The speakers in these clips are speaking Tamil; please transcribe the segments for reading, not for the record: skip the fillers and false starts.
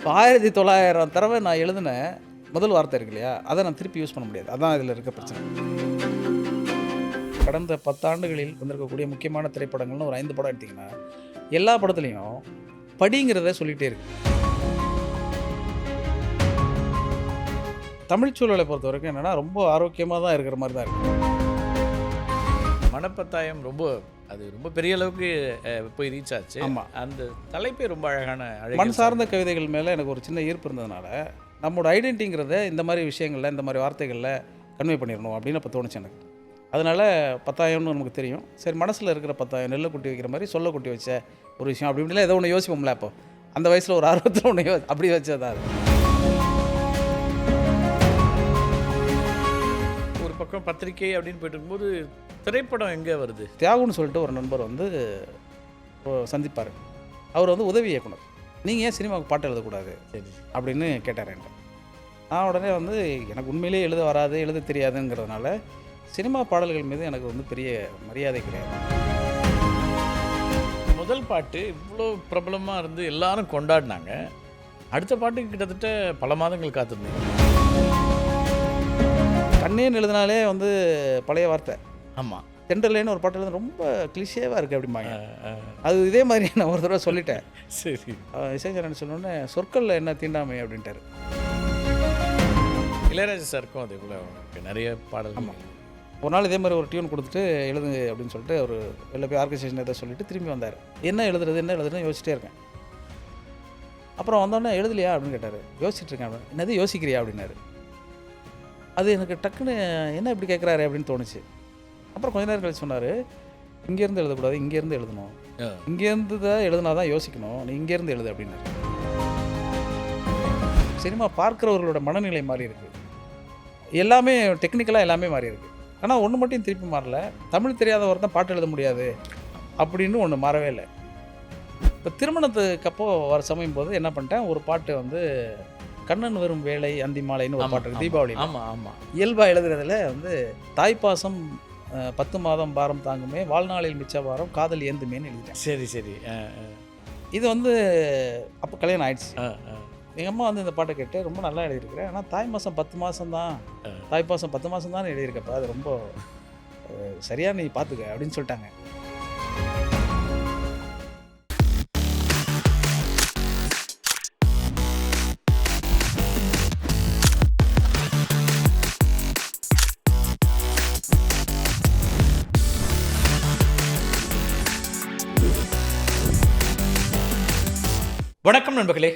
இப்போ 1900 தடவை நான் எழுதின முதல் வார்த்தை இருக்கு இல்லையா, அதை நான் திருப்பி யூஸ் பண்ண முடியாது. அதான் இதில் இருக்க பிரச்சனை. கடந்த 10 ஆண்டுகளில் வந்திருக்கக்கூடிய முக்கியமான திரைப்படங்கள்னு ஒரு 5 படம் எடுத்திங்கன்னா, எல்லா படத்துலையும் படிங்கிறத சொல்லிகிட்டே இருக்கு. தமிழ் சூழலை பொறுத்த வரைக்கும் என்னென்னா ரொம்ப ஆரோக்கியமாக தான் இருக்கிற மாதிரி தான் இருக்குது. மனப்பத்தாயம் அது ரொம்ப பெரிய அளவுக்கு போய் ரீச் ஆச்சு. ஆமாம், அந்த தலைப்பே ரொம்ப அழகான மண் சார்ந்த கவிதைகள் மேலே எனக்கு ஒரு சின்ன ஈர்ப்பு இருந்ததுனால நம்மளோட ஐடென்டிங்கிறத இந்த மாதிரி விஷயங்களில் இந்த மாதிரி வார்த்தைகளில் கன்வே பண்ணிடணும் அப்படின்னு அப்போ தோணுச்சு எனக்கு. அதனால் பத்தாயம்னு நமக்கு தெரியும். சரி, மனசில் இருக்கிற 10,000 நெல்லை கொட்டி வைக்கிற மாதிரி சொல்ல கொட்டி வச்ச ஒரு விஷயம் அப்படி இப்படிலாம் ஏதோ ஒன்று யோசிப்போம்ல. அப்போ அந்த வயசில் ஒரு ஆர்வத்தில் ஒன்று அப்படி வச்சதா அது. ஒரு பக்கம் பத்திரிகை அப்படின்னு போயிட்டு இருக்கும்போது திரைப்படம் எங்கே வருது? தியாகுன்னு சொல்லிட்டு ஒரு நண்பர் வந்து சந்திப்பார். அவர் வந்து உதவி இயக்குனர். நீங்கள் ஏன் சினிமாவுக்கு பாட்டு எழுதக்கூடாது சரி அப்படின்னு கேட்டார் என்கிட்ட. நான் உடனே வந்து எனக்கு உண்மையிலேயே எழுத வராது, எழுத தெரியாதுங்கிறதுனால சினிமா பாடல்கள் மீது எனக்கு வந்து பெரிய மரியாதை கிடையாது. முதல் பாட்டு இவ்வளோ பிரபலமாக இருந்து எல்லாரும் கொண்டாடினாங்க. அடுத்த பாட்டுக்கு கிட்டத்தட்ட பல மாதங்கள் காத்திருந்தீங்க. கண்ணேன்னு எழுதினாலே வந்து பழைய வார்த்தை. ஆமாம், தென்றலேன்னு ஒரு பாட்டு எழுத ரொம்ப கிளிஷேவாக இருக்குது அப்படிம்பாங்க. அது இதே மாதிரி நான் ஒரு தடவை சொல்லிட்டேன். சரி, இசைஞரன் சொன்னோன்னே சொற்களில் என்ன தீண்டாமை அப்படின்ட்டார். இளையராஜா சாருக்கும் அதே போல் நிறைய பாடல். ஆமாம், ஒரு நாள் இதே மாதிரி ஒரு டியூன் கொடுத்துட்டு எழுதுங்க அப்படின்னு சொல்லிட்டு ஒரு வெளில போய் ஆர்கனைசேஷன் எதை சொல்லிட்டு திரும்பி வந்தார். என்ன எழுதுறதுன்னு யோசிச்சிட்டே இருக்கேன். அப்புறம் வந்தோடனே எழுதலையா அப்படின்னு கேட்டார். யோசிச்சுட்டு இருக்கேன். என்னது யோசிக்கிறியா அப்படின்னாரு. அது எனக்கு டக்குன்னு என்ன இப்படி கேட்குறாரு அப்படின்னு தோணுச்சு. அப்புறம் கொஞ்ச நேரம் கழிச்சு சொன்னார், இங்கேருந்து எழுதக்கூடாது, இங்கேருந்து எழுதணும், இங்கேருந்து தான் எழுதுனா தான் யோசிக்கணும், நீ இங்கேருந்து எழுது அப்படின்னாரு. சினிமா பார்க்குறவர்களோட மனநிலை மாறி இருக்குது. எல்லாமே டெக்னிக்கலாக எல்லாமே மாறி இருக்குது. ஆனால் ஒன்று மட்டும் திருப்பி மாறல. தமிழ் தெரியாதவர் தான் பாட்டு எழுத முடியாது அப்படின்னு ஒன்று மாறவே இல்லை. இப்போ திருமணத்துக்கு அப்போ வர சமயம் போது என்ன பண்ணிட்டேன், ஒரு பாட்டு வந்து கண்ணன் வரும் வேலை அந்தி மாலைன்னு ஒரு பாட்டு தீபாவளி. ஆமாம் ஆமாம், இயல்பாக எழுதுறதுல வந்து தாய்ப்பாசம் 10 மாதம் பாரம் தாங்குமே, வாழ்நாளில் மிச்ச வாரம் காதல் ஏந்துமேன்னு எழுதிட்டேன். சரி சரி. இது வந்து அப்போ கல்யாணம் ஆயிடுச்சு. எங்கள் அம்மா வந்து இந்த பாட்டை கேட்டு ரொம்ப நல்லா எழுதியிருக்கிறேன், ஆனால் தாய் மாதம் 10 மாதம் தான், தாய்ப்பாசம் 10 மாதம் தான் எழுதியிருக்கப்பா, அது ரொம்ப சரியாக நீ பார்த்துக்க அப்படின்னு சொல்லிட்டாங்க. வணக்கம் நண்பர்களே,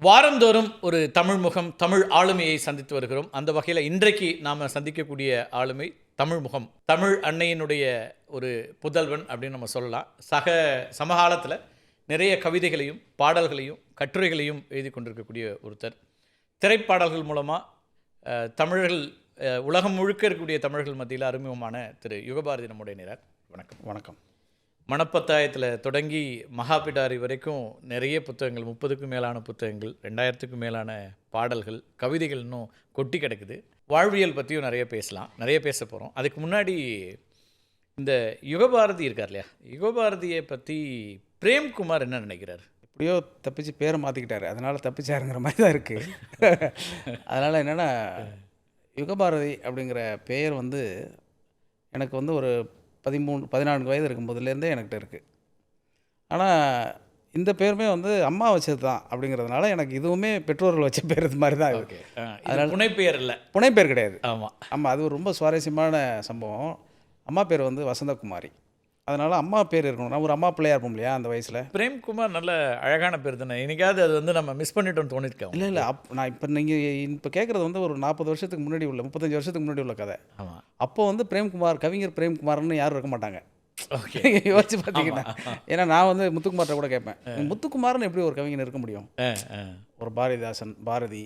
வாரந்தோறும் ஒரு தமிழ் முகம், தமிழ் ஆளுமையை சந்தித்து வருகிறோம். அந்த வகையில் இன்றைக்கு நாம் சந்திக்கக்கூடிய ஆளுமை தமிழ் முகம், தமிழ் அன்னையினுடைய ஒரு புதல்வன் அப்படின்னு நம்ம சொல்லலாம். சமகாலத்தில் நிறைய கவிதைகளையும் பாடல்களையும் கட்டுரைகளையும் எழுதி கொண்டிருக்கக்கூடிய ஒருத்தர். திரைப்பாடல்கள் மூலமாக தமிழர்கள் உலகம் முழுக்க இருக்கக்கூடிய தமிழர்கள் மத்தியில் அறிமுகமான திரு யுகபாரதி நம்முடைய நேரார். வணக்கம். வணக்கம். மணப்பத்தாயத்தில் தொடங்கி மகாபிடாரி வரைக்கும் நிறைய புத்தகங்கள், 30க்கும் மேலான புத்தகங்கள், 2000க்கும் மேலான பாடல்கள், கவிதைகள் இன்னும் கொட்டி கிடக்குது. வாழ்வியல் பற்றியும் நிறைய பேசலாம், நிறைய பேச போகிறோம். அதுக்கு முன்னாடி இந்த யுகபாரதி இருக்கார் இல்லையா, யுகபாரதியை பற்றி பிரேம்குமார் என்ன நினைக்கிறார்? எப்படியோ தப்பிச்சு பேரை மாற்றிக்கிட்டாரு, அதனால் தப்பிச்சாருங்கிற மாதிரி தான் இருக்குது. அதனால் என்னென்னா, யுகபாரதி அப்படிங்கிற பெயர் வந்து எனக்கு வந்து ஒரு 13-14 வயது இருக்கும்போதுலேருந்தே என்கிட்ட இருக்குது. ஆனால் இந்த பேருமே வந்து அம்மா வச்சது தான் அப்படிங்கிறதுனால எனக்கு இதுவுமே பெற்றோர்கள் வச்ச பேர் இது மாதிரி தான் இருக்குது. அதனால் புனைப்பெயர் இல்லை, புனைப்பேர் கிடையாது. ஆமாம் ஆமாம், அது ஒரு ரொம்ப சுவாரஸ்யமான சம்பவம். அம்மா பேர் வந்து வசந்தகுமாரி, அதனால் அம்மா பேர் இருக்கணும். நான் ஒரு அம்மா பிள்ளையாக இருப்போம் இல்லையா அந்த வயசில். பிரேம்குமார் நல்ல அழகான பேர் தானே. இன்னைக்காவது அது வந்து நம்ம மிஸ் பண்ணிட்டோம்னு தோணிருக்கோம். இல்லை நான் இப்போ நீங்கள் இப்போ கேட்குறது வந்து ஒரு 40 வருஷத்துக்கு முன்னாடி உள்ள, 35 வருஷத்துக்கு முன்னாடி உள்ள கதை. ஆமாம், அப்போ வந்து பிரேம்குமார், கவிஞர் பிரேம்குமார்னு யாரும் இருக்க மாட்டாங்க. ஓகே, யோசிச்சு பார்த்தீங்கன்னா. ஏன்னா நான் வந்து முத்துக்குமார்ட்ட கூட கேட்பேன், முத்துக்குமார்னு எப்படி ஒரு கவிஞர் இருக்க முடியும்? ஒரு பாரதிதாசன், பாரதி,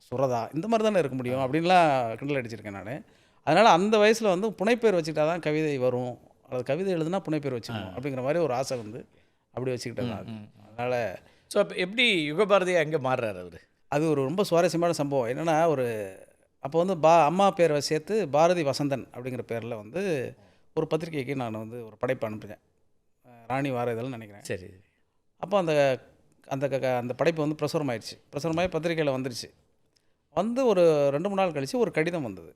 சுரதா இந்த மாதிரி தானே இருக்க முடியும் அப்படின்லாம் கிண்டல் அடிச்சிருக்கேன் நான். அதனால் அந்த வயசில் வந்து புனைப்பேர் வச்சுக்கிட்டா தான் கவிதை வரும், அல்லது கவிதை எழுதுனா புனைப்பேர் வச்சுக்கணும் அப்படிங்கிற மாதிரி ஒரு ஆசை வந்து அப்படி வச்சுக்கிட்டேன். அதனால் ஸோ அப்போ எப்படி யுகபாரதியை அங்கே மாறுறாரு அவர்? அது ஒரு ரொம்ப சுவாரஸ்யமான சம்பவம். என்னென்னா, ஒரு அப்போ வந்து அம்மா பேரை சேர்த்து பாரதி வசந்தன் அப்படிங்கிற பேரில் வந்து ஒரு பத்திரிகைக்கு நான் வந்து ஒரு படைப்பு அனுப்புகிறேன், ராணி வார இதழ்னு நினைக்கிறேன். சரி. அப்போ அந்த அந்த படைப்பு வந்து பிரசுரமாயிடுச்சு. பிரசுரமாகி பத்திரிக்கையில் வந்துருச்சு. வந்து ஒரு 2-3 நாள் கழித்து ஒரு கடிதம் வந்தது.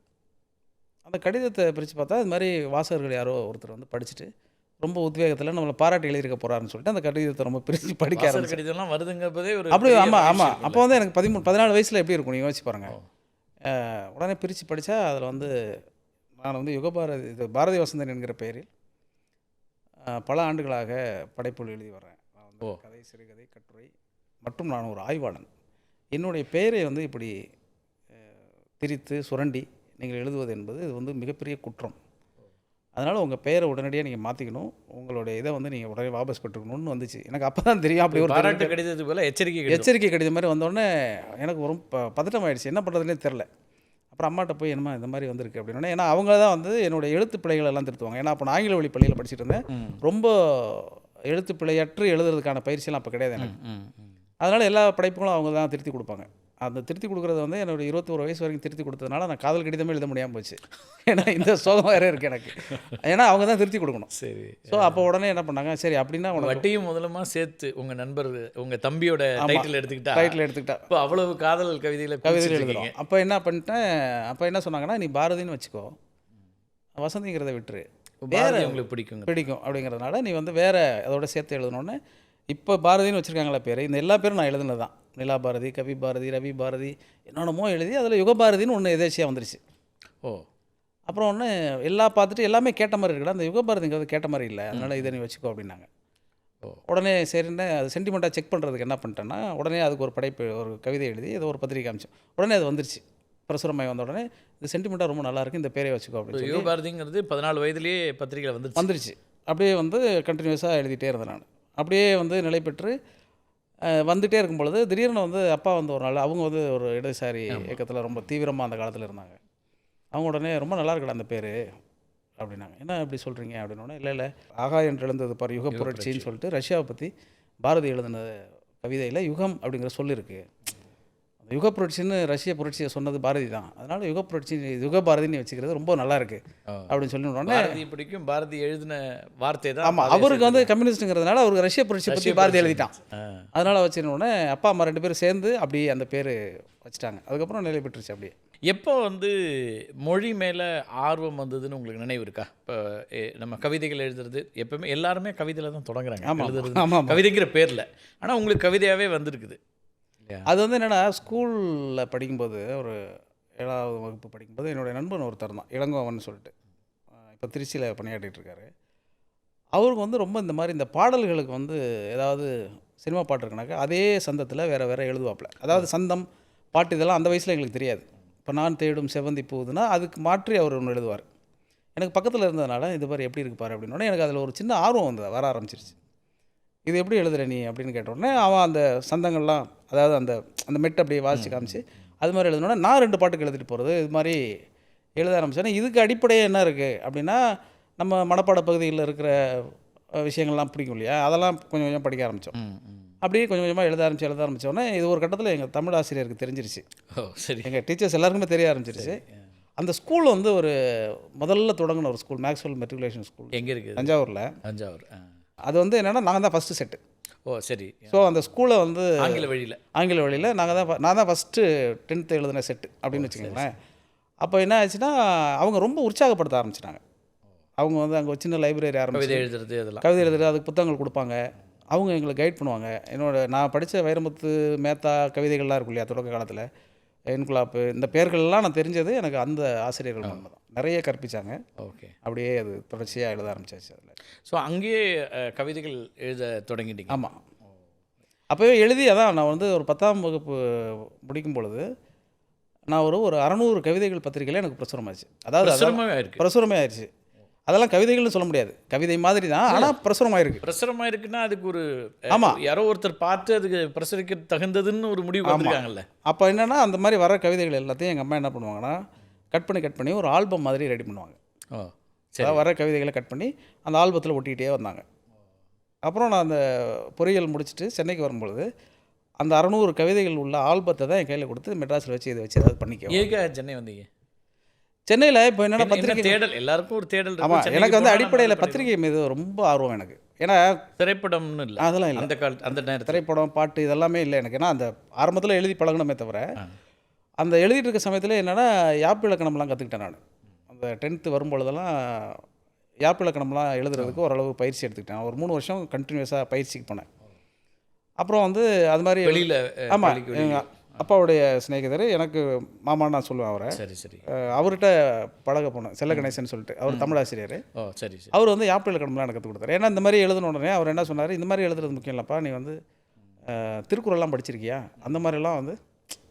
அந்த கடிதத்தை பிரித்து பார்த்தா இது மாதிரி வாசகர்கள் யாரோ ஒருத்தர் வந்து படிச்சுட்டு ரொம்ப உத்வேகத்தில் நம்மளை பாராட்டி எழுதியிருக்க போகிறாருன்னு சொல்லிட்டு அந்த கடிதத்தை ரொம்ப பிரித்து படிக்க வாசல் ஆரம்பிச்சு. கடிதம்லாம் வருதுங்கப்பதே ஒரு அப்படி பெரிய ஆமாம் மகிழ்ச்சி ஆமாம் இருக்குல்ல? அப்போ வந்து எனக்கு 14 வயசில் எப்படி இருக்கும் நீங்கள் யோசிச்சு பாருங்கள். உடனே பிரித்து படித்தா அதில் வந்து நான் வந்து யுகபாரதி இது பாரதி வசந்தன் என்கிற பெயரில் பல ஆண்டுகளாக படைப்புகள் எழுதி வர்றேன். நான் வந்து கதை, சிறுகதை, கட்டுரை மற்றும் நான் ஒரு ஆய்வாளன். என்னுடைய பெயரை வந்து இப்படி பிரித்து சுரண்டி நீங்கள் எழுதுவது என்பது இது வந்து மிகப்பெரிய குற்றம். அதனால் உங்கள் பெயரை உடனடியாக நீங்கள் மாற்றிக்கணும், உங்களுடைய இதை வந்து நீங்கள் உடனே வாபஸ் பெற்றுக்கணும்னு வந்துச்சு. எனக்கு அப்போ தான் தெரியும். அப்படி ஒரு பாராட்டு கடிதத்துக்கு போல எச்சரிக்கை கடிதம் மாதிரி வந்தோடனே எனக்கு ஒரு பதட்டம் ஆயிடுச்சு. என்ன பண்ணுறதுனே தெரில. அப்புறம் அம்மாட்ட போய் என்னமா இந்த மாதிரி வந்திருக்கு அப்படின்னா, ஏன்னா அவங்க தான் வந்து என்னுடைய எழுத்து பிழைகள் எல்லாம் திருத்துவாங்க. ஏன்னா அப்போ நான் ஆங்கில வழி பள்ளியில் படிச்சுட்டு இருந்தேன். ரொம்ப எழுத்து பிழையற்று எழுதுறதுக்கான பயிற்சியெல்லாம் அப்போ கிடையாது எனக்கு. அதனால் எல்லா படைப்புகளும் அவங்க தான் திருத்தி கொடுப்பாங்க. அந்த திருத்தி கொடுக்குறது வந்து என்னோட 21 வயசு வரைக்கும் திருத்தி கொடுத்ததுனால நான் காதல் கடிதமே எழுத முடியாமல் போச்சு. ஏன்னா இந்த சோகம் வேறு இருக்குது எனக்கு. ஏன்னா அவங்க தான் திருத்தி கொடுக்கணும். சரி. ஸோ அப்போ உடனே என்ன பண்ணாங்க, சரி அப்படின்னா உனக்கு வட்டியும் முதலமா சேர்த்து உங்கள் நண்பர் உங்கள் தம்பியோட டைட்டில் எடுத்துக்கிட்டா எடுத்துக்கிட்டா இப்போ அவ்வளவு காதல் கவிதையில் எழுதுறோம். அப்போ என்ன பண்ணிட்டேன், அப்போ என்ன சொன்னாங்கன்னா, நீ பாரதின்னு வச்சுக்கோ, வசந்திங்கிறத விட்டுரு, வேற உங்களுக்கு பிடிக்கும் அப்படிங்கிறதுனால நீ வந்து வேற அதோட சேர்த்து எழுதணுன்னு. இப்போ பாரதின்னு வச்சுருக்காங்களா பேர், இந்த எல்லா பேரும் நான் எழுதுனது தான். நிலா பாரதி, கவி பாரதி, ரவி பாரதி, என்னென்னமோ எழுதி அதில் யுகபாரதின்னு ஒன்று எதேச்சியாக வந்துருச்சு. அப்புறம் ஒன்று எல்லாம் பார்த்துட்டு எல்லாமே கேட்ட மாதிரி இருக்குடா, அந்த யுகபாரதிங்கிறது கேட்ட மாதிரி இல்லை, அதனால் இதை நீ வச்சுக்கோ அப்படின்னாங்க. உடனே சரின்னு அது சென்டிமெண்ட்டாக செக் பண்ணுறதுக்கு என்ன பண்ணிட்டேன்னா, உடனே அதுக்கு ஒரு படைப்பு ஒரு கவிதை எழுதி ஏதோ ஒரு பத்திரிக்கை காமிச்சோம். உடனே அது வந்துருச்சு. பிரசுரமாய் வந்த உடனே இது சென்டிமெண்ட்டாக ரொம்ப நல்லாயிருக்கு, இந்த பேரை வச்சுக்கோ அப்படின்னு சொல்லி யுகபாரதிங்கிறது 14 வயதுலேயே பத்திரிகையில் வந்துருச்சு. அப்படியே வந்து கண்டினியூஸாக எழுதிட்டே இருந்தேன் நான். அப்படியே வந்து நிலை பெற்று வந்துகிட்டே இருக்கும் பொழுது திடீர்னு வந்து அப்பா வந்து ஒரு நாள், அவங்க வந்து ஒரு இடதுசாரி இயக்கத்தில் ரொம்ப தீவிரமாக அந்த காலத்தில் இருந்தாங்க. அவங்க உடனே ரொம்ப நல்லா இருக்குடா அந்த பேர் அப்படின்னாங்க. என்ன இப்படி சொல்கிறீங்க அப்படின்னோடனே, இல்லை ஆகா என்று எழுந்தது பாரு யுக புரட்சின்னு சொல்லிட்டு ரஷ்யாவை பற்றி பாரதி எழுதின கவிதையில் யுகம் அப்படிங்கிற சொல்லியிருக்கு. அந்த யுக புரட்சின்னு ரஷ்ய புரட்சியை சொன்னது பாரதி தான், அதனால் யுக புரட்சி யுக பாரதின்னு வச்சுக்கிறது ரொம்ப நல்லா இருக்குது அப்படின்னு சொல்லி உடனே பாரதி பிடிக்கும். பாரதி எழுதின வார்த்தை தான். ஆமாம், அவருக்கு வந்து கம்யூனிஸ்ட்டுங்கிறதுனால அவருக்கு ரஷ்ய புரட்சி பற்றி பாரதி எழுதிட்டான். அதனால் வச்சுருந்தோடனே அப்பா அம்மா 2 பேரும் சேர்ந்து அப்படியே அந்த பேர் வச்சுட்டாங்க. அதுக்கப்புறம் நிலை பெற்றுச்சு. அப்படியே எப்போ வந்து மொழி மேலே ஆர்வம் வந்ததுன்னு உங்களுக்கு நினைவு இருக்கா? இப்போ நம்ம கவிதைகள் எழுதுறது எப்பவுமே எல்லாருமே கவிதையில் தான் தொடங்குறாங்க. எழுதுறது கவிதைங்கிற பேரில். ஆனால் உங்களுக்கு கவிதையாகவே வந்திருக்குது. அது வந்து என்னென்னா, ஸ்கூலில் படிக்கும்போது ஒரு 7வது வகுப்பு படிக்கும்போது என்னுடைய நண்பன் ஒருத்தர் தான், இளங்கோவன் சொல்லிட்டு, இப்போ திருச்சியில் பணியாற்றிட்டு இருக்காரு. அவருக்கு வந்து ரொம்ப இந்த மாதிரி இந்த பாடல்களுக்கு வந்து ஏதாவது சினிமா பாட்டு இருக்குனாக்கா அதே சந்தத்தில் வேறு எழுதுவாப்பில். அதாவது சந்தம் பாட்டு இதெல்லாம் அந்த வயசில் எங்களுக்கு தெரியாது. இப்போ நான் தேடும் செவந்தி போகுதுன்னா அதுக்கு மாற்றி அவர் ஒன்று எழுதுவார். எனக்கு பக்கத்தில் இருந்ததுனால இது மாதிரி எப்படி இருக்கு பாரு அப்படின்னோடனே எனக்கு அதில் ஒரு சின்ன ஆர்வம் வந்து வர ஆரம்பிச்சிருச்சு. இது எப்படி எழுதுற நீ அப்படின்னு கேட்டோடனே அவன் அந்த சந்தங்கள்லாம், அதாவது அந்த அந்த மெட்டு அப்படியே வாசித்து காமிச்சு அது மாதிரி எழுதுனோடனே நான் 2 பாட்டுக்கு எழுதிட்டு போகிறது இது மாதிரி எழுத ஆரம்பிச்சேன்னா, இதுக்கு அடிப்படையே என்ன இருக்குது அப்படின்னா, நம்ம மனப்பாட பகுதியில் இருக்கிற விஷயங்கள்லாம் பிடிக்கும் இல்லையா, அதெல்லாம் கொஞ்சம் கொஞ்சம் படிக்க ஆரம்பித்தோம். அப்படியே கொஞ்சம் கொஞ்சமாக எழுத ஆரம்பித்தோடனே இது ஒரு கட்டத்தில் எங்கள் தமிழ் ஆசிரியருக்கு தெரிஞ்சிருச்சு. சரி. எங்கள் டீச்சர்ஸ் எல்லாருக்குமே தெரிய ஆரம்பிச்சிருச்சு. அந்த ஸ்கூல் வந்து ஒரு முதல்ல தொடங்கின ஒரு ஸ்கூல், மேக்ஸ்வெல் மெட்ரிகுலேஷன் ஸ்கூல். எங்கே இருக்குது? தஞ்சாவூர். அது வந்து என்னென்னா, நாங்கள் தான் ஃபஸ்ட்டு செட்டு. சரி. ஸோ அந்த ஸ்கூலை வந்து ஆங்கில வழியில் நான் தான் ஃபஸ்ட்டு 10th எழுதின செட்டு அப்படின்னு வச்சுக்கோங்களேன். அப்போ என்ன ஆச்சுன்னா, அவங்க ரொம்ப உற்சாகப்படுத்த ஆரம்பிச்சிட்டாங்க. அவங்க வந்து அங்கே ஒரு சின்ன லைப்ரரி ஆரம்பிச்சு கவிதை எழுதுறது, அதுக்கு புத்தகங்கள் கொடுப்பாங்க. அவங்க எங்களை கைட் பண்ணுவாங்க. நான் படித்த வைரமுத்து, மேத்தா கவிதைகள்லாம் இருக்கும் இல்லையா தொடக்க காலத்தில், இன்குலாப்பு, இந்த பேர்கள்லாம் நான் தெரிஞ்சது எனக்கு அந்த ஆசிரியர்கள் மூலமாக தான். நிறைய கற்பித்தாங்க. அப்படியே அது தொடர்ச்சியாக எழுத ஆரம்பிச்சாச்சு அதில். ஸோ அங்கேயே கவிதைகள் எழுத தொடங்கிட்டீங்க? ஆமாம். அப்போவே எழுதி அதான் நான் வந்து ஒரு 10ஆம் வகுப்பு முடிக்கும் பொழுது நான் ஒரு 600 கவிதைகள் பத்திரிகையில் எனக்கு பிரசுரமாச்சு. அதாவது பிரசுரமே ஆயிடுச்சு. அதெல்லாம் கவிதைகள்னு சொல்ல முடியாது, கவிதை மாதிரி தான், ஆனால் பிரசுரமாயிருக்குன்னா அதுக்கு ஒரு ஆமாம் யாரோ ஒருத்தர் பார்த்து அதுக்கு பிரசுரிக்க தகுந்ததுன்னு ஒரு முடிவு பண்ணிருக்காங்கல்ல. அப்போ என்னென்னா, அந்த மாதிரி வர கவிதைகள் எல்லாத்தையும் எங்கள் அம்மா என்ன பண்ணுவாங்கன்னா, கட் பண்ணி ஒரு ஆல்பம் மாதிரி ரெடி பண்ணுவாங்க. வர கவிதைகளை கட் பண்ணி அந்த ஆல்பத்தில் ஒட்டிக்கிட்டே வந்தாங்க. அப்புறம் நான் அந்த பொறியியல் முடிச்சுட்டு சென்னைக்கு வரும்பொழுது அந்த 600 கவிதைகள் உள்ள ஆல்பத்தை தான் என் கையில் கொடுத்து மெட்ராஸில் வச்சு இதை வச்சு ஏதாவது பண்ணிக்க. ஏற்காக சென்னை வந்தீங்க? சென்னையில் இப்போ என்னென்னா, பத்திரிகை தேடல், எல்லாருக்கும் ஒரு தேடல். ஆமாம், எனக்கு வந்து அடிப்படையில் பத்திரிகை மீது ரொம்ப ஆர்வம் எனக்கு. ஏன்னா திரைப்படம்னு இல்லை அதெல்லாம் இல்லை, அந்த கால அந்த நேரத்தில் திரைப்படம் பாட்டு இதெல்லாமே இல்லை எனக்கு. ஏன்னா அந்த ஆரம்பத்தில் எழுதி பழகணுமே தவிர அந்த எழுதிட்டு இருக்க சமயத்தில் என்னென்னா யாப்பு இலக்கணம்லாம் கற்றுக்கிட்டேன் நான். அந்த 10th வரும்பொழுதெல்லாம் யாப்பு இலக்கணம்லாம் எழுதுறதுக்கு ஓரளவு பயிற்சி எடுத்துக்கிட்டேன். ஒரு 3 வருஷம் கண்டினியூஸாக பயிற்சிக்கு போனேன். அப்புறம் வந்து அது மாதிரி வெளியில் ஆமாம், எங்கள் அப்பாவுடைய சிநேகிதர், எனக்கு மாமான்னு நான் சொல்லுவேன் அவரை. சரி சரி அவர்கிட்ட பழக போனேன், செல்ல கணேசன் சொல்லிட்டு. அவர் தமிழாசிரியர். ஓ சரி சரி அவர் வந்து யாப்பு இலக்கணம்லாம் எனக்கு கற்றுக் கொடுத்தாரு. ஏன்னா இந்த மாதிரி எழுதின உடனே அவர் என்ன சொன்னார், இந்த மாதிரி எழுதுறது முக்கியம் இல்லைப்பா, நீ வந்து திருக்குறள்லாம் படிச்சிருக்கியா, அந்த மாதிரிலாம் வந்து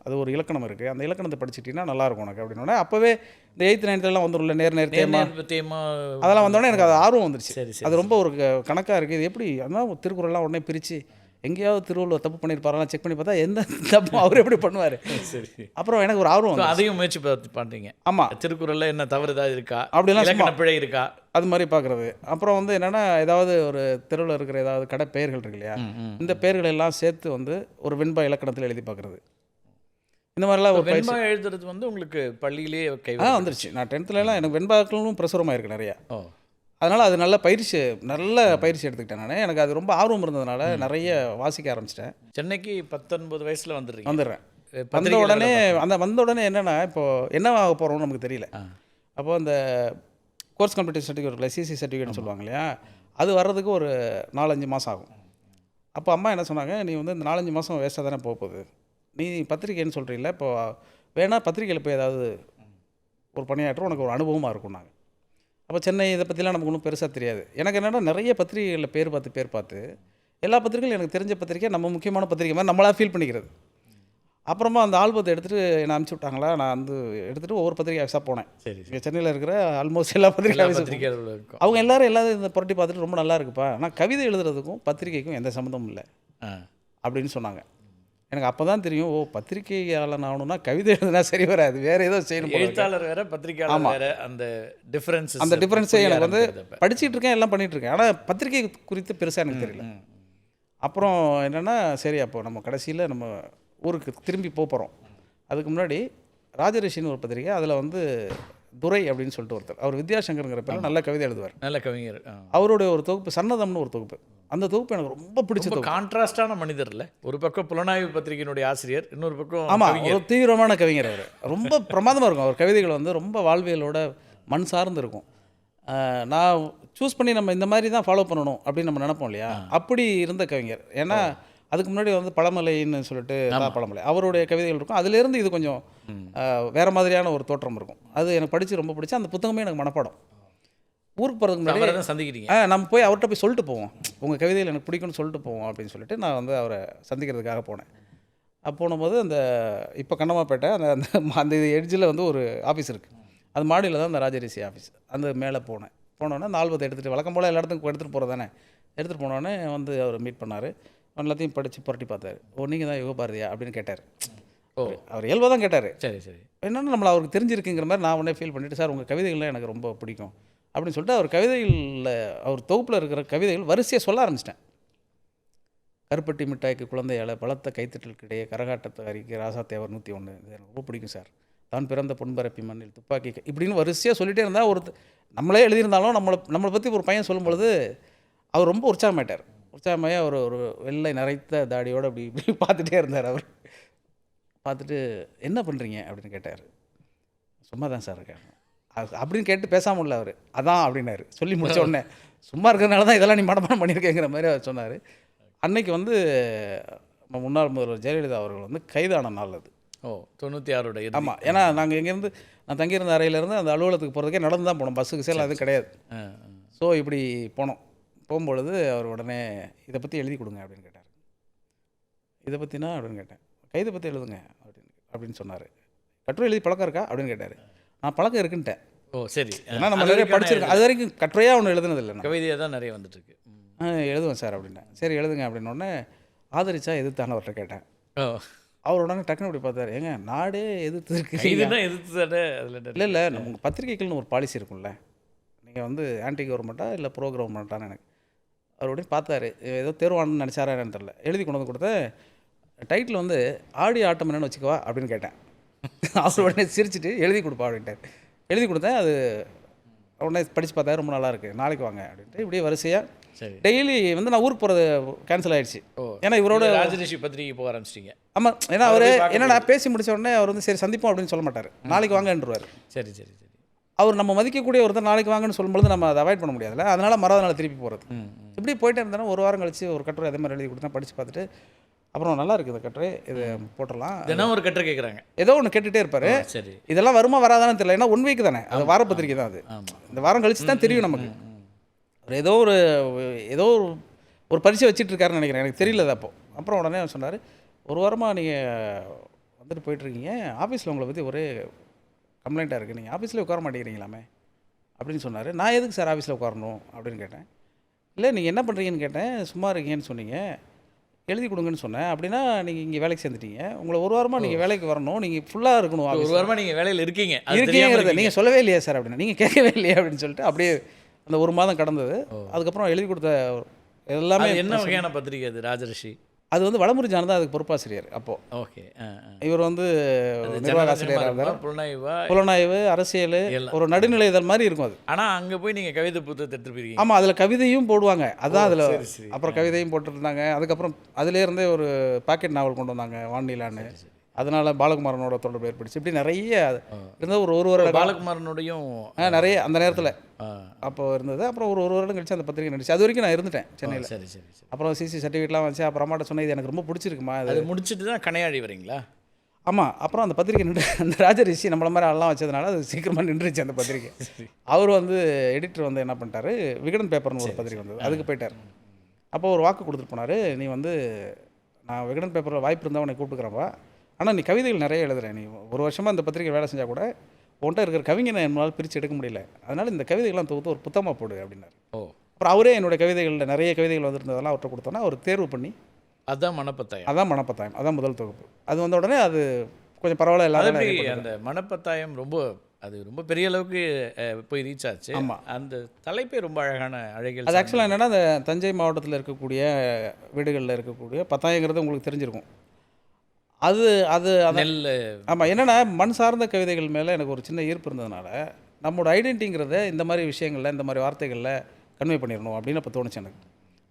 அது ஒரு இலக்கணம் இருக்குது, அந்த இலக்கணத்தை படிச்சிட்டிங்கன்னா நல்லாயிருக்கும் உனக்கு அப்படின்னோடனே அப்போவே இந்த 8th 9thலாம் வந்துடும்ல நேர் தேமா அதெல்லாம் வந்தோடனே எனக்கு அது ஆர்வம் வந்துருச்சு. சரி சரி அது ரொம்ப ஒரு கணக்காக இருக்குது, இது எப்படி அதான் திருக்குறள்லாம் உடனே பிரித்து எங்கேயாவது திருவள்ளுவர் தப்பு பண்ணியிருப்பாரெல்லாம் செக் பண்ணி பார்த்தா எந்த தப்பு அவர் எப்படி பண்ணுவார். சரி அப்புறம் எனக்கு ஒரு ஆர்வம் வந்துருச்சு. அதையும் முயற்சி பண்ணுறீங்க. ஆமாம், திருக்குறளில் என்ன தவறு ஏதாவது இருக்கா, அப்படிலாம் இலக்கண பிழை இருக்கா, அது மாதிரி பார்க்குறது. அப்புறம் வந்து என்னென்னா ஏதாவது ஒரு தெருவில் இருக்கிற ஏதாவது கடை பெயர்கள் இருக்கு இல்லையா, இந்த பெயர்கள் எல்லாம் சேர்த்து வந்து ஒரு வெண்பா இலக்கணத்தில் எழுதி பார்க்குறது. இந்த மாதிரிலாம் ஒரு பயிற்சி வெண்பா எழுதுறது வந்து உங்களுக்கு பள்ளியிலேயே கை வந்துருச்சு. நான் 10thலாம் எனக்கு வெண்பாக்களும் பிரசுரமாக இருக்குது நிறையா. ஓ அதனால் அது நல்ல பயிற்சி எடுத்துக்கிட்டேன் நான். எனக்கு அது ரொம்ப ஆர்வம் இருந்ததுனால நிறைய வாசிக்க ஆரம்பிச்சிட்டேன். சென்னைக்கு 19 வயசில் வந்துடுறேன். வந்த உடனே என்னென்னா இப்போது என்ன ஆக போகிறோம்னு நமக்கு தெரியல. அப்போது அந்த கோர்ஸ் கம்ப்ளீட் சர்டிஃபிகேட் சிசி சர்டிஃபிகேட்னு சொல்லுவாங்க இல்லையா, அது வர்றதுக்கு ஒரு 4-5 மாதம் ஆகும். அப்போ அம்மா என்ன சொன்னாங்க, நீ வந்து இந்த 4-5 மாதம் வேஸ்ட்டாக தானே போகுது, நீ பத்திரிக்கைன்னு சொல்கிறீங்கள, இப்போ வேணால் பத்திரிக்கையில் போய் ஏதாவது ஒரு பணியாற்ற உனக்கு ஒரு அனுபவமாக இருக்கும். நாங்கள் அப்போ சென்னை இதை பற்றிலாம் நமக்கு ஒன்றும் பெருசாக தெரியாது. எனக்கு என்னென்னா நிறைய பத்திரிகைகளில் பேர் பார்த்து எல்லா பத்திரிகைகளும் எனக்கு தெரிஞ்ச பத்திரிக்கை நம்ம முக்கியமான பத்திரிக்கை மாதிரி நம்மளாக ஃபீல் பண்ணிக்கிறது. அப்புறமா அந்த ஆல்பத்தை எடுத்துகிட்டு என்ன அனுப்பிச்சி விட்டாங்களா, நான் வந்து எடுத்துகிட்டு ஒவ்வொரு பத்திரிகை ஆஃபீஸாக போனேன். சரி இங்கே சென்னையில் இருக்கிற ஆல்மோஸ்ட் எல்லா பத்திரிகை அவங்க எல்லாரும் இந்த புரட்டி பார்த்துட்டு ரொம்ப நல்லா இருக்குப்பா, ஆனால் கவிதை எழுதுறதுக்கும் பத்திரிகைக்கும் எந்த சம்மந்தமும் இல்லை அப்படின்னு சொன்னாங்க. எனக்கு அப்போ தான் தெரியும், ஓ பத்திரிகையாளன் ஆகணும்னா கவிதை எழுதுனா சரி வராது, வேறு ஏதோ செய்யணும். எழுத்தாளர் வேறு பத்திரிகையாளர் வேறு, அந்த டிஃப்ரென்ஸே எனக்கு வந்து படிச்சுட்டு இருக்கேன், எல்லாம் பண்ணிகிட்ருக்கேன், ஆனால் பத்திரிகை குறித்து பெருசாக எனக்கு தெரியல. அப்புறம் என்னென்னா சரி அப்போ நம்ம கடைசியில் நம்ம ஊருக்கு திரும்பி போகிறோம். அதுக்கு முன்னாடி ராஜரிஷின்னு ஒரு பத்திரிகை, அதில் வந்து துரை அப்படின்னு சொல்லிட்டு ஒருத்தர், அவர் வித்யாசங்கருங்கிற பேர், நல்ல கவிதை எழுதுவார், நல்ல கவிஞர். அவருடைய ஒரு தொகுப்பு சன்னதம்னு ஒரு தொகுப்பு, அந்த தொகுப்பு எனக்கு ரொம்ப பிடிச்சது. கான்ட்ராஸ்டான மனிதர் இல்லை, ஒரு பக்கம் புலனாய்வு பத்திரிகையினுடைய ஆசிரியர், இன்னொரு பக்கம் ஆமாம் ஒரு தீவிரமான கவிஞர். அவர் ரொம்ப பிரமாதமாக இருக்கும், அவர் கவிதைகள் வந்து ரொம்ப வாழ்வியலோட மண் சார்ந்து இருக்கும். நான் சூஸ் பண்ணி நம்ம இந்த மாதிரி தான் ஃபாலோ பண்ணணும் அப்படின்னு நம்ம நினைப்போம் இல்லையா, அப்படி இருந்த கவிஞர். ஏன்னா அதுக்கு முன்னாடி வந்து பழமலைன்னு சொல்லிட்டு பழமலை அவருடைய கவிதைகள் இருக்கும், அதுலேருந்து இது கொஞ்சம் வேறு மாதிரியான ஒரு தோற்றம் இருக்கும். அது எனக்கு படித்து ரொம்ப பிடிச்சி, அந்த புத்தகமே எனக்கு மனப்பாடம். ஊருக்கு போகிறதுக்கு முன்னாடி சந்திக்கிறீங்க, நம்ம போய் அவர்கிட்ட போய் சொல்லிட்டு போவோம், உங்கள் கவிதைகள் எனக்கு பிடிக்கும்னு சொல்லிட்டு போவோம் அப்படின்னு சொல்லிட்டு நான் வந்து அவரை சந்திக்கிறதுக்காக போனேன். போனபோது அந்த இப்போ கண்ணம்மாப்பேட்டை அந்த எட்ஜில் வந்து ஒரு ஆஃபீஸ் இருக்குது, அது மாடியில் தான் அந்த ராஜரிஷி ஆஃபீஸ். அந்த மேலே போனோன்னே அந்த ஆல்பத்தை எடுத்துகிட்டு வழக்கம் போல் எல்லா இடத்துக்கும் எடுத்துகிட்டு போகிறது தானே, எடுத்துகிட்டு போனோடனே வந்து அவர் மீட் பண்ணார். எல்லாத்தையும் படித்து புரட்டி பார்த்தார். ஓ நீங்கள் தான் யுகபாரதியா அப்படின்னு கேட்டார். ஓ அவர் இயல்பாக தான் கேட்டார். சரி சரி என்னென்னா நம்மளை அவருக்கு தெரிஞ்சிருக்குங்கிற மாதிரி நான் உடனே ஃபீல் பண்ணிவிட்டு, சார் உங்கள் கவிதைகள்லாம் எனக்கு ரொம்ப பிடிக்கும் அப்படின்னு சொல்லிட்டு அவர் கவிதைகளில் அவர் தொகுப்பில் இருக்கிற கவிதைகள் வரிசையாக சொல்ல ஆரம்பிச்சிட்டேன். கருப்பட்டி மிட்டாய்க்கு குழந்தையால் பலத்த கைத்தட்டலுக்கிடையே கரகாட்டத்தை அறிக்கை ராசாத்தேவர் 101, இது எனக்கு ரொம்ப பிடிக்கும் சார். தான் பிறந்த பொன்பரப்பி மண்ணில் துப்பாக்கி இப்படின்னு வரிசையாக சொல்லிகிட்டே இருந்தால் நம்மளே எழுதியிருந்தாலும் நம்மளை பற்றி ஒரு பையன் சொல்லும் பொழுது அவர் ரொம்ப உற்சாகமாயிட்டார். உற்சாகமாகி அவர் ஒரு வெள்ளை நரைத்த தாடியோடு இப்படி பார்த்துட்டே இருந்தார். அவர் பார்த்துட்டு என்ன பண்ணுறீங்க அப்படின்னு கேட்டார். சும்மா தான் சார் இருக்கேன் அப்படின்னு கேட்டு பேசாமல் இல்லை அவர். அதான் அப்படின்னாரு. சொல்லி முடிச்ச உடனே சும்மா இருக்கிறதுனால தான் இதெல்லாம் நீ மனப்பாடம் பண்ணியிருக்கேங்கிற மாதிரி அவர் சொன்னார். அன்னைக்கு வந்து முன்னாள் முதல்வர் ஜெயலலிதா அவர்கள் வந்து கைதான நாள் அது. 96. ஆமாம், ஏன்னா நாங்கள் இங்கேருந்து நான் தங்கியிருந்த அறையிலேருந்து அந்த அலுவலகத்துக்கு போகிறதுக்கே நடந்து தான் போனோம், பஸ்ஸுக்கு சேலம் அது கிடையாது. ஸோ இப்படி போகும்பொழுது அவர் உடனே இதை பற்றி எழுதி கொடுங்க அப்படின்னு கேட்டார். இதை பற்றினா அப்படின்னு கேட்டேன். கைதை பற்றி எழுதுங்க அப்படின்னு சொன்னார். கட்டுரை எழுதி பழக்கம் இருக்கா அப்படின்னு கேட்டார். நான் பழக்கம் இருக்குன்ட்டேன். ஓ சரி, ஏன்னா நம்ம நிறைய படிச்சிருக்கேன், அது வரைக்கும் கட்டுரையாக ஒன்று எழுதுனது இல்லை, கவிதையாக தான் நிறைய வந்துட்டுருக்கு. எழுதுவேன் சார் அப்படின்னேன். சரி எழுதுங்க அப்படின்னோடனே ஆதரிச்சா எதிர்த்தான அவர்கிட்ட கேட்டேன். அவர் உடனே டக்குன்னு அப்படி பார்த்தாரு. ஏங்க நாடே எதிர்த்து இருக்கு, இல்லை நமக்கு பத்திரிகைகள்னு ஒரு பாலிசி இருக்கும்ல, நீங்கள் வந்து ஆன்டி கவர்மெண்ட்டா இல்லை ப்ரோ கவர்மெண்ட்டான்னு எனக்கு அவர் உடனே பார்த்தாரு. ஏதோ தேர்வானு நினச்சாரா என்னன்னு தெரில. எழுதி கொண்டு வந்து கொடுத்தேன். டைட்டில் வந்து ஆடி ஆட்டம் என்னன்னு வச்சுக்கவா அப்படின்னு கேட்டேன். அவர் உடனே சிரிச்சுட்டு எழுதி கொடுப்பா அப்படின்ட்டார். எழுதி கொடுத்தேன். அது உடனே படித்து பார்த்தா ரொம்ப நல்லாயிருக்கு, நாளைக்கு வாங்க அப்படின்ட்டு இப்படியே வரிசையாக சரி. டெய்லி வந்து நான் ஊருக்கு போகிறது கேன்சல் ஆயிடுச்சு. ஓ. ஏன்னா இவரோட ராஜரிஷி பத்திரிகை போக ஆரம்பிச்சிட்டீங்க. ஆமாம், ஏன்னா அவர் போய் பார்க்க என்னடா பேசி முடிச்ச உடனே அவர் வந்து சரி சந்திப்போம் அப்படின்னு சொல்ல மாட்டார், நாளைக்கு வாங்கன்றுவார். சரி சரி சரி. அவர் நம்ம மதிக்கக்கூடிய ஒருத்தர் நாளைக்கு வாங்கன்னு சொல்லும்போது நம்ம அதை அவாய்ட் பண்ண முடியாதுல்ல, அதனால மறாத நாள் திருப்பி போகிறது. இப்படி போயிட்டே இருந்தேன்னா ஒரு வாரம் கழிச்சு ஒரு கட்டுரை அதே மாதிரி எழுதி கொடுத்தா படித்து பார்த்துட்டு அப்புறம் நல்லா இருக்குது இந்த கட்டுரை, இது போட்டுடலாம். தினம் ஒரு கட்டுரை கேட்குறாங்க. ஏதோ ஒன்று கேட்டுகிட்டே இருப்பார். சரி. இதெல்லாம் வருமா வராதான்னு தெரியல, ஏன்னா 1 வீக் தானே, அது வார பத்திரிக்கை தான். அது இந்த வாரம் கழிச்சு தான் தெரியும் நமக்கு. அவர் ஏதோ ஒரு பரிசை வச்சுட்டு இருக்காருன்னு நினைக்கிறேன், எனக்கு தெரியல அது அப்போ. அப்புறம் உடனே அவர் சொன்னார், ஒரு வாரமாக நீங்கள் வந்துட்டு போயிட்டுருக்கீங்க, ஆஃபீஸில் உங்களை பற்றி ஒரே கம்ப்ளைண்ட்டாக இருக்குது, நீங்கள் ஆஃபீஸில் உட்கார மாட்டேங்கிறீங்களாமே அப்படின்னு சொன்னார். நான் எதுக்கு சார் ஆஃபீஸில் உட்காரணும் அப்படின்னு கேட்டேன். இல்லை நீங்கள் என்ன பண்ணுறீங்கன்னு கேட்டேன். சும்மா இருக்கீங்கன்னு சொன்னீங்க, எழுதி கொடுங்கன்னு சொன்னேன். அப்படின்னா நீங்கள் இங்கே வேலைக்கு சேர்ந்துட்டீங்க, உங்களை ஒரு வாரமாக நீங்கள் வேலைக்கு வரணும், நீங்கள் ஃபுல்லாக இருக்கணும், ஒரு வாரமாக நீங்கள் வேலையில் இருக்கீங்கிறத நீங்கள் சொல்லவே இல்லையா சார் அப்படின்னா, நீங்கள் கேட்கவே இல்லையா அப்படின்னு சொல்லிட்டு அப்படியே அந்த 1 மாதம் கடந்தது. அதுக்கப்புறம் எழுதி கொடுத்த எல்லாமே என்ன வகையான பத்திரிகை அது ராஜரிஷி? அது வந்து வளமுறை ஜான் தான் அதுக்கு பொறுப்பாசிரியர் அப்போது. ஓகே. இவர் வந்து நிர்வாக ஆசிரியராக இருந்தார். புலனாய்வு, அரசியல், ஒரு நடுநிலை இதழ் மாதிரி இருக்கும் அது. ஆனால் அங்கே போய் நீங்கள் கவிதை புத்தகத்தை எடுத்துருப்பீங்க. ஆமாம், அதில் கவிதையும் போடுவாங்க, அதுதான் அதில். அப்புறம் கவிதையும் போட்டுருந்தாங்க. அதுக்கப்புறம் அதிலேருந்தே ஒரு பாக்கெட் நாவல் கொண்டு வந்தாங்க, வான்நிலான்னு. அதனால பாலகுமாரனோட தொடர்பு ஏற்படுச்சு. இப்படி நிறைய இருந்தது. ஒரு வருடம் பாலகுமாரனோடையும் நிறைய அந்த நேரத்தில் அப்போ இருந்தது. அப்புறம் ஒரு வருடம் கழிச்சு அந்த பத்திரிகை நடிச்சு. அது வரைக்கும் நான் இருந்துட்டேன் சென்னையில். சரி சரி. அப்புறம் சிசி சர்டிஃபிகேட்லாம் வச்சு அப்புறம் அம்மாட்ட சொன்னேன், இது எனக்கு ரொம்ப பிடிச்சிருக்குமா, அது முடிச்சுட்டு தான் கனையாழி வரீங்களா? ஆமாம். அப்புறம் அந்த பத்திரிகை நின்று அந்த ராஜரிஷி நம்மள மாதிரி ஆள்லாம் வச்சதுனால அது சீக்கிரமாக நின்றுச்சு அந்த பத்திரிகை. அவர் வந்து எடிட்டர் வந்து என்ன பண்ணிட்டாரு, விகடன் பேப்பர்னு ஒரு பத்திரிகை வந்தது, அதுக்கு போயிட்டார். அப்போ ஒரு வாக்கு கொடுத்துட்டு போனார், நீ வந்து நான் விகடன் பேப்பரில் வாய்ப்பு இருந்தால் உன்னை கூப்பிட்டுக்கிறப்பா, ஆனால் நீ கவிதைகள் நிறைய எழுதுறேன், நீ ஒரு வருஷமாக அந்த பத்திரிகை வேலை செஞ்சால் கூட உன்கிட்ட இருக்கிற கவிஞனை என்னால் பிரித்து எடுக்க முடியல, அதனால் இந்த கவிதைகள்லாம் தொகுத்து ஒரு புத்தகமாக போடு அப்படின்னாரு. ஓ. அப்புறம் அவரே என்னுடைய கவிதைகளில் நிறைய கவிதைகள் வந்துருந்ததெல்லாம் அவர்கிட்ட கொடுத்தோன்னா அவர் தேர்வு பண்ணி, அதான் மனப்பத்தாயம். அதான் முதல் தொகுப்பு. அது வந்த உடனே அது கொஞ்சம் பரவாயில்ல. எல்லாரும் அந்த மனப்பத்தாயம் ரொம்ப பெரிய அளவுக்கு போய் ரீச் ஆச்சு. ஆமாம். அந்த தலைப்பே ரொம்ப அழகியல். அது ஆக்சுவலாக என்னென்னா, அந்த தஞ்சை மாவட்டத்தில் இருக்கக்கூடிய வீடுகளில் இருக்கக்கூடிய பத்தாயங்கிறது உங்களுக்கு தெரிஞ்சிருக்கும். அது நெல். ஆமாம், என்னென்னா மண் சார்ந்த கவிதைகள் மேலே எனக்கு ஒரு சின்ன ஈர்ப்பு இருந்ததுனால நம்மளோட ஐடென்டிங்கிறத இந்த மாதிரி விஷயங்களில், இந்த மாதிரி வார்த்தைகளில் கன்வே பண்ணிடணும் அப்படின்னு இப்போ தோணுச்சு எனக்கு.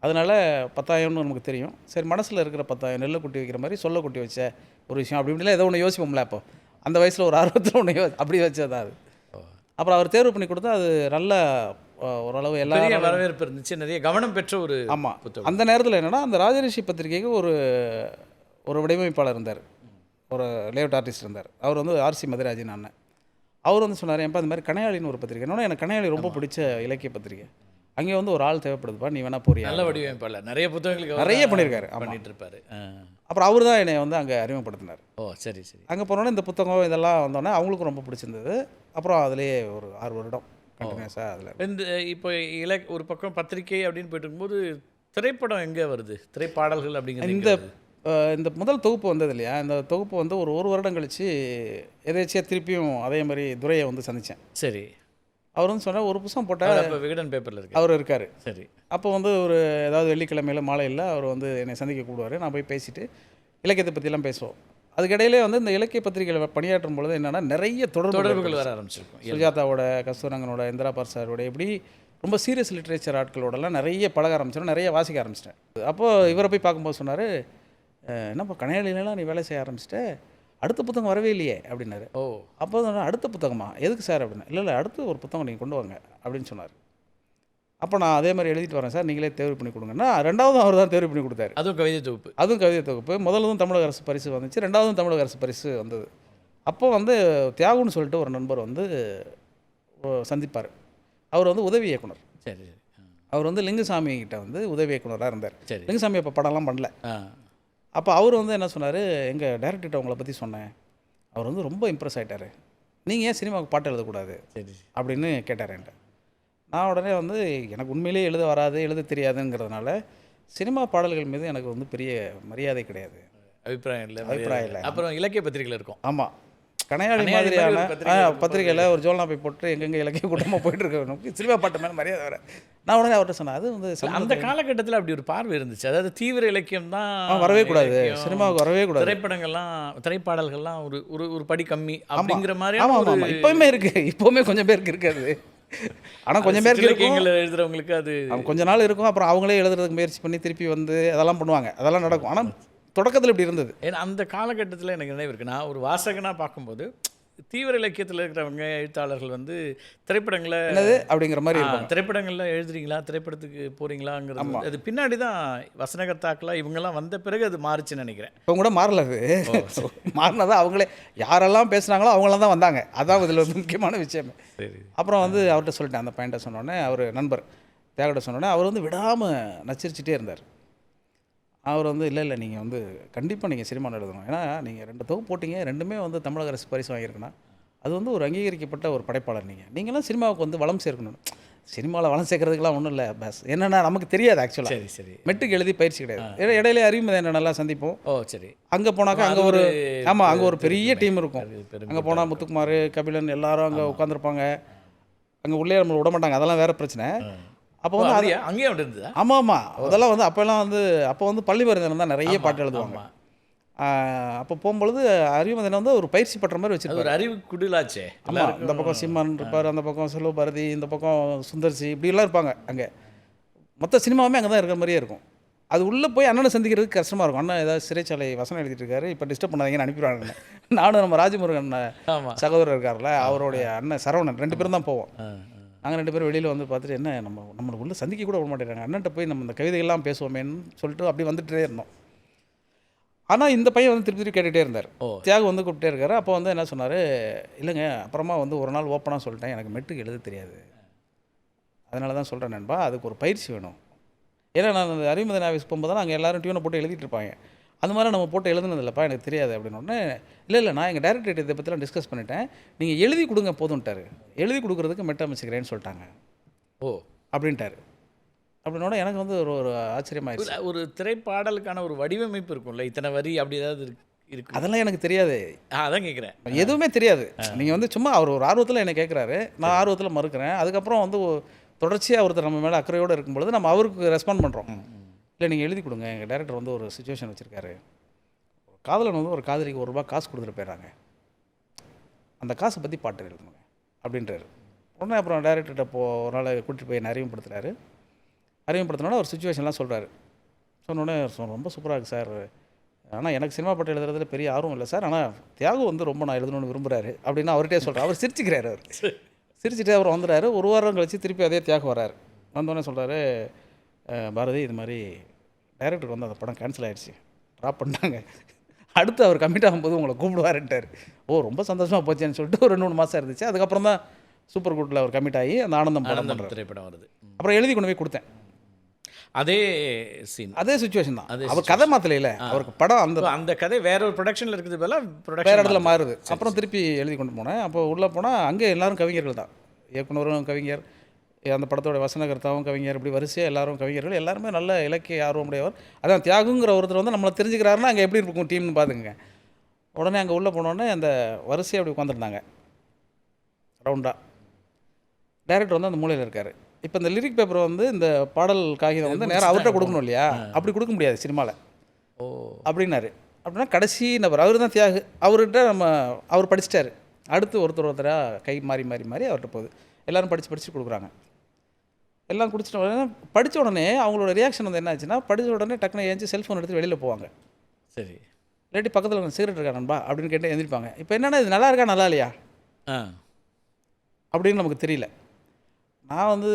அதனால் பத்தாயம்னு நமக்கு தெரியும், சரி மனசில் இருக்கிற பத்தாயம், நெல்லை குட்டி வைக்கிற மாதிரி சொல்ல குட்டி வச்ச ஒரு விஷயம் அப்படி இப்படிலாம் ஏதோ ஒன்று யோசிப்போம்ல. அப்போ அந்த வயசில் ஒரு ஆர்வத்தில் ஒன்று அப்படி வச்சது தான் அது. அப்புறம் அவர் தேர்வு பண்ணி கொடுத்தா அது நல்ல ஓரளவு எல்லாரும் வரவேற்பு இருந்துச்சு, நிறைய கவனம் பெற்ற ஒரு. ஆமாம். அந்த நேரத்தில் என்னென்னா, அந்த ராஜரிஷி பத்திரிகைக்கு ஒரு வடிவமைப்பாளர் இருந்தார், ஒரு லேஅவுட் ஆர்டிஸ்ட் இருந்தார். அவர் வந்து ஆர்சி மதுராஜின் அண்ணன். அவர் வந்து சொன்னார், ஏன்ப்பா இந்த மாதிரி கனையாளின்னு ஒரு பத்திரிக்கை, என்னன்னா எனக்கு கனையாளி ரொம்ப பிடிச்ச இலக்கிய பத்திரிக்கை, அங்கே வந்து ஒரு ஆள் தேவைப்படுதுப்பா, நீ வேணா போறியா? நல்ல வடிவமைப்பாளர், நிறைய புத்தகங்களுக்கு நிறைய பண்ணியிருக்காரு, பண்ணிட்டு இருப்பாரு. அப்புறம் அவர் தான் என்னை வந்து அங்கே அறிமுகப்படுத்தினார். ஓ சரி சரி. அங்கே போனோன்னே இந்த புத்தகம் இதெல்லாம் வந்தோடனே அவங்களுக்கும் ரொம்ப பிடிச்சிருந்தது. அப்புறம் அதிலே ஒரு 6 வருடம் கண்டினியூஸாக அதில். இந்த இப்போ ஒரு பக்கம் பத்திரிக்கை அப்படின்னு போயிட்டு இருக்கும்போது திரைப்படம் எங்கே வருது, திரைப்பாடல்கள் அப்படிங்கிறது? இந்த முதல் தொகுப்பு வந்தது இல்லையா, இந்த தொகுப்பு வந்து ஒரு வருடம் கழித்து எதாச்சியாக திருப்பியும் அதே மாதிரி துரையை வந்து சந்தித்தேன். சரி. அவர் வந்து சொன்னார், ஒரு புத்தகம் போட்டால் இப்போ விகடன் பேப்பரில் இருக்கு, அவர் இருக்கார். சரி. அப்போ வந்து ஒரு ஏதாவது வெள்ளிக்கிழமையில் மாலையில் அவர் வந்து என்னை சந்திக்க கூடுவார். நான் போய் பேசிவிட்டு இலக்கியத்தை பற்றிலாம் பேசுவோம். அதுக்கிடையிலே வந்து இந்த இலக்கிய பத்திரிகையில் பணியாற்றும் பொழுது என்னென்னா நிறைய தொடர்புகள் வர ஆரம்பிச்சிருக்கும். சுஜாதாவோட, கஸ்தூரங்கனோட, இந்திரா பார்சாரோட, இப்படி ரொம்ப சீரியஸ் லிட்ரேச்சர் ஆட்களோடலாம் நிறைய பழக ஆரம்பிச்சிடும், நிறைய வாசிக்க ஆரம்பிச்சிட்டேன். அப்போது இவரை போய் பார்க்கும்போது சொன்னார், என்னப்பா கனையாளிலாம் நீ வேலை செய்ய ஆரம்பிச்சிட்ட, அடுத்த புத்தகம் வரவே இல்லையே அப்படின்னாரு. ஓ. அப்போ அடுத்த புத்தகமா, எதுக்கு சார் அப்படின்னா, இல்லை அடுத்து ஒரு புத்தகம் நீங்கள் கொண்டு வாங்க அப்படின்னு சொன்னார். அப்போ நான் அதே மாதிரி எழுதிட்டு வரேன் சார், நீங்களே தேர்வு பண்ணி கொடுங்கன்னா, ரெண்டாவதும் அவர் தான் தேர்வு பண்ணி கொடுத்தாரு. அதுவும் கவிதை தொகுப்பு. முதல்ல தமிழக அரசு பரிசு வந்துச்சு, ரெண்டாவதும் தமிழக அரசு பரிசு வந்தது. அப்போ வந்து தியாகுன்னு சொல்லிட்டு ஒரு நண்பர் வந்து சந்திப்பார். அவர் வந்து உதவி இயக்குனர். சரி. அவர் வந்து லிங்குசாமி கிட்ட வந்து உதவி இயக்குனராக இருந்தார். லிங்குசாமி அப்போ படம்லாம் பண்ணல. அப்போ அவர் வந்து என்ன சொன்னார், எங்கள் டைரக்டர்கிட்ட உங்களை பற்றி சொன்னேன், அவர் வந்து ரொம்ப இம்ப்ரெஸ் ஆகிட்டார், நீங்கள் ஏன் சினிமாவுக்கு பாட்டு எழுதக்கூடாது அப்படின்னு கேட்டார் என்கிட்ட. நான் உடனே வந்து எனக்கு உண்மையிலேயே எழுத வராது, எழுத தெரியாதுங்கிறதுனால சினிமா பாடல்கள் மீது எனக்கு வந்து பெரிய மரியாதை கிடையாது, அபிப்பிராயம் இல்லை. அப்புறம் இலக்கிய பத்திரிகையில் இருக்கும். ஆமாம், கனையாளி மாதிரியான பத்திரிகையில் ஒரு ஜோல்னா போய் போட்டு எங்கெங்கே இலக்கிய கூட்டமாக போயிட்டு இருக்க சினிமா பாட்டு மேலே மரியாதை வர. நான் உடனே அவர்கிட்ட சொன்னேன், அது வந்து அந்த காலகட்டத்தில் அப்படி ஒரு பார்வை இருந்துச்சு, அதாவது தீவிர இலக்கியம் தான் வரவே கூடாது, சினிமாவுக்கு வரவே கூடாது, திரைப்படங்கள்லாம் திரைப்பாடல்கள்லாம் ஒரு ஒரு படி கம்மி அப்படிங்கிற மாதிரி. ஆமாம் ஆமாம், இப்போவுமே இருக்குது, இப்போவுமே கொஞ்சம் பேருக்கு இருக்காது. ஆனால் கொஞ்சம் பேருக்கு இருக்கும், இலக்கியங்கள் எழுதுறவங்களுக்கு அது கொஞ்ச நாள் இருக்கும், அப்புறம் அவங்களே எழுதுறதுக்கு முயற்சி பண்ணி திருப்பி வந்து அதெல்லாம் பண்ணுவாங்க, அதெல்லாம் நடக்கும். ஆனால் தொடக்கத்தில் இப்படி இருந்தது. ஏன்னா அந்த காலகட்டத்தில் எனக்கு நினைவு இருக்குது. நான் ஒரு வாசகனாக பார்க்கும்போது தீவிர இலக்கியத்தில் இருக்கிறவங்க எழுத்தாளர்கள் வந்து திரைப்படங்களை என்னது அப்படிங்கிற மாதிரி இருக்கும். திரைப்படங்களில் எழுதுறீங்களா, திரைப்படத்துக்கு போகிறீங்களாங்கிறது அது பின்னாடி தான் வசனகர்த்தாக்களாக இவங்கெல்லாம் வந்த பிறகு அது மாறுச்சுன்னு நினைக்கிறேன். இப்போ கூட மாறல, அது மாறினதான் அவங்களே யாரெல்லாம் பேசுனாங்களோ அவங்களாம் தான் வந்தாங்க. அதான் இதில் ஒரு முக்கியமான விஷயம். சரி. அப்புறம் வந்து அவர்கிட்ட சொல்லிட்டேன், அந்த பையன்ட்ட சொன்னோடனே, அவர் நண்பர் தியாகிட்ட சொன்னோடனே அவர் வந்து விடாமல் நச்சரிச்சுட்டே இருந்தார். அவர் வந்து இல்லை நீங்கள் வந்து கண்டிப்பாக நீங்கள் சினிமாவில் எழுதணும், ஏன்னா நீங்கள் 2 தொகுப்பு போட்டிங்க, 2மே வந்து தமிழக அரசு பரிசு வாங்கியிருக்குன்னா அது வந்து ஒரு அங்கீகரிக்கப்பட்ட ஒரு படைப்பாளர். நீங்களாம் சினிமாவுக்கு வந்து வளம் சேர்க்கணும். சினிமாவில் வளம் சேர்க்கறதுக்கெலாம் ஒன்றும் இல்லை, பஸ் என்னென்னா நமக்கு தெரியாது ஆக்சுவலாக. சரி சரி. மெட்டுக்கு எழுதி பயிற்சி கிடையாது. இடையில அறிமுகம் நல்லா சந்திப்போம். ஓ சரி. அங்கே போனாக்கா அங்கே ஒரு ஆமாம் அங்கே ஒரு பெரிய டீம் இருக்கும். அங்கே போனால் முத்துக்குமார், கபிலன் எல்லாரும் அங்கே உட்காந்துருப்பாங்க. அங்கே உள்ளே நம்மளை விட மாட்டாங்க, அதெல்லாம் வேறு பிரச்சனை. அப்போ வந்து அது அங்கேயே இருந்தது. ஆமாம் அதெல்லாம் வந்து அப்போ வந்து பள்ளி மருந்தனம் தான் நிறைய பாட்டு எழுதுவாங்க. அப்போ போகும்பொழுது அறிவுமதினை வந்து ஒரு பயிற்சி பற்ற மாதிரி வச்சுருப்பார். ஒரு அறிவு குடிலாச்சே. ஆமாம், இந்த பக்கம் சீமான் இருப்பார், அந்த பக்கம் செல்வ பாரதி, இந்த பக்கம் சுந்தர்சி, இப்படிலாம் இருப்பாங்க. அங்கே மொத்த சினிமாவுமே அங்கே தான் இருக்கிற மாதிரியே இருக்கும். அது உள்ளே போய் அண்ணனை சந்திக்கிறதுக்கு கஷ்டமாக இருக்கும். அண்ணன் ஏதாவது சிறைச்சாலை வசனம் எழுதிட்டு இருக்காரு, இப்போ டிஸ்டர்ப் பண்ணாதீங்கன்னு அனுப்பிடுவாங்க. நானும் நம்ம ராஜமுருகன் சகோதரர் இருக்கார்ல, அவருடைய அண்ணன் சரவணன், 2 பேரும் தான் போவோம். நாங்கள் 2 பேரும் வெளியில் வந்து பார்த்துட்டு என்ன நம்மளை உள்ளே சந்திக்க கூட விட மாட்டேங்கிறாங்க, அண்ணன்ட்ட போய் நம்ம இந்த கவிதைகள்லாம் பேசுவோமேன்னு சொல்லிட்டு அப்படி வந்துகிட்டே இருந்தோம். ஆனால் இந்த பையன் வந்து திருப்பி கேட்டுகிட்டே இருந்தார். தியாகு வந்து கூப்பிட்டே இருக்காரு. அப்போ வந்து என்ன சொன்னார், இல்லைங்க அப்புறமா வந்து ஒரு நாள் ஓப்பனாக சொல்லிட்டேன், எனக்கு மெட்டுக்கு எழுத தெரியாது, அதனால தான் சொல்கிறேன் நண்பா, அதுக்கு ஒரு பயிற்சி வேணும். ஏன்னா நான் அந்த அறிமுக ஆஃபீஸ் போகும்போது தான் அங்கே எல்லோரும் டியூனை போட்டு எழுதிட்டு இருப்பாங்க. அந்த மாதிரி நம்ம போட்டு எழுதுனதில்லப்பா, எனக்கு தெரியாது அப்படின்னோடனே, இல்லை நான் எங்கள் டைரக்டர் இதை பற்றிலாம் டிஸ்கஸ் பண்ணிட்டேன், நீங்கள் எழுதி கொடுங்க போதும்ட்டார். எழுதி கொடுக்குறதுக்கு மெட்ட அமைச்சுக்கிறேன்னு சொல்லிட்டாங்க. ஓ அப்படின்ட்டார். அப்படின்னோட எனக்கு வந்து ஒரு ஆச்சரியமாகிடுச்சு. ஒரு திரைப்பாடலுக்கான ஒரு வடிவமைப்பு இருக்கும்ல, இத்தனை வரி அப்படி ஏதாவது இருக்கு? அதெல்லாம் எனக்கு தெரியாது. அதான் கேட்குறேன். எதுவுமே தெரியாது. நீங்கள் வந்து சும்மா அவர் ஒரு ஆர்வத்தில் என்னை கேட்குறாரு, நான் ஆர்வத்தில் மறுக்கிறேன். அதுக்கப்புறம் வந்து தொடர்ச்சியாக ஒருத்தர் நம்ம மேலே அக்கறையோடு இருக்கும்பொழுது நம்ம அவருக்கு ரெஸ்பாண்ட் பண்ணுறோம். இல்லை நீங்கள் எழுதி கொடுங்க, எங்கள் டைரக்டர் வந்து ஒரு சுச்சுவேஷன் வச்சுருக்காரு, காதலன் வந்து ஒரு காதலிக்கு ₹1 காசு கொடுத்துட்டு போயிடறாங்க, அந்த காசை பற்றி பாட்டு எழுதணுங்க அப்படின்றாரு. உடனே அப்புறம் டைரக்டர்கிட்ட ஒரு நாள் கூட்டிகிட்டு போய் என்னை அறிமுகப்படுத்தினோட ஒரு சுச்சுவேஷன்லாம் சொல்கிறாரு. சொன்னோடனே ரொம்ப சூப்பராக இருக்குது சார், ஆனால் எனக்கு சினிமா பாட்டு எழுதுறதுல பெரிய ஆர்வம் இல்லை சார், ஆனால் தியாகு வந்து ரொம்ப நான் எழுதணும்னு விரும்புகிறாரு அப்படின்னு அவர்கிட்டே சொல்கிறார். அவர் சிரிச்சுக்கிறாரு. அவர் சிரிச்சுட்டு அவர் வந்துடுறாரு. 1 வாரம் கழித்து திருப்பி அதே தியாகு வர்றாரு. வந்தோடனே சொல்கிறாரு, பாரதி இது மாதிரி டைரக்டருக்கு வந்து அந்த படம் கேன்சல் ஆகிடுச்சு, ட்ராப் பண்ணிட்டாங்க, அடுத்து அவர் கமிட் ஆகும்போது உங்களை கூப்பிடுவாருன்ட்டார். ஓ ரொம்ப சந்தோஷமாக போச்சேன்னு சொல்லிட்டு ஒரு 2-3 மாதம் இருந்துச்சு. அதுக்கப்புறம் தான் சூப்பர் குட்டில் அவர் கமிட் ஆகி அந்த ஆனந்தம் படம் திரைப்படம் வருது. அப்புறம் எழுதி கொண்டு போய் கொடுத்தேன். அதே சீன், அதே சுச்சுவேஷன் தான். அவர் கதை மாற்றல, அவருக்கு படம் அந்த கதை வேற ஒரு ப்ரொடக்ஷனில் இருக்குது, வேறு இடத்துல மாறுது. அப்புறம் திருப்பி எழுதி கொண்டு போனேன். அப்போ உள்ளே போனால் அங்கே எல்லோரும் கவிஞர்கள் தான், இயக்குனரும் கவிஞர், அந்த படத்தோட வசனகர்த்தாவும் கவிஞர், இப்படி வரிசையாக எல்லாரும் கவிஞர்கள், எல்லாருமே நல்ல இலக்கிய ஆர்வமுடையவர். அதான் தியாகுங்கிற ஒருத்தர் வந்து நம்மளை தெரிஞ்சுக்கிறாருன்னா அங்கே எப்படி இருக்கும் டீம்னு பார்த்துங்க. உடனே அங்கே உள்ளே போனோடனே அந்த வரிசையாக அப்படி உட்காந்துருந்தாங்க ரவுண்டாக. டைரக்டர் வந்து அந்த மூலையில் இருக்கார். இப்போ இந்த லிரிக் பேப்பர் வந்து இந்த பாடல் காகிதம் வந்து நேராக அவர்கிட்ட கொடுக்கணும் இல்லையா, அப்படி கொடுக்க முடியாது சினிமாவில். ஓ அப்படின்னாரு. அப்படின்னா கடைசி நபர் அவர் தான் தியாகு. அவர்கிட்ட அவர் படிச்சிட்டாரு. அடுத்து ஒருத்தராக கை மாறி அவர்கிட்ட போகுது. எல்லோரும் படித்து கொடுக்குறாங்க. எல்லாம் குடிச்சிட்ட உடனே படித்த உடனே அவங்களோட ரியாக்ஷன் வந்து என்ன ஆச்சுன்னா, படித்த உடனே டக்குனு ஏஞ்சி செல்ஃபோன் எடுத்து வெளியில் போவாங்க. சரி, இல்லாட்டி பக்கத்தில் சிகரெட் இருக்கா நண்பா அப்படின்னு கேட்டு எழுந்திருப்பாங்க. இப்போ என்னென்னா இது நல்லா இருக்கா நல்லா இல்லையா அப்படின்னு நமக்கு தெரியல. நான் வந்து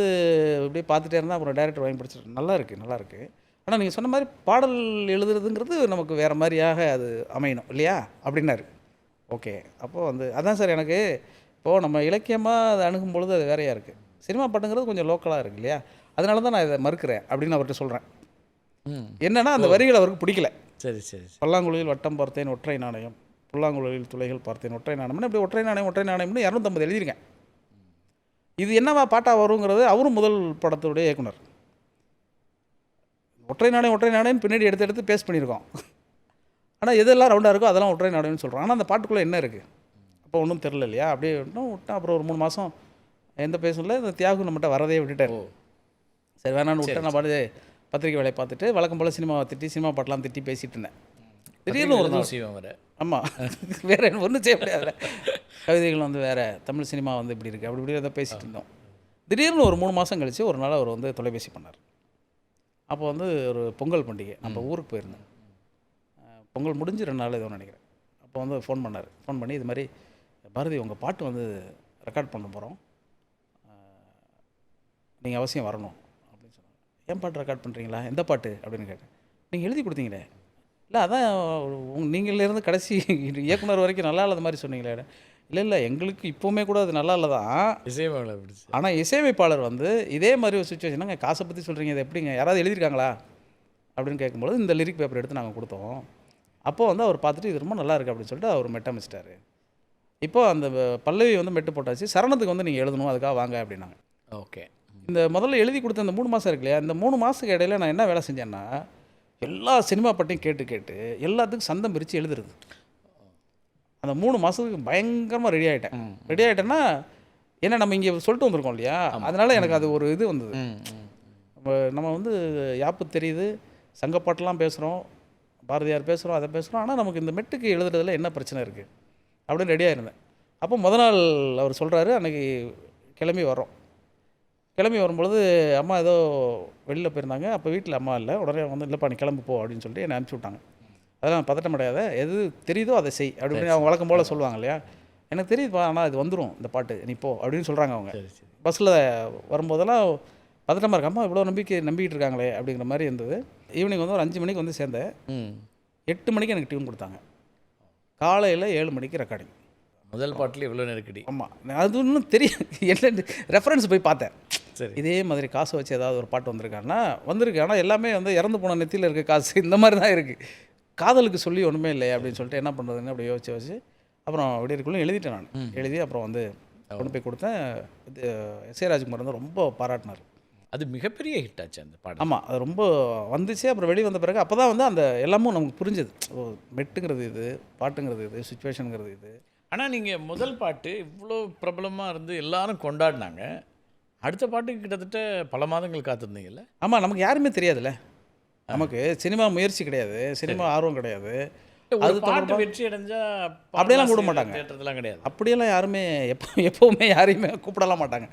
இப்படியே பார்த்துட்டே இருந்தேன். அப்புறம் டைரக்டர் வாங்கி படிச்சிட்டு நல்லா இருக்குது, ஆனால் நீங்கள் சொன்ன மாதிரி பாடல் எழுதுறதுங்கிறது நமக்கு வேறு மாதிரியாக அது அமையணும் இல்லையா அப்படின்னாரு. ஓகே, அப்போது வந்து அதான் சார் எனக்கு இப்போது நம்ம இலக்கியமாக அதை அணுகும் பொழுது அது வேறையாக இருக்குது. சினிமா பாட்டுங்கிறது கொஞ்சம் லோக்கலாக இருக்குது இல்லையா, அதனால தான் நான் இதை மறுக்கிறேன் அப்படின்னு அவர்கிட்ட சொல்கிறேன். என்னென்னா அந்த வரிகள் அவருக்கு பிடிக்கல. சரி, பல்லாங்குழியில் வட்டம் பார்த்தேன் ஒற்றை நாணயம், புல்லாங்குழலில் துளைகள் பார்த்தேன் ஒற்றை நாணயம்னு இப்படி ஒற்றை நாணயம்னு 250 எழுதிருக்கேன். இது என்னவா பாட்டாக வருங்கிறது அவரும் முதல் படத்துடைய இயக்குனர். ஒற்றை நாணயம் பின்னாடி எடுத்து பேஸ்ட் பண்ணியிருக்கோம். ஆனால் எதெல்லாம் ரவுண்டாக இருக்கோ அதெல்லாம் ஒற்றை நாணயம்னு சொல்கிறோம். ஆனால் அந்த பாட்டுக்குள்ளே என்ன இருக்குது அப்போ ஒன்றும் தெரில இல்லையா. அப்படியே விட்டேன். அப்புறம் ஒரு 3 மாதம் எந்த பேசும் இந்த தியாகு நம்மகிட்ட வரதே விட்டுட்டார். சரி வேணான்னு விட்டேன். நான் பாட்டு பத்திரிக்கை வேலையை பார்த்துட்டு வழக்கம் போல் சினிமாவை திட்டி சினிமா பாட்டெலாம் திட்டி பேசிகிட்டு இருந்தேன். திடீர்னு ஒரு நாள் செய்வோம் வர. ஆமாம், வேறு ஒன்றும் செய்ய முடியாது. கவிதைகள் வந்து வேறு, தமிழ் சினிமா வந்து இப்படி இருக்குது அப்படி இப்படி எதாவது பேசிகிட்டு இருந்தோம். திடீர்னு ஒரு 3 மாதம் கழித்து ஒரு நாள் அவர் வந்து தொலைபேசி பண்ணார். அப்போ வந்து ஒரு பொங்கல் பண்டிகை, நம்ம ஊருக்கு போயிருந்தேன். பொங்கல் முடிஞ்சு 2 நாள் ஏதோ நினைக்கிறேன். அப்போ வந்து ஃபோன் பண்ணார். ஃபோன் பண்ணி இது மாதிரி பாரதி உங்கள் பாட்டு வந்து ரெக்கார்ட் பண்ண போகிறோம், நீங்கள் அவசியம் வரணும் அப்படின்னு சொன்னாங்க. ஏன் பாட்டு ரெக்கார்ட் பண்ணுறீங்களா, எந்த பாட்டு அப்படின்னு கேட்டேன். நீங்கள் எழுதி கொடுத்தீங்களே. இல்லை அதான் நீங்கள்லேருந்து கடைசி இயக்குனர் வரைக்கும் நல்லா இல்லாத மாதிரி சொன்னீங்களே. இல்லை எங்களுக்கு இப்போவுமே கூட அது நல்லா இல்லை தான், இசையமைப்பாளர் பிடிச்சி. ஆனால் இசையமைப்பாளர் வந்து இதே மாதிரி ஒரு சுச்சுவேஷனாங்க காசை பற்றி சொல்கிறீங்க, இது எப்படிங்க யாராவது எழுதியிருக்காங்களா அப்படின்னு கேட்கும்போது இந்த லிரிக் பேப்பர் எடுத்து நாங்கள் கொடுத்தோம். அப்போது வந்து அவர் பார்த்துட்டு இது ரொம்ப நல்லா இருக்குது அப்படின்னு சொல்லிட்டு அவர் மெட்டமைச்சிட்டாரு. இப்போது அந்த பல்லவி வந்து மெட்டு போட்டாச்சு, சரணத்துக்கு வந்து நீங்கள் எழுதணும், அதுக்காக வாங்க அப்படின்னாங்க. ஓகே. இந்த முதல்ல எழுதி கொடுத்த அந்த 3 மாதம் இருக்கு இல்லையா, இந்த 3 மாதத்துக்கு இடையில நான் என்ன வேலை செஞ்சேன்னா எல்லா சினிமா பாட்டையும் கேட்டு எல்லாத்துக்கும் சந்தம் பிரித்து எழுதுறது. அந்த 3 மாதத்துக்கு பயங்கரமாக ரெடி ஆகிட்டேன்னா ஏன்னா நம்ம இங்கே சொல்லிட்டு வந்திருக்கோம் இல்லையா, அதனால் எனக்கு அது ஒரு இது வந்தது. நம்ம வந்து யாப்பு தெரியுது, சங்கப்பாட்டெலாம் பேசுகிறோம், பாரதியார் பேசுகிறோம், அதை பேசுகிறோம், ஆனால் நமக்கு இந்த மெட்டுக்கு எழுதுறதுல என்ன பிரச்சனை இருக்குது அப்படின்னு ரெடியாக இருந்தேன். அப்போ நாள் அவர் சொல்கிறாரு, அன்றைக்கி கிளம்பி வரும்பொழுது அம்மா ஏதோ வெளியில் போயிருந்தாங்க. அப்போ வீட்டில் அம்மா இல்லை. உடனே வந்து இல்லைப்பா நீ கிளம்பு போ அப்படின்னு சொல்லிட்டு என்னை அனுப்பிச்சி விட்டாங்க. அதெல்லாம் பதட்டம் கிடையாத, எது தெரியுதோ அதை செய் அப்படின்னு அவங்க வழக்கம் போல் சொல்லுவாங்க இல்லையா. எனக்கு தெரியுதுப்பா, ஆனால் இது வந்துடும் இந்த பாட்டு, நீ போ அப்படின்னு சொல்கிறாங்க அவங்க. பஸ்ஸில் வரும்போதெல்லாம் பதட்டமாக இருக்கு, அம்மா இவ்வளோ நம்பிக்கிட்டு இருக்காங்களே அப்படிங்கிற மாதிரி இருந்தது. ஈவினிங் வந்து ஒரு 5 மணிக்கு வந்து சேர்ந்தேன். 8 மணிக்கு எனக்கு டியூன் கொடுத்தாங்க. காலையில் 7 மணிக்கு ரெக்கார்டிங். முதல் பாட்டில் இவ்வளோ நெருக்கடி. ஆமாம், அது இன்னும் தெரியும் என்ன ரெஃபரன்ஸ் போய் பார்த்தேன். சரி, இதே மாதிரி காசை வச்சு ஏதாவது ஒரு பாட்டு வந்திருக்காங்கன்னா வந்திருக்கு, ஆனால் எல்லாமே வந்து இறந்து போன நெத்தியில் இருக்க காசு இந்த மாதிரி தான் இருக்குது. காதலுக்கு சொல்லி ஒன்றுமே இல்லை அப்படின்னு சொல்லிட்டு என்ன பண்ணுறதுன்னு அப்படி யோசிச்சு அப்புறம் விடியற்குள்ளே எழுதிட்டேன். நான் எழுதி அப்புறம் வந்து கொண்டு போய் கொடுத்தேன். எஸ்.ஏ. ராஜ்குமார் வந்து ரொம்ப பாராட்டினார். அது மிகப்பெரிய ஹிட் ஆச்சு அந்த பாட்டு. ஆமாம், அது ரொம்ப வந்துச்சு. அப்புறம் வெளியே வந்த பிறகு அப்போ தான் வந்து அந்த எல்லாமும் நமக்கு புரிஞ்சுது. ஓ, மெட்டுங்கிறது இது, பாட்டுங்கிறது இது, சுச்சுவேஷனுங்கிறது இது. ஆனால் நீங்கள் முதல் பாட்டு இவ்வளோ பிரபலமாக இருந்து எல்லாரும் கொண்டாடினாங்க, அடுத்த பாட்டுக்கு கிட்டத்தட்ட பல மாதங்கள் காத்திருந்தீங்கல்ல? ஆமாம், நமக்கு யாருமே தெரியாதுல்ல, நமக்கு சினிமா முயற்சி கிடையாது, சினிமா ஆர்வம் கிடையாது. அது பாட்டு வெற்றி அடைஞ்சா அப்படியெல்லாம் கூப்பிட மாட்டாங்க, தேட்டர்லாம் கிடையாது. அப்படியெல்லாம் யாருமே எப்போவுமே யாரையுமே கூப்பிடலாம் மாட்டாங்க.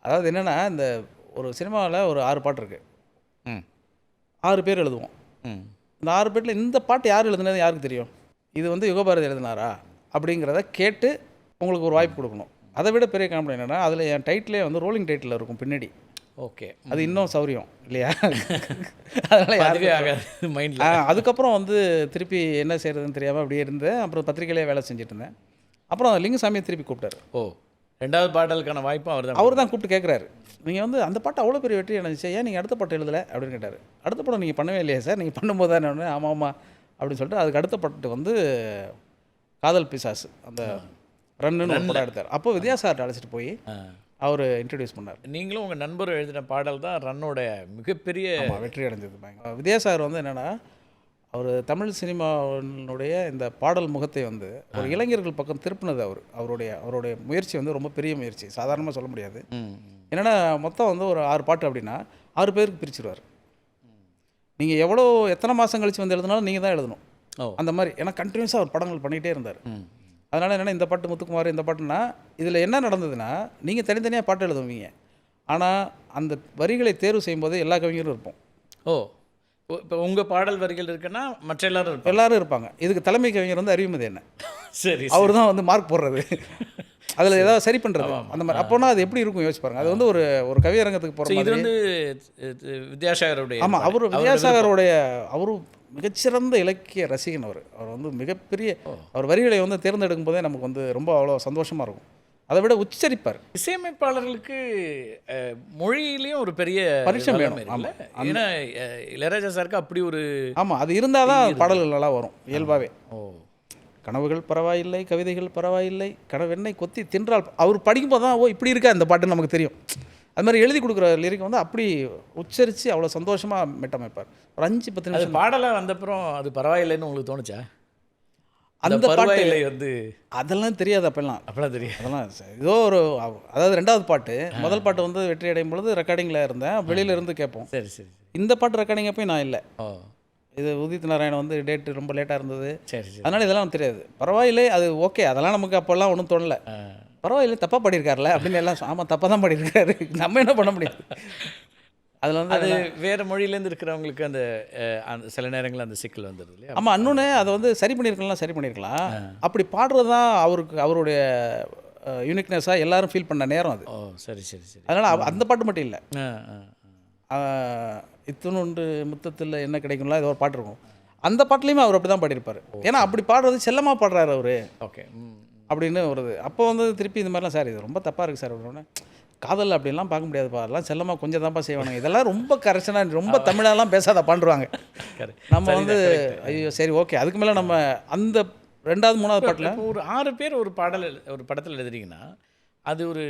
அதாவது என்னென்னா, இந்த ஒரு சினிமாவில் ஒரு 6 பாட்டு இருக்குது, 6 பேர் எழுதுவோம். இந்த 6 பேரில் இந்த பாட்டு யார் எழுதுனது யாருக்கு தெரியும்? இது வந்து யுகபாரதி எழுதினாரா அப்படிங்கிறத கேட்டு உங்களுக்கு ஒரு வாய்ப்பு கொடுக்கணும். அதை விட பெரிய காமெடி என்னென்னா, அதில் என் டைட்டிலே வந்து ரோலிங் டைட்டில் இருக்கும் பின்னாடி. ஓகே, அது இன்னும் சௌரியம் இல்லையா? அதனால் அதுவே ஆகாது மைண்டில். அதுக்கப்புறம் வந்து திருப்பி என்ன செய்கிறதுன்னு தெரியாமல் அப்படியே இருந்தேன். அப்புறம் பத்திரிக்கையிலே வேலை செஞ்சுட்டு இருந்தேன். அப்புறம் லிங்குசாமியை திருப்பி கூப்பிட்டாரு. ஓ, 2வது பாடலுக்கான வாய்ப்பும் அவர் தான் கூப்பிட்டு கேட்குறாரு, நீங்கள் வந்து அந்த பாட்டு அவ்வளோ பெரிய வெற்றி அடைஞ்சிச்சு, ஏன் நீங்கள் அடுத்த பாட்டு எழுதலை அப்படின்னு கேட்டார். அடுத்த படம் நீங்கள் பண்ணவே இல்லையா சார், நீங்கள் பண்ணும்போது தான் என்ன? ஆமாம் அப்படின்னு சொல்லிட்டு அதுக்கு அடுத்த பாட்டு வந்து காதல் பிசாசு, அந்த ரன்னு ஒரு படம் எடுத்தார். அப்போ வித்யாசாகர்ட்ட அழைச்சிட்டு போய் அவர் இன்ட்ரடியூஸ் பண்ணார். நீங்களும் உங்கள் நண்பரும் எழுதின பாடல் தான் ரன்னோட மிகப்பெரிய வெற்றி அடைஞ்சது. வித்யாசாகர் வந்து என்னென்னா, அவர் தமிழ் சினிமாவினுடைய இந்த பாடல் முகத்தை வந்து ஒரு இளைஞர்கள் பக்கம் திருப்பினது. அவருடைய முயற்சி வந்து ரொம்ப பெரிய முயற்சி, சாதாரணமாக சொல்ல முடியாது. என்னென்னா, மொத்தம் வந்து ஒரு 6 பாட்டு அப்படின்னா 6 பேருக்கு பிரிச்சுடுவார். நீங்கள் எத்தனை மாதம் கழித்து வந்து எழுதினாலும் நீங்கள் தான் எழுதணும் அந்த மாதிரி. ஏன்னா கண்டினியூஸாக அவர் படங்கள் பண்ணிகிட்டே இருந்தார். அதனால் என்னென்னா, இந்த பாட்டு முத்துக்குமார், இந்த பாட்டுனா இதில் என்ன நடந்ததுன்னா, நீங்கள் தனித்தனியாக பாட்டு எழுதுவீங்க, ஆனால் அந்த வரிகளை தேர்வு செய்யும்போது எல்லா கவிஞரும் இருப்போம். ஓ, இப்போ உங்கள் பாடல் வரிகள் இருக்குன்னா மற்ற எல்லாரும் இருப்பாங்க. இதுக்கு தலைமை கவிஞர் வந்து அறிவுமதி என்ன, சரி, அவர் தான் வந்து மார்க் போடுறது, அதில் ஏதாவது சரி பண்ணுறது அந்த மாதிரி. அப்போனா அது எப்படி இருக்கும் யோசிச்சு பாருங்க. அது வந்து ஒரு கவியரங்கத்துக்கு போகிற மாதிரி. இது வந்து வித்யாசாகருடைய. ஆமாம், வித்யாசாகருடைய மிகச்சிறந்த இலக்கிய ரசிகன். அவர் வந்து மிகப்பெரிய, அவர் வரிகளை வந்து தேர்ந்தெடுக்கும் போதே நமக்கு வந்து ரொம்ப அவ்வளோ சந்தோஷமாக இருக்கும். அதை விட உச்சரிப்பார். இசையமைப்பாளர்களுக்கு மொழியிலையும் ஒரு பெரிய பரிசம் வேணும். ஏன்னா இளையராஜா சாருக்கு அப்படி ஒரு. ஆமாம், அது இருந்தால் தான் பாடல்கள் நல்லா வரும் இயல்பாகவே. கனவுகள் பரவாயில்லை, கவிதைகள் பரவாயில்லை, கனவெண்ணை கொத்தி தின்றால், அவர் படிக்கும்போது தான் ஓ இப்படி இருக்கா இந்த பாட்டுன்னு நமக்கு தெரியும். அது மாதிரி எழுதி கொடுக்குற லிரிக் வந்து அப்படி உச்சரித்து அவ்வளோ சந்தோஷமாக மெட்டமைப்பார். ஒரு 5-10 நிமிஷம் பாடலாக வந்தப்பறம் அது பரவாயில்லைன்னு உங்களுக்கு தோணுச்சா? அந்த பாட்டு வந்து அதெல்லாம் தெரியாது அப்பெல்லாம். அப்பெல்லாம் தெரியும். அதெல்லாம் ஏதோ அதாவது 2வது பாட்டு. முதல் பாட்டு வந்து வெற்றி அடையும் பொழுது ரெக்கார்டிங்கில் இருந்தேன், வெளியில இருந்து கேட்போம். சரி சரி. இந்த பாட்டு ரெக்கார்டிங் அப்போ நான் இல்லை. இது உதித் நாராயணன் வந்து டேட்டு ரொம்ப லேட்டாக இருந்தது. சரி சரி. அதனால் இதெல்லாம் தெரியாது. பரவாயில்லை, அது ஓகே, அதெல்லாம் நமக்கு அப்போல்லாம் ஒன்றும் தோணலை. பரவாயில்ல தப்பாக பாடியிருக்காருல அப்படின்னு எல்லாம் ஆமாம் தப்பாக தான் பாடியிருக்காரு, நம்ம என்ன பண்ண முடியாது. அதில் வந்து அது வேறு மொழியிலேருந்து இருக்கிறவங்களுக்கு அந்த அந்த சில நேரங்களில் அந்த சிக்கல் வந்துடுது இல்லையா? ஆமாம், இன்னொன்று அதை வந்து சரி பண்ணியிருக்கலாம். அப்படி பாடுறது தான் அவருடைய யூனிக்னஸாக எல்லாரும் ஃபீல் பண்ண நேரம் அது. ஓ சரி சரி சரி. அதனால் அந்த பாட்டு மட்டும் இல்லை, ஆ ஆ இத்துணுண்டு முத்தத்தில் என்ன கிடைக்கும்ல இது ஒரு பாட்டு இருக்கும், அந்த பாட்டுலேயுமே அவர் அப்படி தான் பாடியிருப்பார். ஏன்னா அப்படி பாடுறது செல்லமாக பாடுறாரு அவர் ஓகே அப்படின்னு வருது. அப்போ வந்து திருப்பி இந்த மாதிரிலாம் சார் இது ரொம்ப தப்பாக இருக்குது சார் அப்படின்னா, காதல் அப்படின்லாம் பார்க்க முடியாதுப்பா, அதெல்லாம் செல்லமாக கொஞ்சம் தான்ப்பா செய்வானுங்க, இதெல்லாம் ரொம்ப கரெக்ஷனாக ரொம்ப தமிழெல்லாம் பேசாத பண்ணுறாங்க. நம்ம வந்து ஐயோ சரி ஓகே, அதுக்கு மேலே நம்ம அந்த 2வது 3வது பாட்டில் ஒரு 6 பேர் ஒரு ஒரு படத்தில் எழுதுறீங்கன்னா அது ஒரு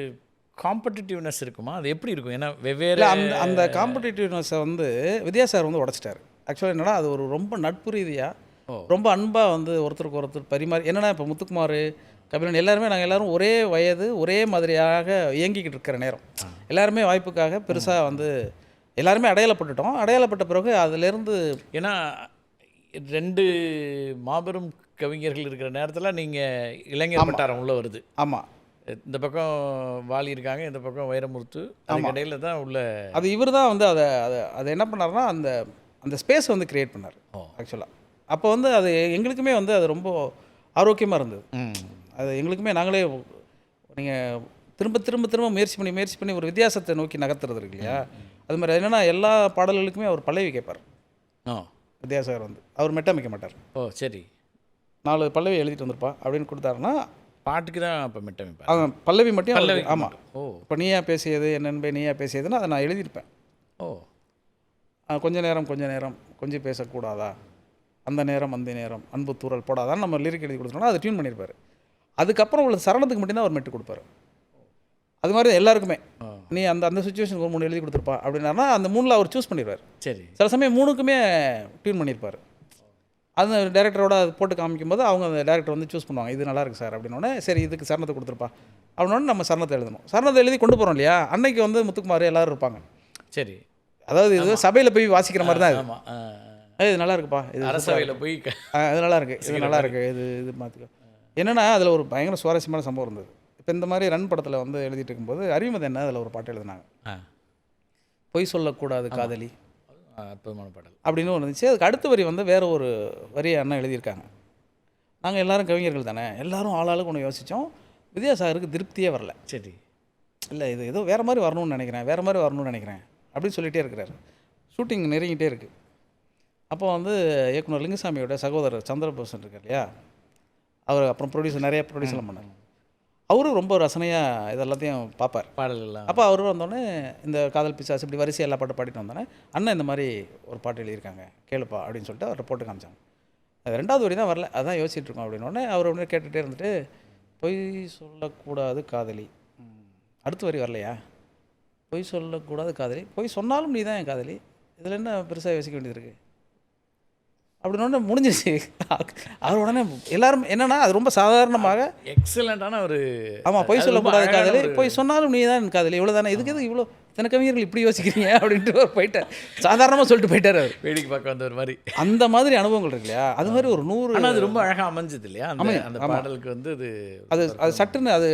காம்படிட்டிவ்னஸ் இருக்குமா? அது எப்படி இருக்கும்? ஏன்னா வெவ்வேறு அந்த காம்படிட்டிவ்னஸை வந்து வித்யா சார் வந்து உடச்சிட்டாரு. ஆக்சுவலாக என்னன்னா அது ஒரு ரொம்ப நட்பு ரீதியாக ரொம்ப அன்பாக வந்து ஒருத்தருக்கு ஒருத்தர் பரிமாறி, என்னென்னா இப்போ முத்துக்குமார், கபிலன் எல்லாருமே நாங்கள் எல்லோரும் ஒரே வயது ஒரே மாதிரியாக இயங்கிக்கிட்டு இருக்கிற நேரம், எல்லாருமே வாய்ப்புக்காக பெருசாக வந்து எல்லாருமே அடையாளப்பட்டுட்டோம். அடையாளப்பட்ட பிறகு அதிலேருந்து ஏன்னா 2 மாபெரும் கவிஞர்கள் இருக்கிற நேரத்தில் நீங்கள் இளைஞர் வட்டாரம் உள்ள வருது. ஆமாம், இந்த பக்கம் வாலி இருக்காங்க, இந்த பக்கம் வைரமுத்து, அதுக்கு இடையில தான் உள்ள அது இவர் தான் வந்து அதை என்ன பண்ணார்னா அந்த அந்த ஸ்பேஸ் வந்து க்ரியேட் பண்ணார் ஆக்சுவலாக. அப்போ வந்து அது எங்களுக்குமே வந்து அது ரொம்ப ஆரோக்கியமாக இருந்தது. அது எங்களுக்குமே நாங்களே நீங்கள் திரும்ப திரும்ப திரும்ப முயற்சி பண்ணி ஒரு வித்தியாசத்தை நோக்கி நகர்த்துறது இருக்கு இல்லையா, அது மாதிரி என்னென்னா எல்லா பாடல்களுக்குமே அவர் பல்லவி கேட்பார். வித்யாசாகர் வந்து அவர் மெட்டமைக்க மாட்டார். ஓ சரி, 4 பல்லவி எழுதிட்டு வந்திருப்பா அப்படின்னு கொடுத்தாருன்னா பாட்டுக்கு தான் இப்போ மெட்டமைப்பேன், பல்லவி மட்டும் பல்லவி. ஆமாம். ஓ இப்போ நீயா பேசியது என் நண்பே நீயா பேசியதுன்னா அதை நான் எழுதியிருப்பேன். ஓ கொஞ்ச நேரம் கொஞ்சம் பேசக்கூடாதா, அந்த நேரம் அன்பு தூரல் போடாதான்னு நம்ம லிரிக் எழுதி கொடுத்தோம்னா அதை டியூன் பண்ணியிருப்பார். அதுக்கப்புறம் உள்ள சரணத்துக்கு மட்டும்தான் அவர் மெட்டு கொடுப்பார். அது மாதிரி எல்லாருக்குமே நீ அந்த சுச்சுவேஷனுக்கு ஒரு 3 எழுதி கொடுத்துருப்பா அப்படின்னா அந்த 3ல் அவர் சூஸ் பண்ணிடுவார். சரி, சில சமயம் 3க்குமே டியூன் பண்ணியிருப்பார். அது டேரக்டரோட அது போட்டு காமிக்கும்போது அவங்க அந்த டேரக்டர் வந்து சூஸ் பண்ணுவாங்க, இது நல்லா இருக்குது சார் அப்படின்னோடனே சரி இதுக்கு சரணத்தை கொடுத்துருப்பா அப்படின்னோடனே நம்ம சரணத்தை எழுதணும். சரணத்தை எழுதி கொண்டு போகிறோம் இல்லையா, அன்னைக்கு வந்து முத்துக்குமார் எல்லோரும் இருப்பாங்க. சரி, அதாவது இது சபையில் போய் வாசிக்கிற மாதிரி தான். ஆமாம், இது நல்லா இருக்குப்பா, இது அரசவையில் போய் இது நல்லா இருக்குது, இது நல்லா இருக்குது, இது மாற்றிக்கோ. என்னென்னா அதில் ஒரு பயங்கர சுவாரஸ்யமான சம்பவம் இருந்தது. இப்போ இந்த மாதிரி ரன் படத்தில் வந்து எழுதிட்டு இருக்கும்போது அறிமுகம் என்ன அதில் ஒரு பாட்டு எழுதினாங்க, பொய் சொல்லக்கூடாது காதலி, அற்புதமான பாடல் அப்படின்னு ஒன்று இருந்துச்சு. அதுக்கு அடுத்த வரி வந்து வேறு ஒரு வரியை அண்ணன் எழுதியிருக்காங்க. நாங்கள் எல்லோரும் கவிஞர்கள் தானே, எல்லோரும் ஆளாளுக்கு ஒன்று யோசித்தோம். வித்யாசாகருக்கு திருப்தியே வரல. சரி, இல்லை இது ஏதோ வேறு மாதிரி வரணும்னு நினைக்கிறேன் அப்படின்னு சொல்லிகிட்டே இருக்கிறாரு. ஷூட்டிங் நெருங்கிட்டே இருக்குது. அப்போ வந்து இயக்குனர் லிங்குசாமியோட சகோதரர் சந்திரபோசன் இருக்கார் இல்லையா, அவர் அப்புறம் நிறைய ப்ரொடியூசர்லாம் பண்ணார். அவரும் ரொம்ப ரசனையாக இதெல்லாத்தையும் பார்ப்பார் பாடல்கள்லாம். அப்போ அவர் வந்தோடனே இந்த காதல் பிசாசு இப்படி வரிசை எல்லா பாட்டு பாடிட்டு வந்தோடனே அண்ணன் இந்த மாதிரி ஒரு பாட்டு எழுதியிருக்காங்க கேளுப்பா அப்படின்னு சொல்லிட்டு அவர்கிட்ட போட்டு காமிச்சாங்க. அது 2வது வரி தான் வரல, அதான் யோசிச்சுட்டு இருக்கோம் அப்படின்னோடனே அவர் ஒன்று கேட்டுகிட்டே இருந்துட்டு பொய் சொல்லக்கூடாது காதலி, அடுத்த வரி வரலையா, பொய் சொல்லக்கூடாது காதலி, பொய் சொன்னாலும் நீ தான் என் காதலி, இதில் என்ன பெருசாக யோசிக்க வேண்டியது இருக்குது அப்படின்னு முடிஞ்சிருச்சு. அவர் உடனே எல்லாரும் என்னன்னா அது ரொம்ப சாதாரணமாக எக்ஸலண்ட்டான ஒரு ஆமாம் பொய் சொல்லக்கூடாது காதலி, பொய் சொன்னாலும் நீ தான் காதலி, இவ்வளோ தானே, இதுக்கு எது இவ்வளோ இத்தனை கவிஞர்கள் இப்படி யோசிக்கிறீங்க அப்படின்ட்டு அவர் போயிட்டார். சாதாரணமாக சொல்லிட்டு போயிட்டார் அவர். வேடிக்கை பார்க்க வந்த ஒரு மாதிரி அந்த மாதிரி அனுபவங்கள் இருக்கு இல்லையா, அது மாதிரி ஒரு 100. ஆனால் அது ரொம்ப அழகாக அமைஞ்சது இல்லையா அந்த பாடலுக்கு வந்து அது சட்டுன்னு அது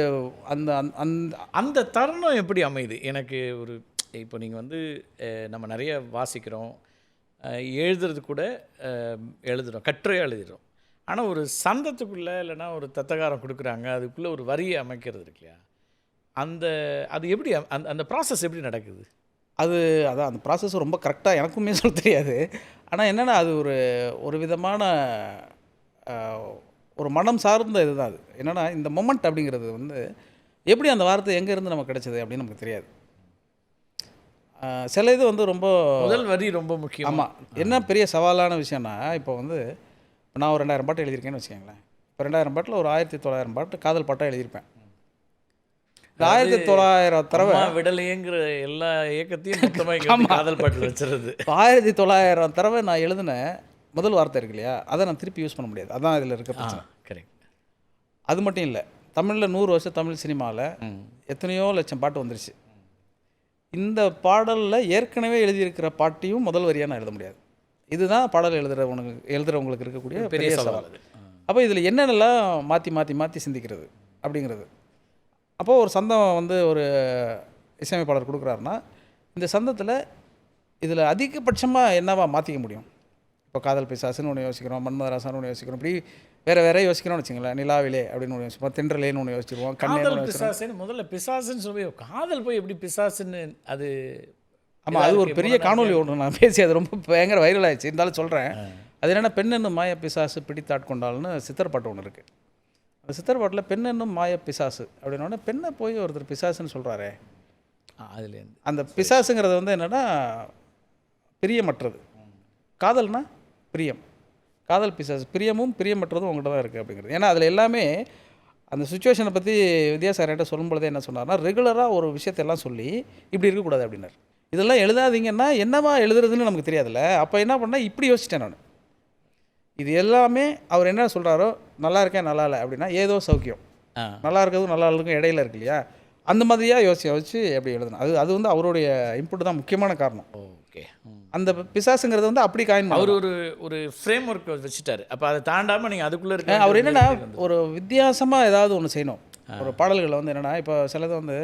அந்த அந்த தருணம் எப்படி அமையுது? எனக்கு ஒரு இப்போ நீங்கள் வந்து நம்ம நிறைய வாசிக்கிறோம், எழுதுறது கூட எழுதுகிறோம், கட்டுரையாக எழுதுகிறோம். ஆனால் ஒரு சந்தத்துக்குள்ளே இல்லைன்னா ஒரு தத்தகாரம் கொடுக்குறாங்க, அதுக்குள்ளே ஒரு வரியை அமைக்கிறது இருக்கு இல்லையா, அது எப்படி அந்த ப்ராசஸ் எப்படி நடக்குது? அதான் அந்த ப்ராசஸ் ரொம்ப கரெக்டாக எனக்குமே சொல்ல தெரியாது. ஆனால் என்னென்னா அது ஒரு விதமான ஒரு மனம் சார்ந்த இதுதான். அது என்னென்னா இந்த மொமெண்ட் அப்படிங்கிறது வந்து எப்படி அந்த வார்த்தை எங்கேருந்து நமக்கு கிடைச்சது அப்படின்னு நமக்கு தெரியாது. சில இது வந்து ரொம்ப முதல் வரி ரொம்ப முக்கியம். ஆமாம், என்ன பெரிய சவாலான விஷயம்னா இப்போ வந்து நான் ஒரு 2000 பாட்டு எழுதியிருக்கேன்னு வச்சுக்கோங்களேன். இப்போ 2000 பாட்டில் ஒரு 1900 பாட்டு காதல் பாட்டாக எழுதியிருப்பேன். 1900 தடவை விடலையேங்கிற எல்லா இயக்கத்தையும் மொத்தமாக காதல் பாட்டில் வச்சுருது. 1900 தடவை நான் எழுதின முதல் வார்த்தை இருக்கு இல்லையா, அதை நான் திருப்பி யூஸ் பண்ண முடியாது. அதான் இதில் இருக்க பிரச்சனை. கரெக்ட். அது மட்டும் இல்லை, தமிழில் 100 வருஷம் தமிழ் சினிமாவில் எத்தனையோ லட்சம் பாட்டு வந்துருச்சு. இந்த பாடலில் ஏற்கனவே எழுதியிருக்கிற பாட்டையும் முதல் வரியாக நான் எழுத முடியாது. இதுதான் பாடல் எழுதுகிறவங்களுக்கு இருக்கக்கூடிய பெரிய சவால். அப்போ இதில் என்னென்னலாம் மாற்றி சிந்திக்கிறது அப்படிங்கிறது. அப்போது ஒரு சந்தம் வந்து ஒரு இசையமைப்பாளர் கொடுக்குறாருன்னா, இந்த சந்தத்தில் இதில் அதிகபட்சமாக என்னவா மாற்றிக்க முடியும்? இப்போ காதல் பிசாசுன்னு ஒன்று யோசிக்கிறோம், மன்மதராசன் ஒன்று யோசிக்கிறோம், இப்படி வேறு யோசிக்கிறோம்னு வச்சுங்களேன். நிலாவிலே அப்படின்னு ஒன்று யோசிப்போம், தென்றலேன்னு ஒன்று யோசிச்சிருவோம், காதல் கண்ணேன்னு பிசாசுன்னு முதல்ல பிசாசுன்னு சொல்லி காதல் போய் எப்படி பிசாசுன்னு அது. ஆமாம், அது ஒரு பெரிய காணொலி ஒன்று நான் பேசி அது ரொம்ப பயங்கர வைரல் ஆயிடுச்சு. இருந்தாலும் சொல்கிறேன். அது என்னென்னா, பெண்ணென்னும் மாய பிசாசு பிடித்தாட்கொண்டால்னு சித்தர் பாட்டு ஒன்று இருக்குது. அந்த சித்தர் பாட்டில் பெண்ணென்னும் மாய பிசாசு அப்படின்னோடனே பெண்ணை போய் ஒருத்தர் பிசாசுன்னு சொல்கிறாரே, அதுலேருந்து அந்த பிசாசுங்கிறது வந்து என்னென்னா பிரியமற்றது. காதல்னா பிரியம், காதல் பிசாசு, பிரியமும் பிரியமற்றதும் உங்கள்கிட்ட தான் இருக்குது அப்படிங்கிறது. ஏன்னா அதில் எல்லாமே அந்த சுச்சுவேஷனை பற்றி வித்யாசாரிட்ட சொல்லும்பொழுதே என்ன சொன்னார்னா, ரெகுலராக ஒரு விஷயத்தெல்லாம் சொல்லி இப்படி இருக்கக்கூடாது அப்படின்னார். இதெல்லாம் எழுதாதீங்கன்னா என்னவா எழுதுறதுன்னு நமக்கு தெரியாதுல்ல. அப்போ என்ன பண்ணால் இப்படி யோசிச்சிட்டேன் நான். இது எல்லாமே அவர் என்ன சொல்கிறாரோ, நல்லா இருக்கேன் நல்லா இல்லை அப்படின்னா ஏதோ சௌக்கியம், நல்லா இருக்கிறதும் நல்லா இருக்கும் இடையில இருக்கு இல்லையா, அந்த மாதிரியாக யோசிச்சு எப்படி எழுதணும். அது அது வந்து அவருடைய இன்புட் தான் முக்கியமான காரணம். ஓகே. அந்த பிசாசுங்கிறது வந்து அப்படி காயின் அவர் ஒரு ஃப்ரேம் ஒர்க் வச்சுட்டாரு. அப்போ அதை தாண்டாமல் நீங்கள் அதுக்குள்ளே இருக்க. அவர் என்னென்னா ஒரு வித்தியாசமாக ஏதாவது ஒன்று செய்யணும். ஒரு பாடல்களில் வந்து என்னென்னா, இப்போ சிலது வந்து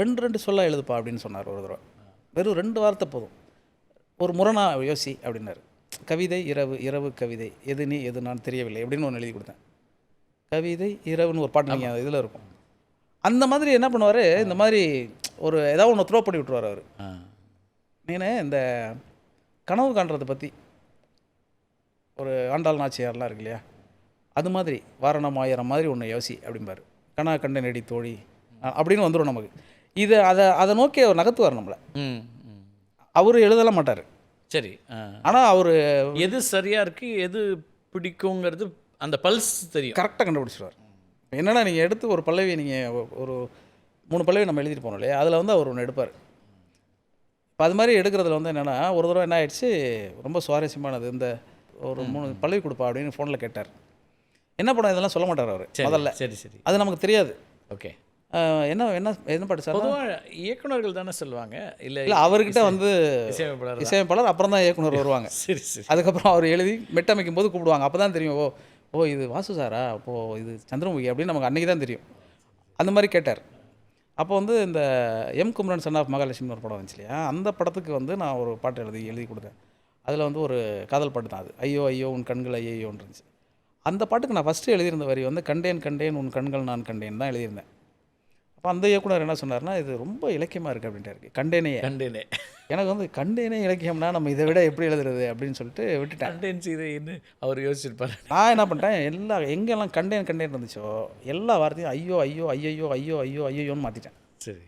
ரெண்டு சொல்ல எழுதுப்பா அப்படின்னு சொன்னார் ஒரு தடவை. வெறும் 2 வார்த்தை போதும், ஒரு முரணா யோசி அப்படின்னாரு. கவிதை இரவு, இரவு கவிதை, எது நீ எது நான் தெரியவில்லை அப்படின்னு ஒன்று எழுதி கொடுத்தேன். கவிதை இரவுன்னு ஒரு பாட்டு நீங்கள் இதில் இருக்கும். அந்த மாதிரி என்ன பண்ணுவார், இந்த மாதிரி ஒரு ஏதாவது ஒன்று த்ரோ பண்ணி விட்டுருவார் அவர். நீனு இந்த கனவு காண்றதை பற்றி ஒரு ஆண்டாள் நாச்சியார்லாம் இருக்கு இல்லையா, அது மாதிரி வாரணம் ஆயிரம் மாதிரி ஒன்று யோசி அப்படிம்பார். கனா கண்ட நெடி தோழி அப்படின்னு வந்துடும் நமக்கு. இதை அதை நோக்கி அவர் நகர்த்துவார் நம்மளை. அவர் எழுதலாம் மாட்டார். சரி. ஆனால் அவர் எது சரியாக இருக்குது எது பிடிக்குங்கிறது அந்த பல்ஸ் தெரியும், கரெக்டாக கண்டுபிடிச்சிடுவார். என்னென்னா, நீங்கள் எடுத்து ஒரு பல்லவி, நீங்கள் ஒரு 3 பல்லவி நம்ம எழுதிட்டு போனோம் இல்லையா, அதில் வந்து அவர் ஒன்று எடுப்பார். இப்போ அது மாதிரி எடுக்கிறதுல வந்து என்னென்னா, ஒரு தடவை என்ன ஆயிடுச்சு, ரொம்ப சுவாரஸ்யமானது, இந்த ஒரு 3 பல்லவி கொடுப்பா அப்படின்னு ஃபோனில் கேட்டார். என்ன பண்ண இதெல்லாம் சொல்ல மாட்டார் அவர் முதல்ல. சரி சரி, அது நமக்கு தெரியாது. ஓகே. என்ன என்ன என்ன பாட்டு சார்? பொதுவாக இயக்குநர்கள் தானே சொல்லுவாங்க. இல்லை அவர்கிட்ட வந்து இசையமைப்பாளர் அப்புறம் தான் இயக்குனர் வருவாங்க. சரி சரி. அதுக்கப்புறம் அவர் எழுதி மெட்டமைக்கும் போது கூப்பிடுவாங்க. அப்போ தான் தெரியும், ஓ இது வாசு சாரா, அப்போது இது சந்திரமுகி அப்படின்னு நமக்கு அன்றைக்கி தான் தெரியும். அந்த மாதிரி கேட்டார். அப்போ வந்து இந்த எம் குமரன் சன் ஆஃப் மகாலட்சுமின்னு ஒரு படம் வந்துச்சு இல்லையா, அந்த படத்துக்கு வந்து நான் ஒரு பாட்டு எழுதி கொடுத்தேன். அதில் வந்து ஒரு காதல் பாட்டு தான் அது. ஐயோ ஐயோ உன் கண்கள் ஐயோன்னு இருந்துச்சு. அந்த பாட்டுக்கு நான் ஃபஸ்ட்டு எழுதியிருந்த வரி வந்து கண்டேன் கண்டேன் உன் கண்கள் நான் கண்டேன் தான் எழுதியிருந்தேன். அப்போ அந்த இயக்குனர் என்ன சொன்னார்னா, இது ரொம்ப இலக்கியமாக இருக்குது அப்படின்ட்டு. கண்டேனே எனக்கு வந்து கண்டேனே இலக்கியம்னா நம்ம இதை விட எப்படி எழுதுறது அப்படின்னு சொல்லிட்டு விட்டுட்டேன். கண்டேன் சீதைன்னு அவர் யோசிச்சிருப்பார். நான் என்ன பண்ணிட்டேன், எங்கெல்லாம் கண்டேன் இருந்துச்சோ எல்லா வார்த்தையும் ஐயோ ஐயோ ஐயோ ஐயோ ஐயோ ஐயோன்னு மாற்றிட்டேன். சரி.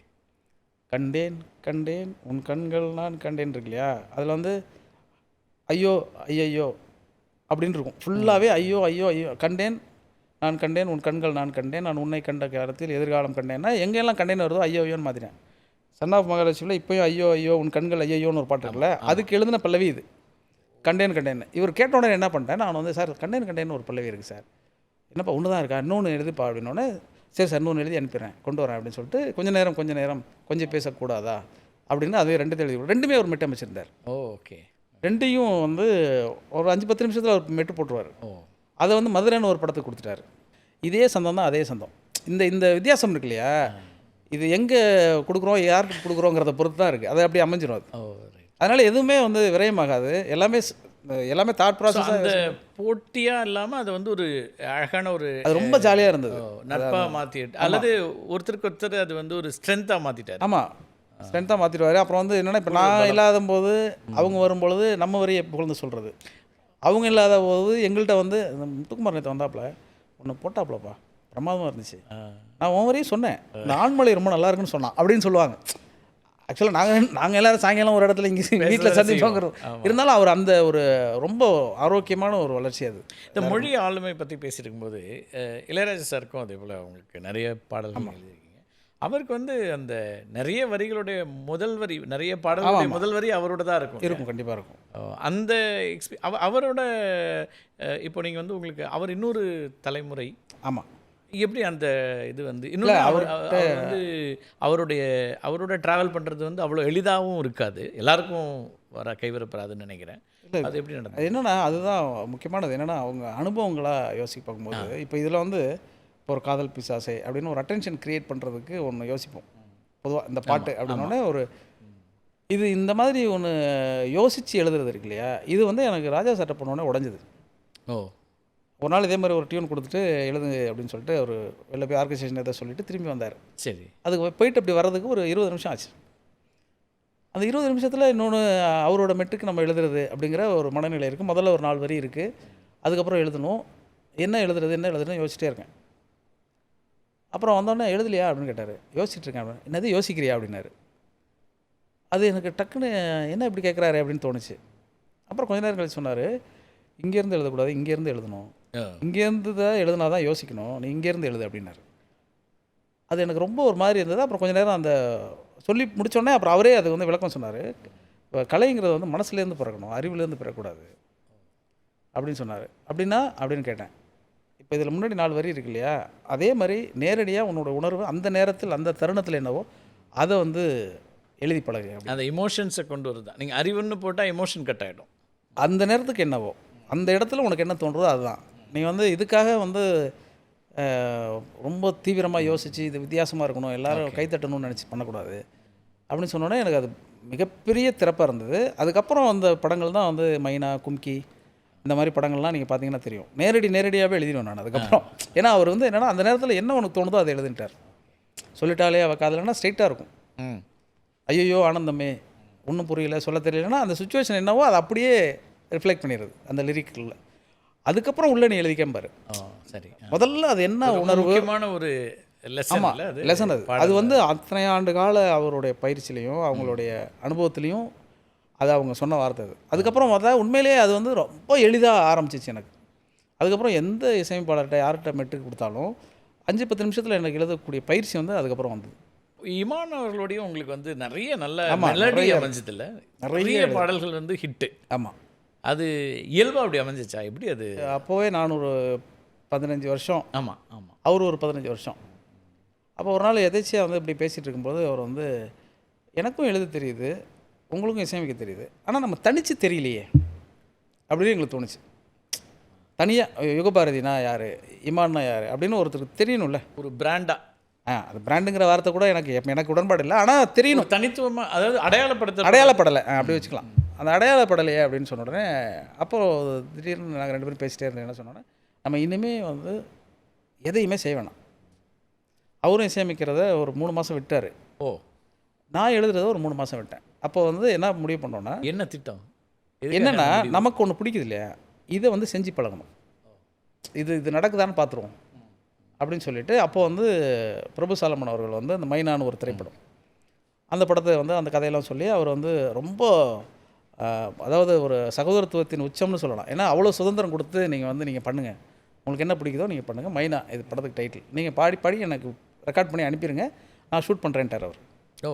கண்டேன் கண்டேன் உன் கண்கள் நான் கண்டேன் இருக்கு இல்லையா, அதில் வந்து ஐயோ ஐயோ அப்படின்னு இருக்கும். ஃபுல்லாகவே ஐயோ ஐயோ ஐயோ, கண்டேன் நான் கண்டேன் உன் கண்கள் நான் கண்டேன் நான் உன்னை கண்ட காலத்தில் எதிர்காலம் கண்டேன்னா எங்கெல்லாம் கண்டேன் வருதோ ஐயோ ஐயோன்னு மாற்றினேன். சன் ஆஃப் மகாலட்சுமியில் இப்போயும் ஐயோ ஐயோ உன் கண்கள் ஐயோன்னு ஒரு பாட்டு இருக்குல்ல, அதுக்கு எழுதின பல்லவி இது கண்டேன். இவர் கேட்ட உடனே என்ன பண்ணிட்டேன், நான் வந்து சார் கண்டேன் ஒரு பல்லவி இருக்குது சார், என்னப்பா ஒன்று தான் இருக்கா, இன்னொன்று எழுதிப்பா அப்படின்னோடனே சரி சார் இன்னொன்று எழுதி அனுப்பிடுறேன் கொண்டு வரேன் அப்படின்னு சொல்லிட்டு கொஞ்சம் நேரம் கொஞ்சம் பேசக்கூடாதா அப்படின்னு அது 2 எழுதி, 2மே ஒரு மெட்டு அமைச்சிருந்தார். ஓகே. 2யும் வந்து ஒரு 5-10 நிமிஷத்தில் அவர் மெட்டு போட்டுருவார். அதை வந்து மதுரைன்னு ஒரு படத்துக்கு கொடுத்துட்டாரு. இதே சந்தம் தான், அதே சந்தம். இந்த வித்தியாசம் இருக்கு இல்லையா, இது எங்கே கொடுக்குறோம் யாருக்கு கொடுக்குறோங்கிறத பொறுத்து தான் இருக்குது. அது அப்படி அமைஞ்சிடும் அது. அதனால் எதுவுமே வந்து விரயமாகாது. எல்லாமே தாட் ப்ராசஸ். அந்த போட்டியாக இல்லாமல் அது வந்து ஒரு அழகான ஒரு, அது ரொம்ப ஜாலியாக இருந்தது. நட்பாக மாற்றிட்டு அல்லது ஒருத்தருக்கு ஒருத்தர் அது வந்து ஒரு ஸ்ட்ரென்த்தாக மாற்றிட்டார். ஆமாம், ஸ்ட்ரென்த்தாக மாற்றிடுவார். அப்புறம் வந்து என்னென்னா, இப்போ நான் இல்லாத போது அவங்க வரும்பொழுது நம்ம வரையை புகழ்ந்து சொல்கிறது, அவங்க இல்லாத போது எங்கள்கிட்ட வந்து முத்துக்குமார் நேற்று வந்தாப்புல ஒன்று போட்டாப்புலப்பா பிரமாதமாக இருந்துச்சு, நான் உன் வரையும் சொன்னேன், இந்த ஆண்மொழி ரொம்ப நல்லா இருக்குன்னு சொன்னான் அப்படின்னு சொல்லுவாங்க. ஆக்சுவலாக நாங்கள் எல்லோரும் சாயங்காலம் ஒரு இடத்துல இங்கே வீட்டில் சந்திச்சோங்கிறோம். இருந்தாலும் அவர் அந்த ஒரு ரொம்ப ஆரோக்கியமான ஒரு வளர்ச்சி அது. இந்த மொழி ஆளுமை பற்றி பேசிட்டு இருக்கும்போது இளையராஜா சாருக்கும் அதே போல் அவங்களுக்கு நிறைய பாடல்கள் எழுதியிருக்கீங்க. அவருக்கு வந்து அந்த நிறைய வரிகளுடைய முதல் வரி, நிறைய பாடல்களுடைய முதல் வரி அவரோட தான் இருக்கும். கண்டிப்பாக இருக்கும். அந்த அவரோட இப்போ நீங்கள் வந்து உங்களுக்கு அவர் இன்னொரு தலைமுறை. ஆமாம். எப்படி அந்த இது வந்து இன்னும் அவர் வந்து அவரோட ட்ராவல் பண்ணுறது வந்து அவ்வளோ எளிதாகவும் இருக்காது, எல்லாருக்கும் கைவரப்படாதுன்னு நினைக்கிறேன். அது எப்படி நடந்தது? என்னென்னா, அதுதான் முக்கியமானது. என்னென்னா, அவங்க அனுபவங்களாக யோசிக்க பார்க்கும்போது இப்போ இதில் வந்து இப்போ ஒரு காதல் பிசாசை அப்படின்னு ஒரு அட்டென்ஷன் க்ரியேட் பண்ணுறதுக்கு ஒன்று யோசிப்போம் பொதுவாக இந்த பாட்டு அப்படின்னோடனே ஒரு இது இந்த மாதிரி ஒன்று யோசித்து எழுதுறது இருக்கு இல்லையா, இது வந்து எனக்கு ராஜா சட்டை பண்ணோடனே உடஞ்சிது. ஓ, ஒரு நாள் இதே மாதிரி ஒரு டியூன் கொடுத்துட்டு எழுது அப்படின்னு சொல்லிட்டு ஒரு வெளில போய் ஆர்கனைசேஷன் எதை சொல்லிட்டு திரும்பி வந்தார். சரி. அதுக்கு போயிட்டு அப்படி வர்றதுக்கு ஒரு 20 நிமிஷம் ஆச்சு. அந்த 20 நிமிஷத்தில் இன்னொன்று அவரோட மெட்டுக்கு நம்ம எழுதுறது அப்படிங்கிற ஒரு மனநிலை இருக்குது. முதல்ல ஒரு 4 வரி இருக்குது, அதுக்கப்புறம் எழுதணும். என்ன எழுதுறதுன்னு யோசிச்சிட்டே இருக்கேன். அப்புறம் வந்தோடனே எழுதலையா அப்படின்னு கேட்டார். யோசிச்சுட்டு இருக்கேன் அப்படின்னு. என்னது யோசிக்கிறியா அப்படின்னாரு. அது எனக்கு டக்குன்னு என்ன இப்படி கேட்குறாரு அப்படின்னு தோணுச்சு. அப்புறம் கொஞ்ச நேரம் கழிச்சு சொன்னார், இங்கேருந்து எழுதக்கூடாது, இங்கேருந்து எழுதணும், இங்கேருந்து தான் எழுதுனா தான் யோசிக்கணும், நீ இங்கேருந்து எழுது அப்படின்னாரு. அது எனக்கு ரொம்ப ஒரு மாதிரி இருந்தது. அப்புறம் கொஞ்சம் நேரம் அந்த சொல்லி முடித்தோடனே அப்புறம் அவரே அது வந்து விளக்கம் சொன்னார். இப்போ கலைங்கிறது வந்து மனசுலேருந்து பிறக்கணும், அறிவுலேருந்து பிறக்கக்கூடாது அப்படின்னு சொன்னார். அப்படின்னா அப்படின்னு கேட்டேன். இப்போ இதில் முன்னாடி 4 வரி இருக்கு இல்லையா, அதே மாதிரி நேரடியாக உன்னோட உணர்வு அந்த நேரத்தில் அந்த தருணத்தில் என்னவோ அதை வந்து எழுதி பழகு. அந்த இமோஷன்ஸை கொண்டு வருதா? நீங்கள் அறிவுன்னு போட்டால் எமோஷன் கட் ஆகிடும். அந்த நேரத்துக்கு என்னவோ அந்த இடத்துல உனக்கு என்ன தோன்றுதோ அதுதான். நீ வந்து இதுக்காக வந்து ரொம்ப தீவிரமாக யோசித்து இது வித்தியாசமாக இருக்கணும், எல்லோரும் கைத்தட்டணும்னு நினச்சி பண்ணக்கூடாது அப்படின்னு சொன்னோன்னே எனக்கு அது மிகப்பெரிய திறப்பாக இருந்தது. அதுக்கப்புறம் அந்த படங்கள் தான் வந்து மைனா, கும்கி இந்த மாதிரி படங்கள்லாம் நீங்கள் பார்த்தீங்கன்னா தெரியும். நேரடியாகவே எழுதிடுவேன் நான் அதுக்கப்புறம். ஏன்னா அவர் வந்து என்னென்னா அந்த நேரத்தில் என்ன உனக்கு தோணுதோ அதை எழுதிட்டார். சொல்லிட்டாலே அவள் காதலன்னா ஸ்ட்ரெயிட்டாக இருக்கும். ஐயோ ஆனந்தமே ஒன்றும் புரியல, சொல்ல தெரியலன்னா அந்த சுச்சுவேஷன் என்னவோ அதை அப்படியே ரிஃப்ளெக்ட் பண்ணிடுது அந்த லிரிக்கில். அதுக்கப்புறம் உள்ள நீ எழுதிக்கம்பாரு. சரி, முதல்ல அது என்ன உணர்வு, முக்கியமான ஒரு லெசன் அது அது வந்து அத்தனை ஆண்டு கால அவருடைய பயிற்சியிலையும் அவங்களுடைய அனுபவத்துலேயும் அது அவங்க சொன்ன வார்த்தை. அதுக்கப்புறம் பார்த்தா உண்மையிலேயே அது வந்து ரொம்ப எளிதாக ஆரம்பிச்சிச்சு எனக்கு. அதுக்கப்புறம் எந்த இசையமைப்பாளர்கிட்ட யார்கிட்ட மெட்டுக்கு கொடுத்தாலும் 5-10 நிமிஷத்தில் எனக்கு எழுதக்கூடிய பயிற்சி வந்து அதுக்கப்புறம் வந்தது. இமான் அவர்களுடைய உங்களுக்கு வந்து நிறைய நல்ல மெலடி அமைஞ்சதில்ல, நிறைய பாடல்கள் வந்து ஹிட்டு. ஆமாம், அது இயல்பாக அப்படி அமைஞ்சிச்சா எப்படி? அது அப்போவே நான் ஒரு 15 வருஷம், ஆமாம் ஆமாம், அவர் ஒரு 15 வருஷம். அப்போ ஒரு நாள் எதேச்சியாக வந்து இப்படி பேசிகிட்டு இருக்கும்போது அவர் வந்து எனக்கும் எழுத தெரியுது, உங்களுக்கும் இசையமைக்க தெரியுது, ஆனால் நம்ம தனித்து தெரியலையே அப்படின்னு எங்களுக்கு தோணுச்சு. தனியாக யுகபாரதினா யார், இமான்னா யார் அப்படின்னு ஒருத்தருக்கு தெரியணும்ல, ஒரு பிராண்டாக. அது பிராண்டுங்கிற வார்த்தை கூட எனக்கு உடன்பாடு இல்லை, ஆனால் தெரியணும் தனித்துவமாக, அதாவது அடையாளப்படலை அப்படி வச்சுக்கலாம். அந்த அடையாளப்படலையே அப்படின்னு சொன்ன உடனே அப்போது திடீர்னு நாங்கள் 2 பேரும் பேசிகிட்டே இருந்தோம். என்ன சொன்னோன்னே, நம்ம இனிமேல் வந்து எதையுமே செய்ய வேணாம். அவரும் இசையமைக்கிறத ஒரு 3 மாதம் விட்டார். ஓ, நான் எழுதுறத ஒரு 3 மாதம் விட்டேன். அப்போ வந்து என்ன முடிவு பண்ணோன்னா, என்ன திட்டம் என்னென்னா நமக்கு ஒன்று பிடிக்குது இல்லையா, இதை வந்து செஞ்சு பழகணும், இது நடக்குதான்னு பார்த்துருவோம் அப்படின்னு சொல்லிட்டு அப்போ வந்து பிரபு சாலமன் அவர்கள் வந்து அந்த மைனான்னு ஒரு திரைப்படம், அந்த படத்தை வந்து அந்த கதையெல்லாம் சொல்லி அவர் வந்து ரொம்ப அதாவது ஒரு சகோதரத்துவத்தின் உச்சம்னு சொல்லலாம். ஏன்னா அவ்வளோ சுதந்திரம் கொடுத்து நீங்கள் பண்ணுங்கள், உங்களுக்கு என்ன பிடிக்குதோ நீங்கள் பண்ணுங்கள், மைனா இது படத்துக்கு டைட்டில், நீங்கள் பாடி எனக்கு ரெக்கார்ட் பண்ணி அனுப்பிடுங்க, நான் ஷூட் பண்ணுறேன்ட்டார் அவர். ஓ,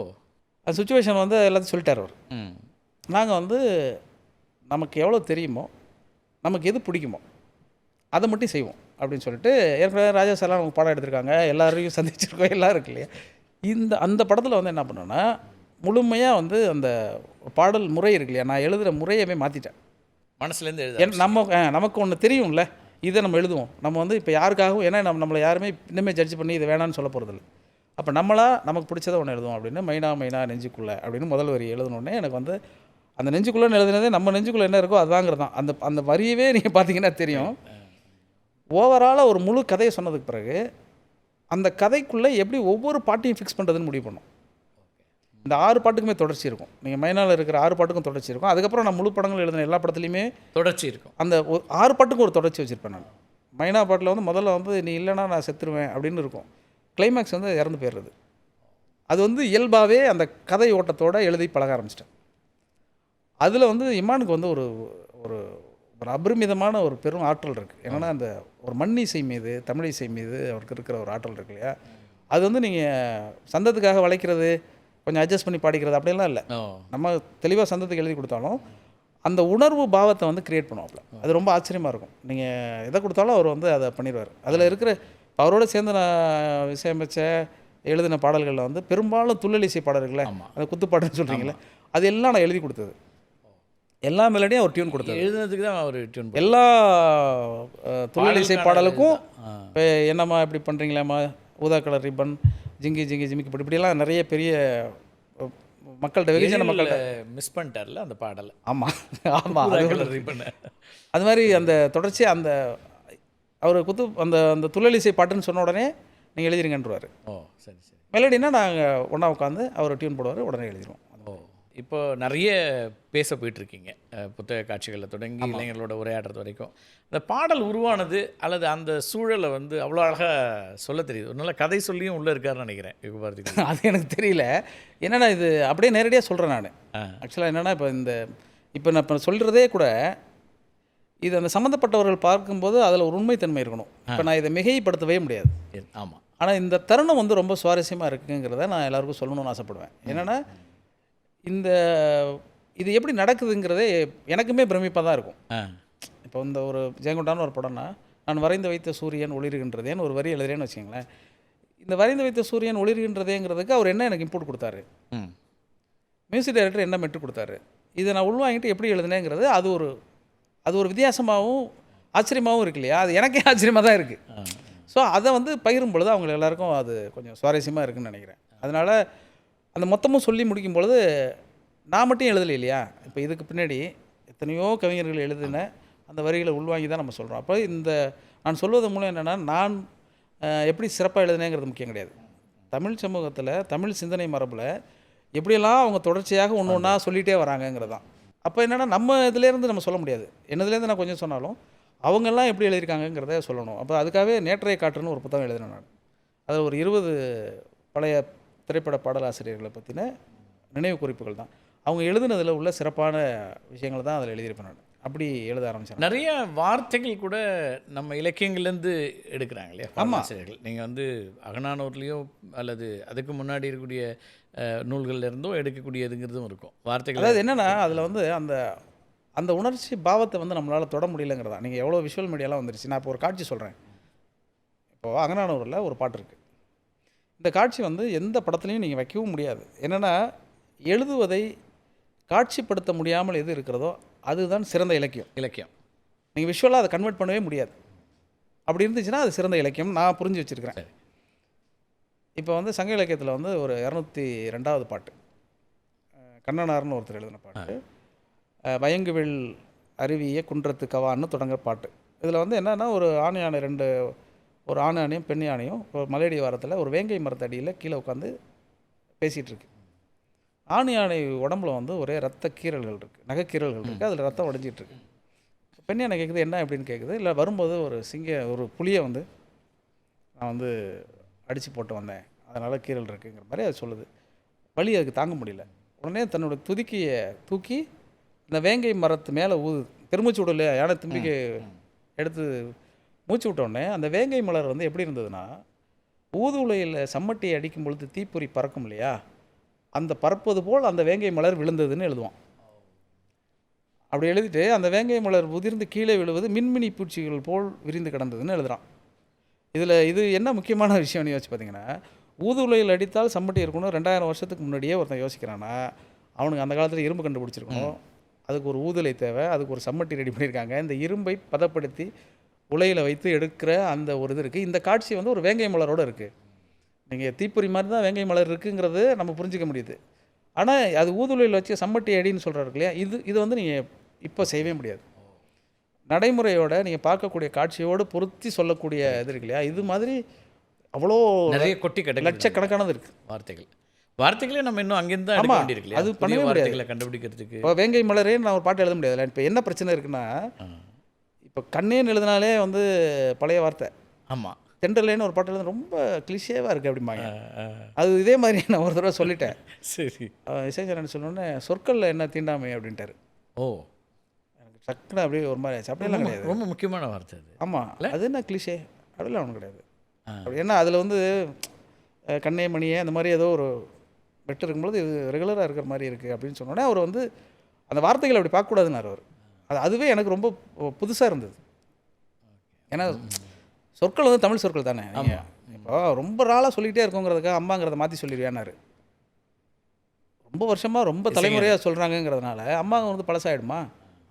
அந்த சுச்சுவேஷன் வந்து எல்லாத்தையும் சொல்லிட்டார் அவர். நாங்கள் வந்து நமக்கு எவ்வளோ தெரியுமோ, நமக்கு எது பிடிக்குமோ அதை மட்டும் செய்வோம் அப்படின்னு சொல்லிட்டு, ஏற்கனவே ராஜா சார்லாம் நமக்கு பாடம் எடுத்திருக்காங்க, எல்லாரையும் சந்திச்சிருக்கோம், எல்லாம் இருக்கு இல்லையா. அந்த படத்தில் வந்து என்ன பண்ணோன்னா, முழுமையாக வந்து அந்த பாடல் முறை இருக்கு இல்லையா, நான் எழுதுகிற முறையவே மாற்றிட்டேன். மனசுலேருந்து எழுத நமக்கு ஒன்று தெரியும்ல, இதை நம்ம எழுதுவோம். நம்ம வந்து இப்போ யாருக்காகவும், ஏன்னா நம்மளை யாருமே இன்னுமே ஜட்ஜ் பண்ணி இதை வேணான்னு சொல்ல போகிறதில்ல. அப்போ நமக்கு பிடிச்சதை ஒன்று எழுதுவோம் அப்படின்னு மைனா நெஞ்சுக்குள்ளே அப்படின்னு முதல் வரி எழுதணுன்னே எனக்கு வந்து அந்த நெஞ்சுக்குள்ளே எழுதுனதே நம்ம நெஞ்சுக்குள்ளே என்ன இருக்கோ அதுவாங்கிறது தான். அந்த வரியவே நீங்கள் பார்த்தீங்கன்னா தெரியும். ஓவராலாக ஒரு முழு கதையை சொன்னதுக்கு பிறகு அந்த கதைக்குள்ளே எப்படி ஒவ்வொரு பாட்டையும் ஃபிக்ஸ் பண்ணுறதுன்னு முடிவு பண்ணோம். இந்த 6 பாட்டுக்குமே தொடர்ச்சி இருக்கும். நீங்கள் மைனாவில் இருக்கிற 6 பாட்டுக்கும் தொடர்ச்சி இருக்கும். அதுக்கப்புறம் நான் முழு படங்கள் எழுதின எல்லா படத்துலையுமே தொடர்ச்சி இருக்கும். அந்த 6 பாட்டுக்கும் ஒரு தொடர்ச்சி வச்சுருப்பேன் நான். மைனா பாட்டில் வந்து முதல்ல வந்து நீ இல்லைனா நான் செத்துருவேன் அப்படின்னு இருக்கும். கிளைமேக்ஸ் வந்து இறந்து போயிடுறது. அது வந்து இயல்பாகவே அந்த கதை ஓட்டத்தோடு எழுதி பழக ஆரம்பிச்சிட்டேன். அதில் வந்து இமானுக்கு வந்து ஒரு ஒரு ஒரு அபரிமிதமான ஒரு பெரும் ஆற்றல் இருக்குது. என்னென்னா அந்த ஒரு மண் இசை மீது, தமிழ் இசை மீது அவருக்கு இருக்கிற ஒரு ஆற்றல் இருக்கு இல்லையா, அது வந்து நீங்கள் சந்தத்துக்காக வளைக்கிறது, கொஞ்சம் அட்ஜஸ்ட் பண்ணி பாடிக்கிறது அப்படிலாம் இல்லை. நம்ம தெளிவாக சந்தத்துக்கு எழுதி கொடுத்தாலும் அந்த உணர்வு பாவத்தை வந்து க்ரியேட் பண்ணுவாப்புல. அது ரொம்ப ஆச்சரியமாக இருக்கும். நீங்கள் எதை கொடுத்தாலும் அவர் வந்து அதை பண்ணிடுவார். அதில் இருக்கிற அவரோட சேர்ந்து நான் இசையமைச்ச எழுதின பாடல்களில் வந்து பெரும்பாலும் துள்ளல் இசை பாடல்களை, அந்த குத்துப்பாட்டுன்னு சொல்கிறீங்களே, அது எல்லாம் நான் எழுதி கொடுத்தது. எல்லா மெலடியும் அவர் டியூன் கொடுத்தாரு. எழுதுனதுக்கு தான் அவர் டியூன் எல்லா துள்ளல் இசை பாடலுக்கும் ஆ. இப்போ என்னம்மா இப்படி பண்ணுறீங்களாம்மா, ஊதா கலர் ரிப்பன், ஜிங்கி ஜிங்கி ஜிமிக்கி இப்படிலாம் நிறைய பெரிய மக்கள்கிட்ட வெகுஜன மக்கள்கிட்ட மிஸ் பண்ணிட்டார்ல அந்த பாடலை. ஆமாம் ஆமாம் ரிப்பன். அது மாதிரி அந்த தொடர்ச்சியாக அந்த அவர் அந்த அந்த துள்ளல் இசை பாட்டுன்னு சொன்ன உடனே நீங்கள் எழுதிருங்கன்றுவார். ஓ சரி சரி. மெலடினா நாங்கள் ஒன்றா உட்காந்து அவர் டியூன் போடுவார், உடனே எழுதிடுவோம். ஓ இப்போ நிறைய பேச போயிட்டுருக்கீங்க, புத்தக காட்சிகளில் தொடங்கி இளைஞர்களோட உரையாடுறது வரைக்கும். அந்த பாடல் உருவானது அல்லது அந்த சூழலை வந்து அவ்வளோ அழகாக சொல்ல தெரியுது. ஒரு நல்ல கதை சொல்லியும் உள்ளே இருக்காருன்னு நினைக்கிறேன் யுகபாரதி. அது எனக்கு தெரியல. என்னென்னா இது அப்படியே நேரடியாக சொல்கிறேன் நான். ஆக்சுவலாக என்னென்னா இப்போ நான் இப்போ சொல்கிறதே கூட இது அந்த சம்மந்தப்பட்டவர்கள் பார்க்கும்போது அதில் ஒரு உண்மைத்தன்மை இருக்கணும். இப்போ நான் இதை மிகைப்படுத்தவே முடியாது. ஆமாம். ஆனால் இந்த தருணம் வந்து ரொம்ப சுவாரஸ்யமாக இருக்குங்கிறத நான் எல்லாருக்கும் சொல்லணும்னு ஆசைப்படுவேன். என்னென்னா இது எப்படி நடக்குதுங்கிறதே எனக்குமே பிரமிப்பாக தான் இருக்கும். இப்போ இந்த ஒரு ஜெயங்கொண்டான ஒரு படம்னா, நான் வரைந்து வைத்த சூரியன் ஒளிர்கின்றதேன்னு ஒரு வரி எழுதுறேன்னு வச்சுங்களேன். இந்த வரைந்து வைத்த சூரியன் ஒளிர்கின்றதேங்கிறதுக்கு அவர் என்ன எனக்கு இன்புட் கொடுத்தாரு, மியூசிக் டைரக்டர் என்ன மெட்டு கொடுத்தாரு, இதை நான் உள்வாங்கிட்டு எப்படி எழுதுனேங்கிறது அது ஒரு வித்தியாசமாகவும் ஆச்சரியமாகவும் இருக்கு இல்லையா? அது எனக்கே ஆச்சரியமாக தான் இருக்குது. ஸோ அதை வந்து பகிரும் பொழுது அவங்க எல்லாருக்கும் அது கொஞ்சம் சுவாரஸ்யமாக இருக்குதுன்னு நினைக்கிறேன். அதனால் அந்த மொத்தமும் சொல்லி முடிக்கும் பொழுது நான் மட்டும் எழுதலை இல்லையா? இப்போ இதுக்கு பின்னாடி எத்தனையோ கவிஞர்கள் எழுதின அந்த வரிகளை உள்வாங்கி தான் நம்ம சொல்கிறோம். அப்போ நான் சொல்வது மூலம் என்னென்னா, நான் எப்படி சிறப்பாக எழுதுனேங்கிறது முக்கியம் கிடையாது. தமிழ் சமூகத்தில் தமிழ் சிந்தனை மரபில் எப்படியெல்லாம் அவங்க தொடர்ச்சியாக ஒன்று ஒன்றா சொல்லிகிட்டே வராங்கங்கிறது தான். அப்போ என்னென்னா நம்ம இதுலேருந்து நம்ம சொல்ல முடியாது. என்னதுலேருந்து நான் கொஞ்சம் சொன்னாலும் அவங்கெல்லாம் எப்படி எழுதியிருக்காங்கங்கிறத சொல்லணும். அப்போ அதுக்காகவே நேற்றைய காற்றுன்னு ஒரு புத்தகம் எழுதினேன் நான். அதில் ஒரு 20 பழைய திரைப்பட பாடலாசிரியர்களை பற்றின நினைவு குறிப்புகள் தான். அவங்க எழுதுனதில் உள்ள சிறப்பான விஷயங்கள் தான் அதில் எழுதியிருப்பேன் நான். அப்படி எழுத ஆரம்பித்தேன். நிறைய வார்த்தைகள் கூட நம்ம இலக்கியங்கள்லேருந்து எடுக்கிறாங்க இல்லையா? ஆமாம். ஆசிரியர்கள் நீங்கள் வந்து அகநானூர்லேயோ அல்லது அதுக்கு முன்னாடி இருக்கக்கூடிய நூல்கள்லேருந்தோ எடுக்கக்கூடியதுங்கிறதும் இருக்கும் வார்த்தைகள். அதாவது என்னென்னா அதில் வந்து அந்த உணர்ச்சி பாவத்தை வந்து நம்மளால் தொட முடியலங்கிறதா. நீங்கள் எவ்வளோ விஷுவல் மீடியாலாம் வந்துருச்சு. நான் இப்போ ஒரு காட்சி சொல்கிறேன். இப்போது அகநானூரில் ஒரு பாட்டு இருக்குது. இந்த காட்சி வந்து எந்த படத்துலையும் நீங்கள் வைக்கவும் முடியாது. என்னென்னா எழுதுவதை காட்சிப்படுத்த முடியாமல் எது இருக்கிறதோ அதுதான் சிறந்த இலக்கியம். நீங்கள் விஷுவலாக அதை கன்வெர்ட் பண்ணவே முடியாது. அப்படி இருந்துச்சுன்னா அது சிறந்த இலக்கியம் நான் புரிஞ்சு வச்சுருக்கிறேன். இப்போ வந்து சங்க இலக்கியத்தில் வந்து ஒரு 202வது பாட்டு, கண்ணனார்னு ஒருத்தர் எழுதின பாட்டு, வயங்குவில் அருவிய குன்றத்து கவான்னு தொடங்குற பாட்டு. இதில் வந்து என்னென்னா ஒரு ஆண் யானை ஒரு ஆண் யானையும் பெண் யானையும் ஒரு மலையடி வாரத்தில் ஒரு வேங்கை மரத்தடியில் கீழே உட்காந்து பேசிகிட்டு இருக்கு. ஆண் யானை உடம்புல வந்து ஒரே ரத்த கீறல்கள் இருக்குது, நகைக்கீறல்கள் இருக்குது, அதில் ரத்தம் உடஞ்சிட்ருக்கு. பெண் யானை கேட்குது என்ன அப்படின்னு கேட்குது. இல்லை வரும்போது ஒரு புளியை வந்து நான் வந்து அடித்து போட்டு வந்தேன், அதனால் கீறல் இருக்குங்கிற மாதிரி அது சொல்லுது. வலி அதுக்கு தாங்க முடியல. உடனே தன்னோட துதிக்கியை தூக்கி இந்த வேங்கை மரத்து மேலே பெருமூச்சு விடும் இல்லையா, யானை தும்பிக்கை எடுத்து மூச்சு விட்டோடனே அந்த வேங்கை மலர் வந்து எப்படி இருந்ததுன்னா, ஊதுலையில் சம்மட்டியை அடிக்கும் பொழுது தீப்பொறி பறக்கும் இல்லையா, அந்த பறப்பது போல் அந்த வேங்கை மலர் விழுந்ததுன்னு எழுதுவான். அப்படி எழுதிட்டு அந்த வேங்கை மலர் உதிர்ந்து கீழே விழுவது மின்மினி பூச்சிகள் போல் விரிந்து கிடந்ததுன்னு எழுதுறான். இது என்ன முக்கியமான விஷயம்னு யோசிச்சு பார்த்தீங்கன்னா, ஊதுலையில் அடித்தால் சம்மட்டி இருக்கணும் 2000 வருஷத்துக்கு முன்னாடியே ஒருத்தன் யோசிக்கிறான்னா, அவனுக்கு அந்த காலத்தில் இரும்பு கண்டுபிடிச்சிருக்கணும், அதுக்கு ஒரு ஊதுலை தேவை, அதுக்கு ஒரு சம்மட்டி ரெடி பண்ணியிருக்காங்க, இந்த இரும்பை பதப்படுத்தி உலையில் வைத்து எடுக்கிற அந்த ஒரு இது இருக்குது. இந்த காட்சி வந்து ஒரு வேங்கை மலரோடு இருக்குது. நீங்கள் தீப்பொறி மாதிரி தான் வேங்கை மலர் இருக்குங்கிறது நம்ம புரிஞ்சிக்க முடியுது. ஆனால் அது ஊதுலையில் வச்சு சம்மட்டி அடின்னு சொல்கிறாரு இல்லையா, இது வந்து நீங்கள் இப்போ செய்யவே முடியாது. நடைமுறையோட நீங்கள் பார்க்கக்கூடிய காட்சியோடு பொருத்தி சொல்லக்கூடிய இது இருக்கு இல்லையா, இது மாதிரி அவ்வளோ நிறைய கொட்டி லட்சக்கணக்கானது இருக்குது. வார்த்தைகளே நம்ம இன்னும் அங்கேருந்து தான் எடுக்க வேண்டியிருக்கு. அது பண்ணவே முடியாது கண்டுபிடிக்கிறதுக்கு. இப்போ வேங்கை மலரே நான் ஒரு பாட்டு எழுத முடியாது. இப்போ என்ன பிரச்சனை இருக்குன்னா, இப்போ கண்ணேன்னு எழுதினாலே வந்து பழைய வார்த்தை. ஆமாம். தென்றலேன்னு ஒரு பாட்டு எழுத ரொம்ப கிளிஷேவாக இருக்குது அப்படிம்பாங்க. அது இதே மாதிரி நான் ஒரு தடவை சொல்லிட்டேன். சரி. இசைச்சரன் சொன்னோன்னே சொற்களில் என்ன தீண்டாமை அப்படின்ட்டாரு. ஓ, எனக்கு டக்குன்னு அப்படியே ஒரு மாதிரி ஆச்சு. அப்படியெல்லாம் கிடையாது. ரொம்ப முக்கியமான வார்த்தை அது. ஆமாம், அது என்ன கிளிஷே அப்படிலாம் ஒன்றும் கிடையாது. அப்படி ஏன்னா அதில் வந்து கண்ணே மணியே அந்த மாதிரி ஏதோ ஒரு வெட்டு இருக்கும்போது இது ரெகுலராக இருக்கிற மாதிரி இருக்குது அப்படின்னு சொன்னோடனே அவர் வந்து அந்த வார்த்தைகளை அப்படி பார்க்கக்கூடாதுன்னார் அவர். அதுவே எனக்கு ரொம்ப புதுசாக இருந்தது. ஏன்னா சொற்கள் வந்து தமிழ் சொற்கள் தானே. இப்போ ரொம்ப நாளாக சொல்லிக்கிட்டே இருக்கோங்கிறதுக்காக அம்மாங்கிறத மாற்றி சொல்லிடுவேன்னாரு. ரொம்ப வருஷமாக ரொம்ப தலைமுறையாக சொல்கிறாங்கங்கிறதுனால அம்மா வந்து பழசாயிடுமா,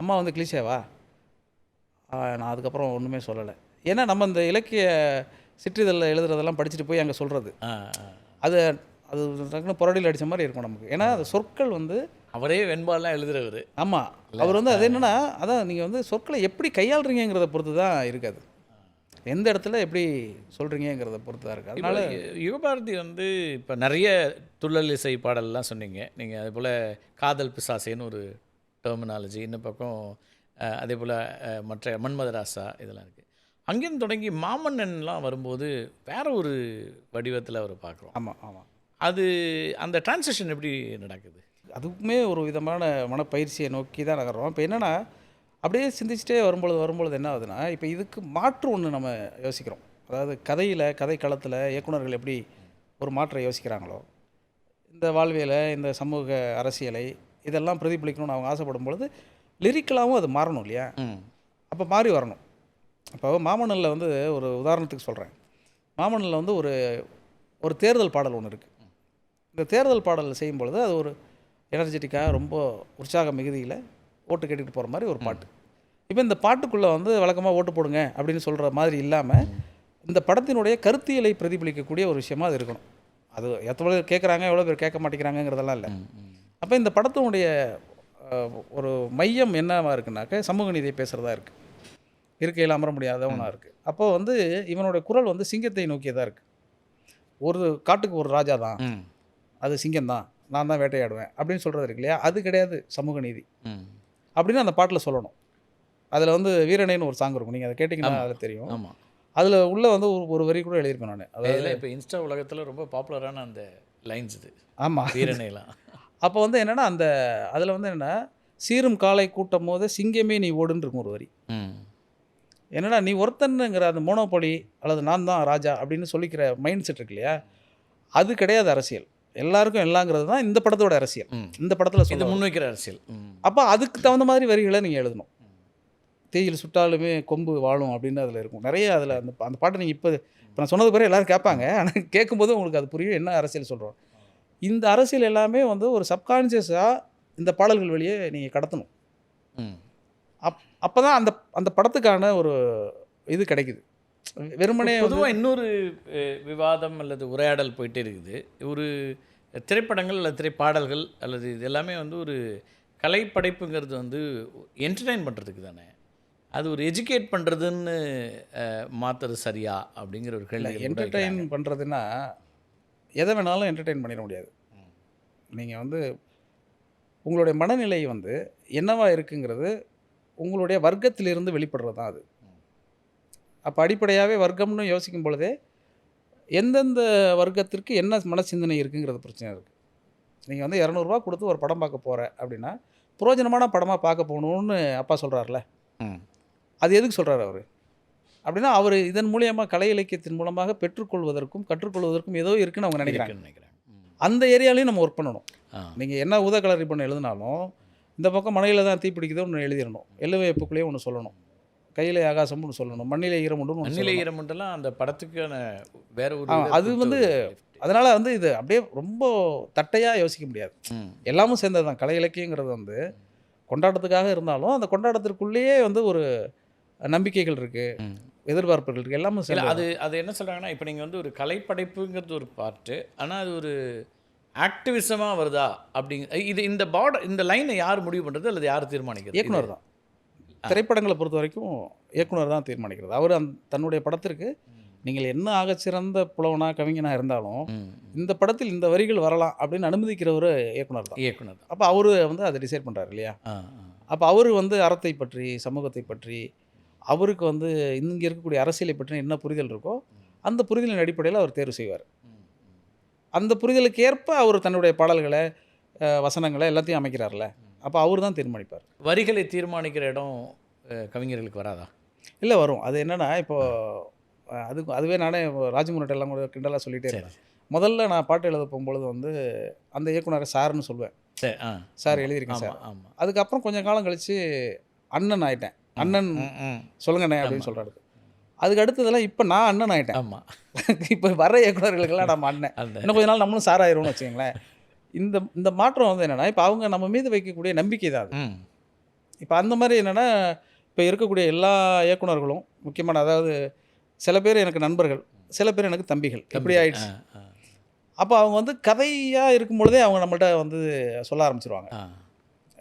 அம்மா வந்து கிளிஷேவா? நான் அதுக்கப்புறம் ஒன்றுமே சொல்லலை. ஏன்னா நம்ம இந்த இலக்கிய சிற்றிதழில் எழுதுறதெல்லாம் படிச்சுட்டு போய் அங்கே சொல்கிறது, ஆ, அது அது டக்குன்னு புரடியில் அடித்த மாதிரி இருக்கும் நமக்கு. ஏன்னா அது சொற்கள் வந்து அவரே வெண்பாலாம் எழுதுறவர். ஆமாம், அவர் வந்து அது என்னென்னா, அதான் நீங்கள் வந்து சொற்களை எப்படி கையாளுறீங்கிறத பொறுத்து தான் இருக்காது, எந்த இடத்துல எப்படி சொல்கிறீங்கிறத பொறுத்து தான் இருக்குது. அதனால் யுகபாரதி வந்து இப்போ நிறைய துள்ளல் இசை பாடல்லாம் சொன்னீங்க நீங்கள். அதே போல் காதல் பிசாசேன்னு ஒரு டெர்மினாலஜி, இன்னும் பக்கம் அதே போல் மற்ற மன்மதராசா இதெல்லாம் இருக்குது. அங்கேருந்து தொடங்கி மாமன்னன்லாம் வரும்போது வேற ஒரு வடிவத்தில் அவர் பார்க்குறோம். ஆமாம் ஆமாம், அது அந்த டிரான்சிஷன் எப்படி நடக்குது? அதுக்குமே ஒரு விதமான மனப்பயிற்சியை நோக்கி தான் நகர்றோம். இப்போ என்னென்னா, அப்படியே சிந்திச்சுட்டே வரும்பொழுது என்ன ஆகுதுன்னா, இப்போ இதுக்கு மாற்று ஒன்று நம்ம யோசிக்கிறோம். அதாவது கதை களத்தில் இயக்குனர்கள் எப்படி ஒரு மாற்றை யோசிக்கிறாங்களோ, இந்த வாழ்வியலை, இந்த சமூக அரசியலை இதெல்லாம் பிரதிபலிக்கணும்னு அவங்க ஆசைப்படும் பொழுது லிரிக்கலாகவும் அது மாறணும் இல்லையா? அப்போ மாறி வரணும். இப்போ மாமன்னனில் வந்து ஒரு உதாரணத்துக்கு சொல்கிறேன். மாமன்னனில் வந்து ஒரு தேர்தல் பாடல் ஒன்று இருக்குது. இந்த தேர்தல் பாடல் செய்யும் பொழுது அது ஒரு எனர்ஜெட்டிக்காக ரொம்ப உற்சாக மிகுதியில் ஓட்டு கேட்டுக்கிட்டு போகிற மாதிரி ஒரு பாட்டு. இப்போ இந்த பாட்டுக்குள்ளே வந்து வழக்கமாக ஓட்டு போடுங்க அப்படின்னு சொல்கிற மாதிரி இல்லாமல் இந்த படத்தினுடைய கருத்தியலை பிரதிபலிக்கக்கூடிய ஒரு விஷயமா அது இருக்கணும். அது எவ்வளோ பேர் கேட்குறாங்க, எவ்வளோ பேர் கேட்க மாட்டேங்கிறாங்கிறதெல்லாம் இல்லை. அப்போ இந்த படத்தினுடைய ஒரு மையம் என்னவா இருக்குனாக்க சமூக நீதியை பேசுகிறதா இருக்குது, இருக்கையில் அமர முடியாதவனா இருக்குது. அப்போது வந்து இவனுடைய குரல் வந்து சிங்கத்தை நோக்கியதாக இருக்குது. ஒரு காட்டுக்கு ஒரு ராஜா தான், அது சிங்கம் தான், நான் தான் வேட்டையாடுவேன் அப்படின்னு சொல்கிறது இருக்கு இல்லையா? அது கிடையாது சமூக நீதி அப்படின்னு அந்த பாட்டில் சொல்லணும். அதில் வந்து வீரனைன்னு ஒரு சாங் இருக்கும், நீங்கள் அதை கேட்டிங்கன்னா அதில் தெரியும். ஆமாம், அதில் உள்ளே வந்து ஒரு வரி கூட எழுதியிருப்பேன் நான். அதாவது இப்போ இன்ஸ்டா உலகத்தில் ரொம்ப பாப்புலரான அந்த லைன்ஸ் இது. ஆமாம், வீரனைலாம். அப்போ வந்து என்னென்னா, அந்த அதில் வந்து என்னென்னா, சீரும் காலை கூட்டும் போது சிங்கமே நீ ஓடுன்னு இருக்கும் ஒரு வரி. என்னடா நீ ஒருத்தனுங்கிற அந்த மோனோபொலி அல்லது நான் தான் ராஜா அப்படின்னு சொல்லிக்கிற மைண்ட் செட் இருக்கு இல்லையா? அது கிடையாது அரசியல். எல்லாருக்கும் எல்லாங்கிறது தான் இந்த படத்தோட அரசியல். இந்த படத்தில் இது முன்வைக்கிற அரசியல். அப்போ அதுக்கு தகுந்த மாதிரி வரிகளை நீங்கள் எழுதணும். தேயில் சுட்டாலுமே கொம்பு வாழும் அப்படின்னு அதில் இருக்கும் நிறைய. அதில் அந்த பாட்டை நீங்கள் இப்போ நான் சொன்னது பிறகு எல்லோரும் கேட்பாங்க, ஆனால் கேட்கும்போது உங்களுக்கு அது புரியும் என்ன அரசியல் சொல்கிறோம். இந்த அரசியல் எல்லாமே வந்து ஒரு சப்கான்ஷியஸாக இந்த பாடல்கள் வழியே நீங்கள் கடத்தணும். அப்போ தான் அந்த படத்துக்கான ஒரு இது கிடைக்குது. வெறுமனே பொதுவாக இன்னொரு விவாதம் அல்லது உரையாடல் போயிட்டே இருக்குது. ஒரு திரைப்படங்கள் அல்லது திரைப்பாடல்கள் அல்லது இது எல்லாமே வந்து ஒரு கலைப்படைப்புங்கிறது வந்து என்டர்டெயின் பண்ணுறதுக்கு தானே, அது ஒரு எஜுகேட் பண்ணுறதுன்னு மாற்றுறது சரியா அப்படிங்கிற ஒரு கேள்வி. என்டர்டெயின் பண்ணுறதுன்னா எதை வேணாலும் என்டர்டெயின் பண்ணிட முடியாது. நீங்கள் வந்து உங்களுடைய மனநிலை வந்து என்னவா இருக்குங்கிறது உங்களுடைய வர்க்கத்திலிருந்து வெளிப்படுறது தான் அது. அப்போ அடிப்படையாகவே வர்க்கம்னு யோசிக்கும் பொழுதே எந்தெந்த வர்க்கத்திற்கு என்ன மனசிந்தனை இருக்குங்கிறது பிரச்சனை இருக்குது. நீங்கள் வந்து 200 ரூபா கொடுத்து ஒரு படம் பார்க்க போகிற அப்படின்னா புரோஜனமான படமாக பார்க்க போகணுன்னு அப்பா சொல்கிறார்ல, அது எதுக்கு சொல்கிறார் அவர் அப்படின்னா, அவர் இதன் மூலியமாக கலை இலக்கியத்தின் மூலமாக பெற்றுக்கொள்வதற்கும் கற்றுக்கொள்வதற்கும் ஏதோ இருக்குன்னு அவங்க நினைக்கிறாங்க. அந்த ஏரியாலையும் நம்ம ஒர்க் பண்ணணும். நீங்கள் என்ன ஊத கலரி பண்ண எழுதினாலும் இந்த பக்கம் மனையில் தான் தீப்பிடிக்குதோ ஒன்று எழுதிடணும், எல்லுவைப்புக்குள்ளேயே ஒன்று சொல்லணும், கையிலே ஆகாசம்னு ஒன்று சொல்லணும், மண்ணிலே ஈரமுண்டு மண்ணிலே ஈரமுண்டெல்லாம் அந்த படத்துக்கான வேற ஒரு அது வந்து அதனால் வந்து இது அப்படியே ரொம்ப தட்டையாக யோசிக்க முடியாது. எல்லாமும் சேர்ந்தது தான். கலை இலக்கியங்கிறது வந்து கொண்டாட்டத்துக்காக இருந்தாலும் அந்த கொண்டாட்டத்திற்குள்ளேயே வந்து ஒரு நம்பிக்கைகள் இருக்குது, எதிர்பார்ப்புகள் இருக்குது, எல்லாமே சேர்ந்து. அது என்ன சொல்கிறாங்கன்னா, இப்போ நீங்கள் வந்து ஒரு கலைப்படைப்புங்கிறது ஒரு பார்ட்டு, ஆனால் அது ஒரு ஆக்டிவிசமாக வருதா அப்படிங்க இது இந்த லைனை யார் முடிவு பண்ணுறது அல்லது யார் தீர்மானிக்கிறது? இயக்குனர் தான். திரைப்படங்களை பொறுத்த வரைக்கும் இயக்குனர் தான் தீர்மானிக்கிறது. அவர் தன்னுடைய படத்திற்கு நீங்கள் என்ன ஆகச்சிறந்த புலவனாக கவிஞனாக இருந்தாலும் இந்த படத்தில் இந்த வரிகள் வரலாம் அப்படின்னு அனுமதிக்கிறவர் இயக்குனர் தான். அப்போ அவர் வந்து அதை டிசைட் பண்ணுறாரு இல்லையா? அப்போ அவர் வந்து அறத்தை பற்றி, சமூகத்தை பற்றி, அவருக்கு வந்து இங்கே இருக்கக்கூடிய அரசியலை பற்றி என்ன புரிதல் இருக்கோ அந்த புரிதலின் அடிப்படையில் அவர் தேர்வு செய்வார். அந்த புரிதலுக்கு ஏற்ப அவர் தன்னுடைய பாடல்களை, வசனங்களை எல்லாத்தையும் அமைக்கிறார்ல, அப்போ அவர் தான் தீர்மானிப்பார். வரிகளை தீர்மானிக்கிற இடம் கவிஞர்களுக்கு வராதா? இல்லை, வரும். அது என்னென்னா, இப்போது அதுவே நானே ராஜமுருகன் எல்லாம் கூட கிண்டலாக சொல்லிகிட்டே இருக்கேன். முதல்ல நான் பாட்டு எழுத போகும்பொழுது வந்து அந்த இயக்குனரை சார்னு சொல்லுவேன். சார் எழுதியிருக்கேன் சார். அதுக்கப்புறம் கொஞ்சம் காலம் கழித்து அண்ணன் ஆகிட்டேன். அண்ணன் சொல்லுங்கண்ணே அப்படின்னு சொல்கிறாரு. அதுக்கு அடுத்ததெல்லாம் இப்போ நான் அண்ணன் ஆகிட்டேன். இப்போ வர இயக்குனர்களுக்கெல்லாம் நம்ம அண்ணன். இன்னும் கொஞ்ச நாள் நம்மளும் சார் ஆயிரும்னு வச்சுக்கோங்களேன். இந்த இந்த மாற்றம் வந்து என்னென்னா, இப்போ அவங்க நம்ம மீது வைக்கக்கூடிய நம்பிக்கை தான் அது. ம். இப்போ அந்த மாதிரி என்னென்னா, இப்போ இருக்கக்கூடிய எல்லா இயக்குனர்களும் முக்கியமான, அதாவது சில பேர் எனக்கு நண்பர்கள், சில பேர் எனக்கு தம்பிகள், இப்படி ஆயிடுச்சு. அப்போ அவங்க வந்து கதையாக இருக்கும் பொழுதே அவங்க நம்மள்ட்ட வந்து சொல்ல ஆரம்பிச்சிருவாங்க.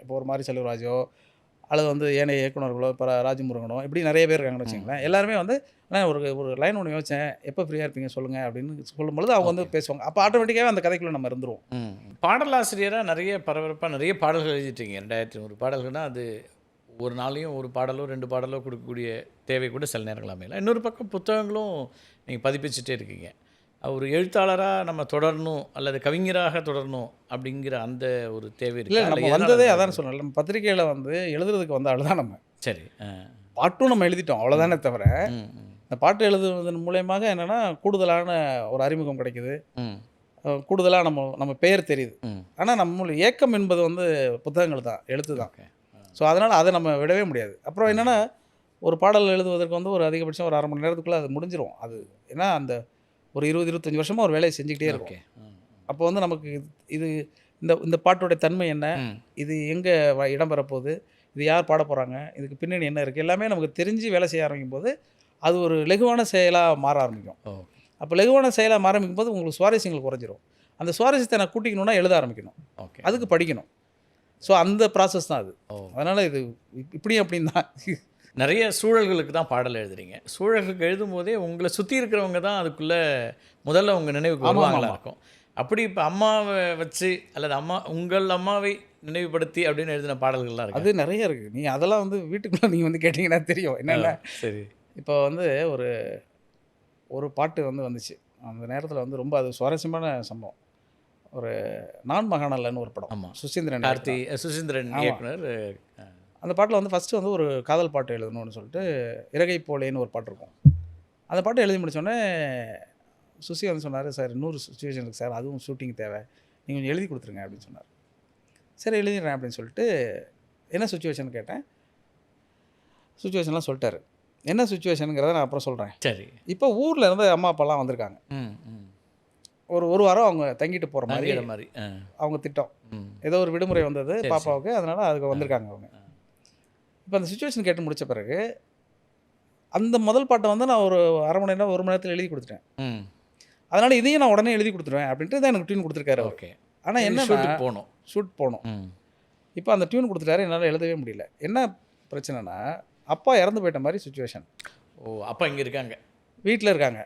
இப்போ ஒரு மாதிரி செல்வராஜோ அல்லது வந்து ஏனைய இயக்குனர்களோ, இப்போ ராஜமுருகனோ, இப்படி நிறைய பேர் இருக்காங்கன்னு வச்சுங்களேன். எல்லாருமே வந்து ஒரு ஒரு லைன் ஒன்று யோசிச்சேன், எப்போ ஃப்ரீயாக இருப்பீங்க சொல்லுங்கள் அப்படின்னு சொல்லும்பொழுது அவங்க வந்து பேசுவாங்க. அப்போ ஆட்டோமேட்டிக்காகவே அந்த கதைக்குள்ளே நம்ம இருந்துருவோம். பாடலாசிரியராக நிறைய பரபரப்பாக நிறைய பாடல்கள் எழுதிட்டீங்க. 2100 பாடல்கள்னால் அது ஒரு நாளையும் ஒரு பாடலோ 2 பாடலோ கொடுக்கக்கூடிய தேவை கூட சில நேரங்கள் அமையலாம். இன்னொரு பக்கம் புத்தகங்களும் நீங்கள் பதிப்பிச்சுட்டே இருக்கீங்க. ஒரு எழுத்தாளராக நம்ம தொடரணும் அல்லது கவிஞராக தொடரணும் அப்படிங்கிற அந்த ஒரு தேவை இல்லை, நம்ம வந்ததே அதான் சொன்னோம். நம்ம பத்திரிகையில் வந்து எழுதுறதுக்கு வந்த ஆள் தான் நம்ம. சரி. பாட்டும் நம்ம எழுதிட்டோம், அவ்வளோதானே தவிர இந்த பாட்டு எழுதுவதன் மூலயமாக என்னென்னா கூடுதலான ஒரு அறிமுகம் கிடைக்குது, கூடுதலாக நம்ம பெயர் தெரியுது. ஆனால் நம்மளுடைய ஏக்கம் என்பது வந்து புத்தகங்கள் தான், எழுத்து தான். ஸோ அதனால் அதை நம்ம விடவே முடியாது. அப்புறம் என்னென்னா, ஒரு பாடல் எழுதுவதற்கு வந்து ஒரு அதிகபட்சம் ஒரு 1/2 மணி நேரத்துக்குள்ளே அது முடிஞ்சிடும். அது ஏன்னா அந்த ஒரு 20-25 வருஷமாக ஒரு வேலையை செஞ்சுக்கிட்டே இருக்கும். அப்போ வந்து நமக்கு இது இந்த பாட்டோடைய தன்மை என்ன, இது எங்கே இடம்பெற போகுது, இது யார் பாட போகிறாங்க, இதுக்கு பின்னணி என்ன இருக்குது, எல்லாமே நமக்கு தெரிஞ்சு வேலை செய்ய ஆரம்பிக்கும் போது அது ஒரு லெகுவான செயலாக மாற ஆரம்பிக்கும். அப்போ லெகுவான செயலாக ஆரம்பிக்கும் போது உங்களுக்கு சுவாரஸ்யங்கள் குறைஞ்சிரும். அந்த சுவாரஸ்யத்தை நான் கூட்டிக்கணும்னா எழுத ஆரம்பிக்கணும், அதுக்கு படிக்கணும். ஸோ அந்த ப்ராசஸ் தான் அது. அதனால் இது இப்படியும் அப்படின்னு தான். நிறைய சூழல்களுக்கு தான் பாடல் எழுதுறீங்க. சூழல்களுக்கு எழுதும் போதே உங்களை சுற்றி இருக்கிறவங்க தான் அதுக்குள்ளே முதல்ல உங்கள் நினைவுக்கு வருவாங்களா இருக்கும். அப்படி இப்போ அம்மாவை வச்சு அல்லது உங்கள் அம்மாவை நினைவுபடுத்தி அப்படின்னு எழுதின பாடல்கள்லாம் இருக்குது. அது நிறைய இருக்குது. நீங்கள் அதெல்லாம் வந்து வீட்டுக்குள்ளே நீங்கள் வந்து கேட்டிங்கன்னா தெரியும் என்னென்ன. சரி. இப்போ வந்து ஒரு பாட்டு வந்து வந்துச்சு அந்த நேரத்தில், வந்து ரொம்ப அது சுவாரஸ்யமான சம்பவம். ஒரு நான் மகாநல்லன்னு ஒரு படம். ஆமாம், சுசீந்திரன் இயக்குனர். அந்த பாட்டில் வந்து ஃபஸ்ட்டு வந்து ஒரு காதல் பாட்டு எழுதணும்னு சொல்லிட்டு இறகை போலேன்னு ஒரு பாட்டு இருக்கும். அந்த பாட்டு எழுதி முடித்தோடனே சுசி வந்து சொன்னார், சார் 100 சுச்சுவேஷன் இருக்குது சார், அதுவும் ஷூட்டிங் தேவை, நீங்கள் கொஞ்சம் எழுதி கொடுத்துருங்க அப்படின்னு சொன்னார். சரி எழுதிடுறேன் அப்படின்னு சொல்லிட்டு என்ன சுச்சுவேஷன் கேட்டேன். சுச்சுவேஷன்லாம் சொல்லிட்டாரு. என்ன சுச்சுவேஷனுங்கிறத நான் அப்புறம் சொல்கிறேன். சரி. இப்போ ஊரில் இருந்து அம்மா அப்பாலாம் வந்திருக்காங்க. ஒரு வாரம் அவங்க தங்கிட்டு போகிற மாதிரி அவங்க திட்டம். ஏதோ ஒரு விடுமுறை வந்தது பாப்பாவுக்கு, அதனால் அதுக்கு வந்திருக்காங்க அவங்க. இப்போ அந்த சுச்சுவேஷன் கேட்டு முடித்த பிறகு அந்த முதல் பாட்டை வந்து நான் ஒரு 1/2 மணி நேரம் 1 மணி நேரத்தில் எழுதி கொடுத்துட்டேன். அதனால் இதையும் நான் உடனே எழுதி கொடுத்துருவேன் அப்படின்ட்டு தான் எனக்கு டியூன் கொடுத்துருக்காரு. ஓகே. ஆனால் என்ன ஷூட் போகணும். இப்போ அந்த டியூன் கொடுத்துட்டாரு, என்னால் எழுதவே முடியல. என்ன பிரச்சனைனா, அப்பா இறந்து போயிட்ட மாதிரி சுச்சுவேஷன். அப்பா இங்கே இருக்காங்க, வீட்டில் இருக்காங்க.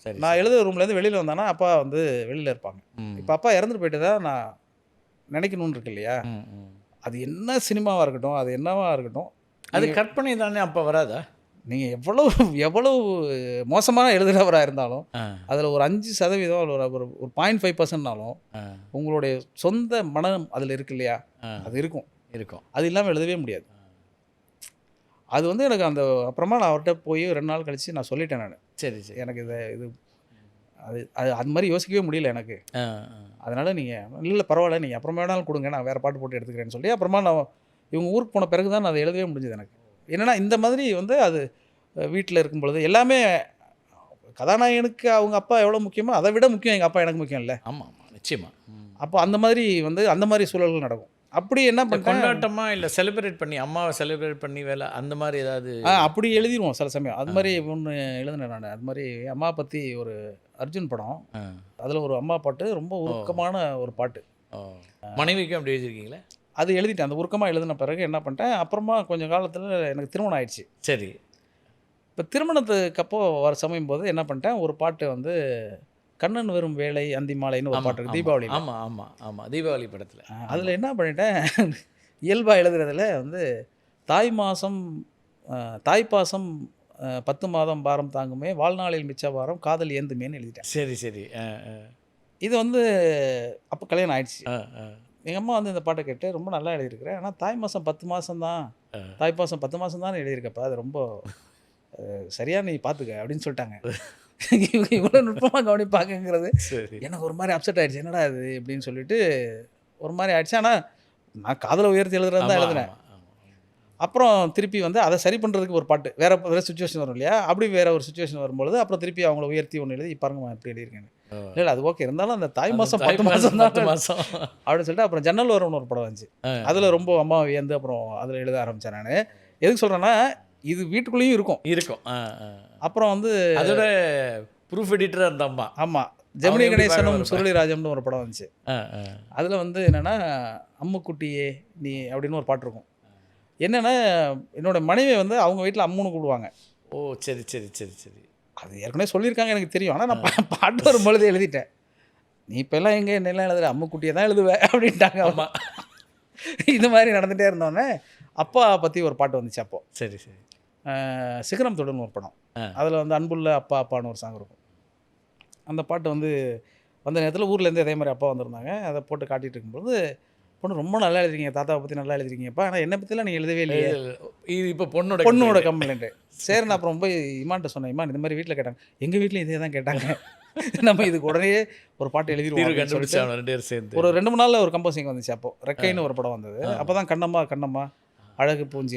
சரி. நான் எழுதுகிற ரூம்லேருந்து வெளியில் வந்தானா அப்பா வந்து வெளியில் இருப்பாங்க. இப்போ அப்பா இறந்துட்டு போயிட்டு தான் நான் நினைக்கணும்னு இருக்கு இல்லையா. அது என்ன சினிமாவாக இருக்கட்டும், அது என்னவாக இருக்கட்டும், அது கற்பனை தானே. அப்போ வராதா? நீங்கள் எவ்வளவு மோசமான எழுதுகிறவராக இருந்தாலும் அதில் ஒரு 5% ஒரு 0.5%னாலும் உங்களுடைய சொந்த மனம் அதில் இருக்கு இல்லையா, அது இருக்கும். அது இல்லாமல் எழுதவே முடியாது. அது வந்து எனக்கு அந்த அப்புறமா நான் அவர்கிட்ட போய் 2 நாள் கழித்து நான் சொல்லிட்டேன். நான் சரி சரி, எனக்கு இது அது மாதிரி யோசிக்கவே முடியல எனக்கு. அதனால் நீங்கள் இல்லை பரவாயில்ல, நீங்கள் அப்புறமா வேணாலும் கொடுங்க, நான் வேறு பாட்டு போட்டு எடுத்துக்கிறேன்னு சொல்லி அப்புறமா நான் இவங்க ஊருக்கு போன பிறகு தான் நான் அதை எழுதவே முடிஞ்சது எனக்கு. என்னென்னா இந்த மாதிரி வந்து அது வீட்டில் இருக்கும் பொழுது எல்லாமே கதாநாயகனுக்கு அவங்க அப்பா எவ்வளோ முக்கியமோ அதை விட முக்கியம் எங்கள் அப்பா எனக்கு முக்கியம் இல்லை. ஆமாம் ஆமாம், நிச்சயமாக. அப்போ அந்த மாதிரி வந்து அந்த மாதிரி சூழல்கள் நடக்கும். அப்படி என்ன பண்ண கொண்டாட்டமாக இல்லை செலிப்ரேட் பண்ணி அம்மாவை செலிப்ரேட் பண்ணி வேலை அந்த மாதிரி ஏதாவது அப்படி எழுதிடுவோம் சில சமயம். அது மாதிரி ஒன்று எழுதினேன் நான். அது மாதிரி அம்மா பற்றி ஒரு அர்ஜுன் படம், அதில் ஒரு அம்மா பாட்டு ரொம்ப உருக்கமான ஒரு பாட்டு. மனைவிக்கும் அப்படி எழுதியிருக்கீங்களா? அது எழுதிட்டேன். அந்த உருக்கமாக எழுதின பிறகு என்ன பண்ணிட்டேன், அப்புறமா கொஞ்சம் காலத்தில் எனக்கு திருமணம் ஆயிடுச்சு. சரி. இப்போ திருமணத்துக்கு அப்போ வர சமயம் போது என்ன பண்ணிட்டேன், ஒரு பாட்டு வந்து கண்ணன் வரும் வேலை அந்தி மாலைன்னு ஒரு பாட்டு இருக்குது தீபாவளி. ஆமாம் ஆமாம் ஆமாம், தீபாவளி படத்தில். அதில் என்ன பண்ணிட்டேன், இயல்பாக எழுதுறதுல வந்து தாய்ப்பாசம் 10 மாதம் பாரம் தாங்குமே, வாழ்நாளில் மிச்ச வாரம் காதல் ஏந்துமேன்னு எழுதிட்டேன். சரி சரி. இது வந்து அப்போ கல்யாணம் ஆயிடுச்சு. எங்கள் அம்மா வந்து இந்த பாட்டை கேட்டு ரொம்ப நல்லா எழுதியிருக்கிறேன், ஆனால் தாய் மாதம் 10 மாதம் தான், தாய்ப்பாசம் 10 மாதம் தான் எழுதியிருக்கப்பா, அது ரொம்ப சரியாக நீ பார்த்துக்க அப்படின்னு சொல்லிட்டாங்க. இவங்க இவ்வளோ நுட்பமாக கவனிப்பாங்கங்கிறது எனக்கு ஒரு மாதிரி அப்செட் ஆகிடுச்சு. என்னடா இது அப்படின்னு சொல்லிட்டு ஒரு மாதிரி ஆயிடுச்சு. ஆனால் நான் காதலை உயர்த்தி எழுதுறது தான் எழுதுனேன். அப்புறம் திருப்பி வந்து அதை சரி பண்ணுறதுக்கு ஒரு பாட்டு வேறு சுச்சுவேஷன் வரும் இல்லையா, அப்படி வேறு ஒரு சுச்சுவேஷன் வரும்பொழுது அப்புறம் திருப்பி அவங்கள உயர்த்தி ஒன்று எழுதி பாருங்கம்மா எப்படி எழுதியிருக்கேன். இல்லை அது ஓகே இருந்தாலும் அந்த தாய் மாதம் 10 மாதம் தான் 10 மாதம் அப்படின்னு சொல்லிட்டு அப்புறம் ஜன்னல் வரம்னு ஒரு படம் வந்துச்சு. அதில் ரொம்ப அம்மா வியந்து அப்புறம் அதில் எழுத ஆரம்பித்தேன் நான். எதுக்கு சொல்கிறேன்னா இது வீட்டுக்குள்ளேயும் இருக்கும். அப்புறம் வந்து அதோட ப்ரூஃப் எடிட்டராக இருந்த அம்மா. ஆமாம், ஜெமினி கணேசனும் சுருளிராஜம்னு ஒரு படம் வந்துச்சு. அதில் வந்து என்னென்னா அம்முக்குட்டியே நீ அப்படின்னு ஒரு பாட்டு இருக்கும். என்னென்னா என்னோட மனைவி வந்து அவங்க வீட்டில் அம்முன்னு கூப்பிடுவாங்க. ஓ சரி சரி சரி சரி. அது ஏற்கனவே சொல்லியிருக்காங்க எனக்கு தெரியும். ஆனால் நான் பாட்டு வரும்பொழுது எழுதிட்டேன். நீ இப்போல்லாம் எங்கே என்னெல்லாம் எழுதுற அம்முக்குட்டியை தான் எழுதுவேன் அப்படின்ட்டாங்க அம்மா. இது மாதிரி நடந்துகிட்டே இருந்தோடனே அப்பா பற்றி ஒரு பாட்டு வந்துச்சு அப்போது. சரி சரி. சிகரம் தொடர்னு ஒரு படம். அதில் வந்து அன்புள்ள அப்பா அப்பான்னு ஒரு சாங் இருக்கும். அந்த பாட்டு வந்து வந்த நேரத்தில் ஊர்லேருந்து அதே மாதிரி அப்பா வந்திருந்தாங்க. அதை போட்டு காட்டிகிட்டு இருக்கும்போது பொண்ணு ரொம்ப நல்லா எழுதிருக்கீங்க, தாத்தாவை பற்றி நல்லா எழுதிருக்கீங்கப்பா, ஆனால் என்னை பற்றிலாம் நீங்கள் எழுதவே இல்லையே. இது இப்போ பொண்ணோட கம்ப்ளைண்ட்டு. சரி நான் அப்புறம் போய் இமான்ட்ட சொன்னேன். இமான் இந்த மாதிரி வீட்டில் கேட்டாங்க, எங்கள் வீட்டில் இதே தான் கேட்டாங்க, நம்ம இதுக்கு உடனே ஒரு பாட்டு எழுதிடுவோம் சேர்ந்து. ஒரு 2-3 நாளில் ஒரு கம்போசிங் வந்துச்சு. அப்போது ரெக்கைன்னு ஒரு படம் வந்தது. அப்போ தான் கண்ணம்மா கண்ணம்மா அழகு பூஞ்சி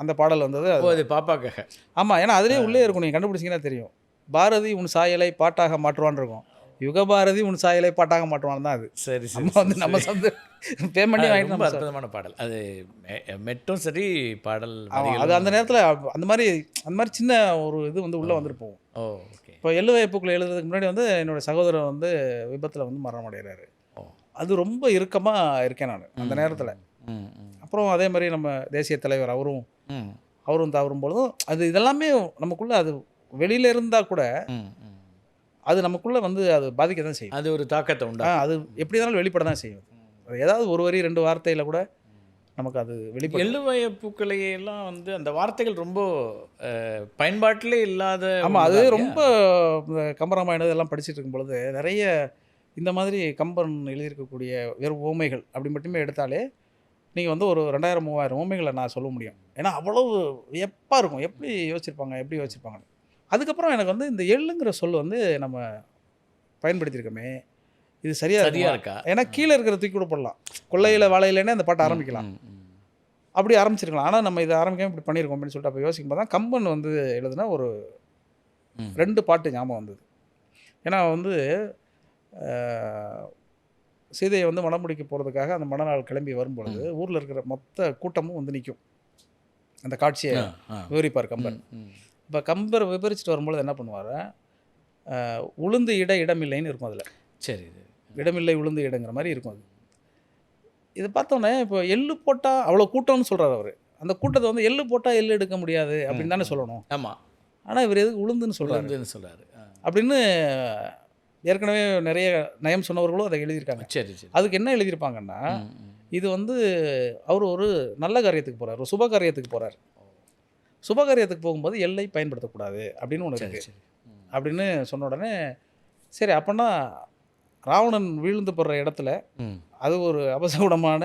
அந்த பாடல் வந்தது. அது பாப்பாக்காக. ஆமாம், ஏன்னா அதிலே உள்ளே இருக்கும், நீங்கள் கண்டுபிடிச்சிங்கன்னா தெரியும். பாரதி உன் சாயலை பாட்டாக மாற்றுவான் இருக்கும். யுகபாரதி உன் சாயலை பாட்டாக மாற்றுவான் தான் அது. சரி சரி. வந்து நம்ம வந்து பேமெண்ட்டே வாங்கிட்டு நம்ம அற்புதமான பாடல். அது மெட்டும் சரி பாடல். அது அந்த நேரத்தில் அந்த மாதிரி சின்ன ஒரு இது வந்து உள்ளே வந்துருப்போம். ஓ ஓகே. இப்போ எள்ளுவைப்புக்குள்ள எழுதுறதுக்கு முன்னாடி வந்து என்னோட சகோதரர் வந்து விபத்தில் வந்து மரணம் அடைகிறாரு. அது ரொம்ப இறுக்கமாக இருக்கேன் நான் அந்த நேரத்தில். அப்புறம் அதே மாதிரி நம்ம தேசிய தலைவர் அவரும் தவறும் பொழுதும் அது இதெல்லாமே நமக்குள்ளே அது வெளியில் இருந்தால் கூட அது நமக்குள்ளே வந்து அது பாதிக்க தான் செய்யும். அது ஒரு தாக்கத்தை உண்டா. அது எப்படி இருந்தாலும் வெளிப்பட தான் செய்யும். ஏதாவது ஒரு வரி 2 வார்த்தையில் கூட நமக்கு அது வெளிப்படும். எள்ளுவயப்புக்களையெல்லாம் வந்து அந்த வார்த்தைகள் ரொம்ப பயன்பாட்டிலே இல்லாத. ஆமாம், அது ரொம்ப கம்பராமாயணம் இதெல்லாம் படிச்சுட்டு இருக்கும் பொழுது நிறைய இந்த மாதிரி கம்பன் எழுதியிருக்கக்கூடிய வெறும் ஓமைகள் அப்படி மட்டுமே எடுத்தாலே நீங்கள் வந்து ஒரு 2000-3000 ஓமைகளை நான் சொல்ல முடியும். ஏன்னா அவ்வளவு வியப்பாக இருக்கும், எப்படி யோசிச்சிருப்பாங்க. அதுக்கப்புறம் எனக்கு வந்து இந்த எள்ளுங்கிற சொல் வந்து நம்ம பயன்படுத்தியிருக்கோமே, இது சரியாக இருக்கா. ஏன்னா கீழே இருக்கிற தூக்கி கூட போடலாம், கொள்ளையில் வாழையிலேனே அந்த பாட்டை ஆரம்பிக்கலாம், அப்படி ஆரம்பிச்சிருக்கலாம். ஆனால் நம்ம இதை ஆரம்பிக்காமல் இப்படி பண்ணியிருக்கோம் அப்படின்னு சொல்லிட்டு அப்போ யோசிக்கும் போது தான் கம்பன் வந்து எழுதுனா ஒரு 2 பாட்டு ஞாபகம் வந்தது. ஏன்னா வந்து சீதையை வந்து மணமுடிக்க போகிறதுக்காக அந்த மணநாள் கிளம்பி வரும்பொழுது ஊரில் இருக்கிற மொத்த கூட்டமும் வந்து நிற்கும். அந்த காட்சியை விவரிப்பார் கம்பன். இப்போ கம்பரை விவரிச்சுட்டு வரும்பொழுது என்ன பண்ணுவார், உளுந்து இடமில்லைன்னு இருக்கும். அதில் சரி இடமில்லை உளுந்து இடங்கிற மாதிரி இருக்கும். அது இதை பார்த்தோன்னே இப்போ எள்ளு போட்டால் அவ்வளோ கூட்டம்னு சொல்கிறார் அவர். அந்த கூட்டத்தை வந்து எள்ளு போட்டால் எள்ளு எடுக்க முடியாது அப்படின்னு தானே சொல்லணும். ஆமாம். ஆனால் இவர் எதுக்கு உளுந்துன்னு சொல்கிறாரு அப்படின்னு ஏற்கனவே நிறைய நயம் சொன்னவர்களும் அதை எழுதியிருக்காங்க. சரி சரி. அதுக்கு என்ன எழுதியிருப்பாங்கன்னா, இது வந்து அவர் ஒரு நல்ல காரியத்துக்கு போகிறார், ஒரு சுப காரியத்துக்கு போகிறார். சுபகாரியத்துக்கு போகும்போது எல்லை பயன்படுத்தக்கூடாது அப்படின்னு ஒன்று இருக்குது அப்படின்னு சொன்ன உடனே சரி அப்போனா ராவணன் வீழ்ந்து போடுற இடத்துல அது ஒரு அபசகுணமான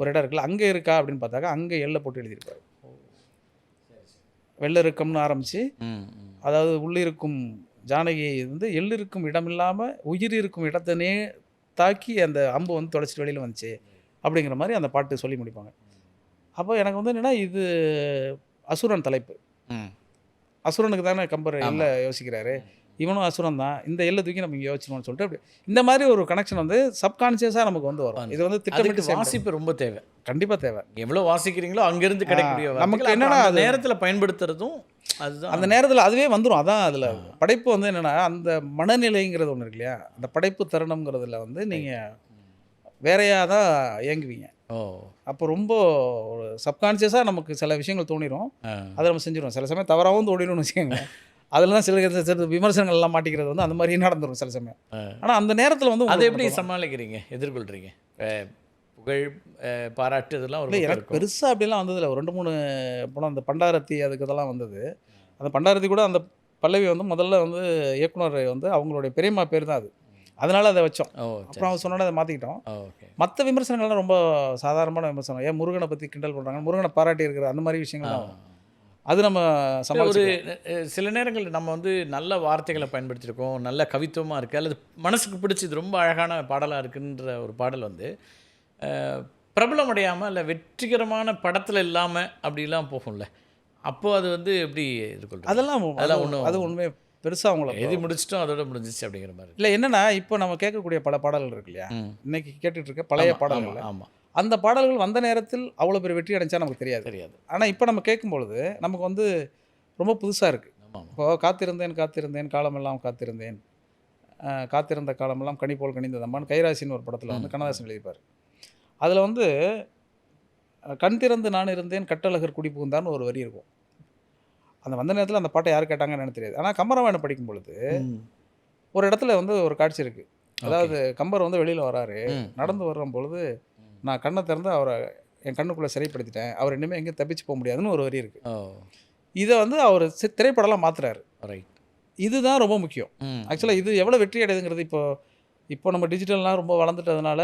ஒரு இடம் இருக்குல்ல, அங்கே இருக்கா அப்படின்னு பார்த்தாக்கா அங்கே எல்லை போட்டு எழுதியிருப்பாரு. வெள்ளருக்கம்னு ஆரம்பித்து அதாவது உள்ளிருக்கும் ஜானகி வந்து எள்ளிருக்கும் இடம் இல்லாமல் உயிர் இருக்கும் இடத்தனே தாக்கி அந்த அம்பு வந்து தொலைச்சிட்டு வெளியில் வந்துச்சு அப்படிங்கிற மாதிரி அந்த பாட்டு சொல்லி முடிப்பாங்க. அப்போ எனக்கு வந்து என்னென்னா இது அசுரன் தலைப்பு. அசுரனுக்கு தானே கம்பர் எல்லை யோசிக்கிறாரு, இவனும் அசுரன் தான், இந்த எல்லை தூக்கி நம்ம இங்கே யோசிக்கணும்னு சொல்லிட்டு அப்படி இந்த மாதிரி ஒரு கனெக்ஷன் வந்து சப்கான்சியஸாக நமக்கு வந்து வரும். இது வந்து திட்டமிட்டு வாசிப்பு ரொம்ப தேவை, கண்டிப்பாக தேவை. எவ்வளோ வாசிக்கிறீங்களோ அங்கேருந்து கிடைக்கக்கூடிய நமக்கு என்னென்னா அந்த நேரத்தில் பயன்படுத்துறதும் அதுதான். அந்த நேரத்தில் அதுவே வந்துடும். அதான் அதில் படைப்பு வந்து என்னென்னா அந்த மனநிலைங்கிறது ஒன்று இருக்கு இல்லையா, அந்த படைப்பு தருணம்ங்கிறதுல வந்து நீங்கள் வேறையாக தான் இயங்குவீங்க. அப்போ ரொம்ப ஒரு சப்கான்சியஸாக நமக்கு சில விஷயங்கள் தோணிடும், அதை நம்ம செஞ்சிடும். சில சமயம் தவறாகவும் தோணிடும்னு வச்சுக்கோங்க. அதில் தான் சில விமர்சனங்கள் எல்லாம் மாட்டிக்கிறது வந்து அந்த மாதிரி நடந்துடும் சில சமயம். ஆனால் அந்த நேரத்தில் வந்து அதை எப்படி சமாளிக்கிறீங்க, எதிர்கொள்கிறீங்க? புகழ் பாராட்டு இதெல்லாம் இல்லை எனக்கு பெருசாக அப்படிலாம் வந்ததில்லை. ஒரு 2-3 படம் அந்த பண்டாரத்தி அதுக்கு இதெல்லாம் வந்தது. அந்த பண்டாரத்தி கூட அந்த பல்லவி வந்து முதல்ல வந்து இயக்குனர் வந்து அவங்களுடைய பெரியம்மா பேர் தான் அது, அதனால் அதை வச்சோம். அப்புறம் அவங்க சொன்னோட அதை மாற்றிக்கிட்டோம். மற்ற விமர்சனங்கள்லாம் ரொம்ப சாதாரணமான விமர்சனம். ஏன் முருகனை பற்றி கிண்டல் பண்ணுறாங்க, முருகனை பாராட்டி இருக்கிற அந்த மாதிரி விஷயங்கள் தான் அது நம்ம ஒரு சில நேரங்கள் நம்ம வந்து நல்ல வார்த்தைகளை பயன்படுத்தியிருக்கோம், நல்ல கவித்துவமாக இருக்குது, அல்லது மனசுக்கு பிடிச்சி இது ரொம்ப அழகான பாடலாக இருக்குன்ற ஒரு பாடல் வந்து பிரபலம் அடையாமல் இல்லை வெற்றிகரமான படத்தில் இல்லாமல் அப்படிலாம் போகும்ல, அப்போது அது வந்து எப்படி எதிர்கொள்றது? அதெல்லாம் ஒன்றும் அது உண்மையை பெருசாக அவங்கள எழுதி முடிச்சிட்டோம் அதோட முடிஞ்சிச்சு அப்படிங்கிற மாதிரி. இல்லை. என்னன்னா இப்போ நம்ம கேட்கக்கூடிய பல பாடல்கள் இருக்கு இல்லையா, இன்னைக்கு கேட்டுட்டு இருக்க பழைய பாடல்கள், ஆமாம் அந்த பாடல்கள் வந்த நேரத்தில் அவ்வளோ பெரிய வெற்றி அடைஞ்சா நமக்கு தெரியாது. தெரியாது. ஆனால் இப்போ நம்ம கேட்கும்பொழுது நமக்கு வந்து ரொம்ப புதுசாக இருக்குது. ஆமாம். இப்போ காத்திருந்தேன் காத்திருந்தேன் காலமெல்லாம் காத்திருந்தேன், காத்திருந்த காலமெல்லாம் கனி போல் கனிந்ததம்மான்னு கைராசின்னு ஒரு படத்தில் வந்து கண்ணதாசன் எழுதிப்பார். அதில் வந்து கண் திறந்து நான் இருந்தேன் கட்டழகர் குடி புகுந்தான்னு ஒரு வரி இருக்கும். அந்த வந்த நேரத்தில் அந்த பாட்டை யார் கேட்டாங்கன்னு எனக்கு தெரியாது. ஆனால் கம்பராமாயணம் படிக்கும் பொழுது ஒரு இடத்துல வந்து ஒரு காட்சி இருக்குது. அதாவது கம்பர் வந்து வெளியில் வராரு, நடந்து வர்ற பொழுது நான் கண்ணை திறந்து அவரை என் கண்ணுக்குள்ளே சிறைப்படுத்திட்டேன், அவர் இனிமேல் எங்கேயும் தப்பிச்சு போக முடியாதுன்னு ஒரு வரி இருக்குது. இதை வந்து அவர் திரைப்படம்லாம் மாற்றுறாரு. ரைட். இதுதான் ரொம்ப முக்கியம். ஆக்சுவலாக இது எவ்வளோ வெற்றி அடையுதுங்கிறது இப்போ நம்ம டிஜிட்டல்லாம் ரொம்ப வளர்ந்துட்டதுனால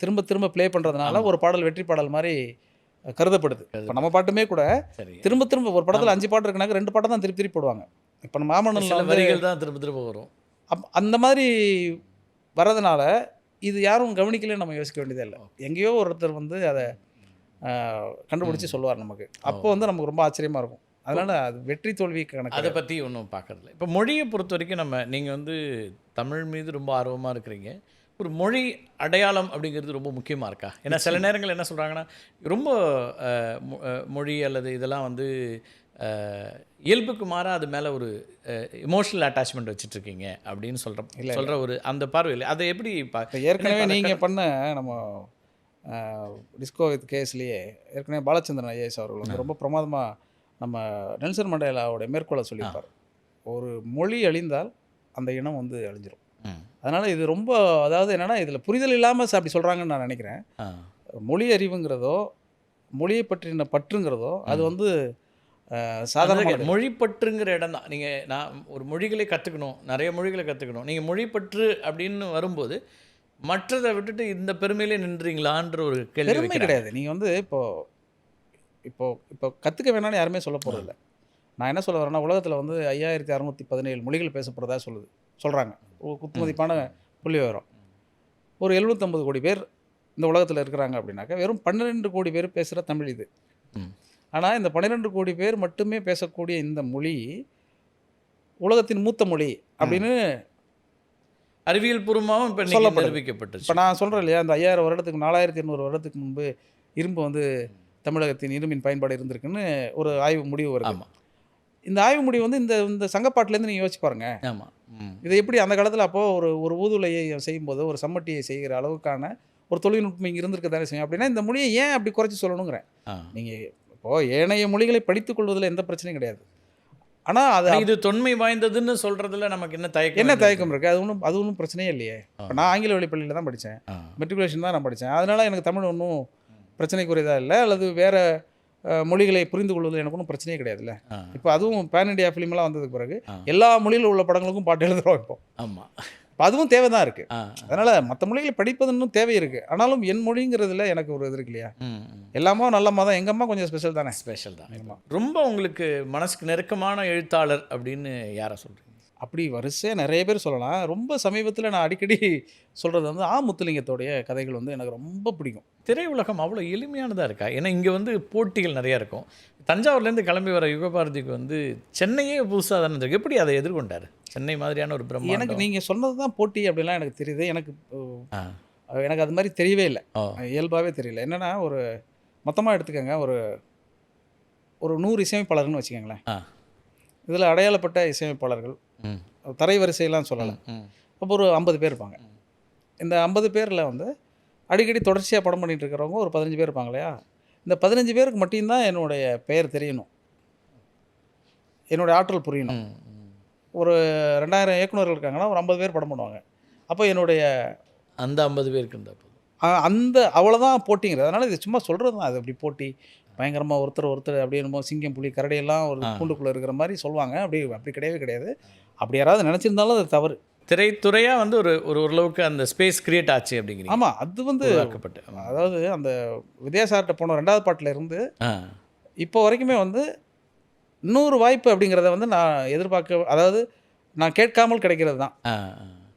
திரும்ப திரும்ப ப்ளே பண்ணுறதுனால ஒரு பாடல் வெற்றி பாடல் மாதிரி கருதப்படுது. இப்போ நம்ம பாட்டுமே கூட திரும்ப திரும்ப ஒரு படத்தில் 5 பாட்டு இருக்குனாக்க 2 பாட்டை தான் திருப்பி திருப்பி போடுவாங்க. இப்போ நம்ம மாமன்னன் வரிகள் தான் திரும்ப திரும்ப வரும். அந்த மாதிரி வர்றதுனால இது யாரும் கவனிக்கலன்னு நம்ம யோசிக்க வேண்டியதே இல்லை. எங்கேயோ ஒருத்தர் வந்து அதை கண்டுபிடிச்சி சொல்லுவார் நமக்கு. அப்போ வந்து நமக்கு ரொம்ப ஆச்சரியமாக இருக்கும். அதனால் அது வெற்றி தோல்வி கணக்கு அதை பற்றி ஒன்றும் பார்க்கறதில்ல. இப்போ மொழியை பொறுத்த வரைக்கும் நீங்கள் வந்து தமிழ் மீது ரொம்ப ஆர்வமாக இருக்கிறீங்க. ஒரு மொழி அடையாளம் அப்படிங்கிறது ரொம்ப முக்கியமாக இருக்கா? ஏன்னா சில நேரங்கள் என்ன சொல்கிறாங்கன்னா, ரொம்ப மொழி அல்லது இதெல்லாம் வந்து இயல்புக்கு மாறாக அது மேலே ஒரு எமோஷனல் அட்டாச்மெண்ட் வச்சுட்ருக்கீங்க அப்படின்னு சொல்கிற ஒரு அந்த பார்வையில் அதை எப்படி ஏற்கனவே நீங்கள் பண்ண நம்ம டிஸ்கோ வித் கேஸ்லேயே ஏற்கனவே பாலச்சந்திரன் ஐஏஎஸ் அவர்கள் வந்து ரொம்ப பிரமாதமாக நம்ம நெல்சன் மண்டேலாவோட மேற்கோளை சொல்லியிருப்பார். ஒரு மொழி அழிந்தால் அந்த இனம் வந்து அழிஞ்சிரும். அதனால் இது ரொம்ப, அதாவது என்னென்னா இதில் புரிதல் இல்லாமல் அப்படி சொல்கிறாங்கன்னு நான் நினைக்கிறேன். மொழி அறிவுங்கிறதோ மொழியை பற்றின பற்றுங்கிறதோ அது வந்து சாதாரண மொழி பற்றுங்கிற இடம் தான். நான் ஒரு மொழிகளை கற்றுக்கணும், நிறைய மொழிகளை கற்றுக்கணும். நீங்கள் மொழி பற்று அப்படின்னு வரும்போது மற்றதை விட்டுட்டு இந்த பெருமையிலே நின்றீங்களான்ற ஒரு கேள்வி கிடையாது. நீங்கள் வந்து இப்போ கற்றுக்க வேணான்னு யாருமே சொல்ல போகிறதில்ல. நான் என்ன சொல்ல வரேன்னா, உலகத்தில் வந்து 5617 மொழிகள் பேசப்படுறதா சொல்கிறாங்க. ஒரு குத்துமதிப்பான புள்ளி விவரம். ஒரு 750 கோடி பேர் இந்த உலகத்தில் இருக்கிறாங்க அப்படின்னாக்கா வெறும் 12 கோடி பேர் பேசுகிற தமிழ் இது. ஆனால் இந்த 12 கோடி பேர் மட்டுமே பேசக்கூடிய இந்த மொழி உலகத்தின் மூத்த மொழி அப்படின்னு அறிவியல் பூர்வமாகவும் இப்போ நிரூபிக்கப்பட்டு. இப்போ நான் சொல்கிறேன் இல்லையா, இந்த 5000 வருடத்துக்கு 4800 வருடத்துக்கு முன்பு இரும்பு வந்து தமிழகத்தின் இரும்பின் பயன்பாடு இருந்திருக்குன்னு ஒரு ஆய்வு முடிவு வருது. இந்த ஆய்வு முடிவு வந்து இந்த சங்கப்பாட்டிலேருந்து நீங்கள் யோசிச்சு பாருங்க. ஆமாம். இதை எப்படி அந்த காலத்தில் அப்போது ஒரு ஊதுலையை செய்யும்போது ஒரு சம்மட்டியை செய்கிற அளவுக்கான ஒரு தொழில்நுட்பம் இங்கே இருந்திருக்க தானே செய்யும். அப்படின்னா இந்த மொழியை ஏன் அப்படி குறைச்சி சொல்லணுங்கிறேன். நீங்கள் இப்போது ஏனைய மொழிகளை படித்துக் கொள்வதில் எந்த பிரச்சனையும் கிடையாது. ஆனால் அது இது தொன்மை வாய்ந்ததுன்னு சொல்கிறதுல நமக்கு என்ன தயக்கம் இருக்குது? அது ஒன்றும் பிரச்சனையே இல்லையே. இப்போ நான் ஆங்கில வழி பள்ளியில் தான் படித்தேன், மெட்ரிகுலேஷன் தான் நான் படித்தேன். அதனால் எனக்கு தமிழ் ஒன்றும் பிரச்சனைக்குரியதாக இல்லை, அல்லது வேறு மொழிகளை புரிந்து கொள்வதில் எனக்கு ஒன்றும் பிரச்சனையே கிடையாதுல்ல. இப்போ அதுவும் பேன் இண்டியா ஃபிலிமெல்லாம் வந்ததுக்கு பிறகு எல்லா மொழியில் உள்ள படங்களுக்கும் பாட்டு எழுதுகிறோம் இப்போ. ஆமாம். இப்போ அதுவும் தேவை தான் இருக்குது. அதனால் மற்ற மொழிகளை படிப்பதுன்னு தேவை இருக்குது. ஆனாலும் என் மொழிங்கிறதுல எனக்கு ஒரு இது இருக்கு இல்லையா. எல்லாமே நல்லம்மா தான், எங்கள் அம்மா கொஞ்சம் ஸ்பெஷல் தானே. ஸ்பெஷல் தான். ரொம்ப உங்களுக்கு மனசுக்கு நெருக்கமான எழுத்தாளர் அப்படின்னு யாரை சொல்கிறீங்க? அப்படி வரிசையாக நிறைய பேர் சொல்லலாம். ரொம்ப சமீபத்தில் நான் அடிக்கடி சொல்கிறது வந்து முத்துலிங்கத்தோடைய கதைகள் வந்து எனக்கு ரொம்ப பிடிக்கும். திரையுலகம் அவ்வளோ எளிமையானதாக இருக்கா? ஏன்னா இங்கே வந்து போட்டிகள் நிறையா இருக்கும். தஞ்சாவூர்லேருந்து கிளம்பி வர யுகபாரதிக்கு வந்து சென்னையே புதுசாக தானே இருக்கு. எப்படி அதை எதிர்கொண்டார்? சென்னை மாதிரியான ஒரு பிரம்மாண்டம். எனக்கு நீங்கள் சொன்னது தான் போட்டி அப்படிலாம் எனக்கு தெரியுது. எனக்கு அது மாதிரி தெரியவே இல்லை, இயல்பாகவே தெரியல. என்னென்னா ஒரு மொத்தமாக எடுத்துக்கோங்க, ஒரு 100 இசையமைப்பாளர்கள்னு வச்சுக்கோங்களேன். இதில் அடையாளப்பட்ட இசையமைப்பாளர்கள் தரை வரிசையெல்லாம் சொல்லலாம். அப்போ ஒரு 50 பேர் இருப்பாங்க. இந்த 50 பேரில் வந்து அடிக்கடி தொடர்ச்சியாக படம் பண்ணிகிட்டு இருக்கிறவங்க ஒரு 15 பேர் இருப்பாங்க இல்லையா. இந்த 15 பேருக்கு மட்டும்தான் என்னுடைய பெயர் தெரியணும், என்னுடைய ஆற்றல் புரியணும். ஒரு 2000 இயக்குநர்கள் இருக்காங்கன்னா ஒரு 50 பேர் படம் பண்ணுவாங்க. அப்போ என்னுடைய அந்த 50 பேருக்கு அவ்வளோதான் போட்டிங்கிறது. அதனால் இது சும்மா சொல்கிறது தான். அது அப்படி போட்டி பயங்கரமாக ஒருத்தர் அப்படி என்னமோ சிங்கம் புலி கரடியெல்லாம் ஒரு கூண்டுக்குள்ளே இருக்கிற மாதிரி சொல்லுவாங்க. அப்படி கிடையவே கிடையாது. அப்படி யாராவது நினச்சிருந்தாலும் அது தவறு. திரைத்துறையாக வந்து ஓரளவுக்கு அந்த ஸ்பேஸ் கிரியேட் ஆச்சு அப்படிங்கிறீங்க. ஆமாம், அது வந்து அதாவது அந்த வித்யாசார்கிட்ட போன 2வது பாட்டில் இருந்து இப்போ வரைக்குமே வந்து 100 வாய்ப்பு அப்படிங்கிறத வந்து நான் எதிர்பார்க்க, அதாவது நான் கேட்காமல் கிடைக்கிறது தான்.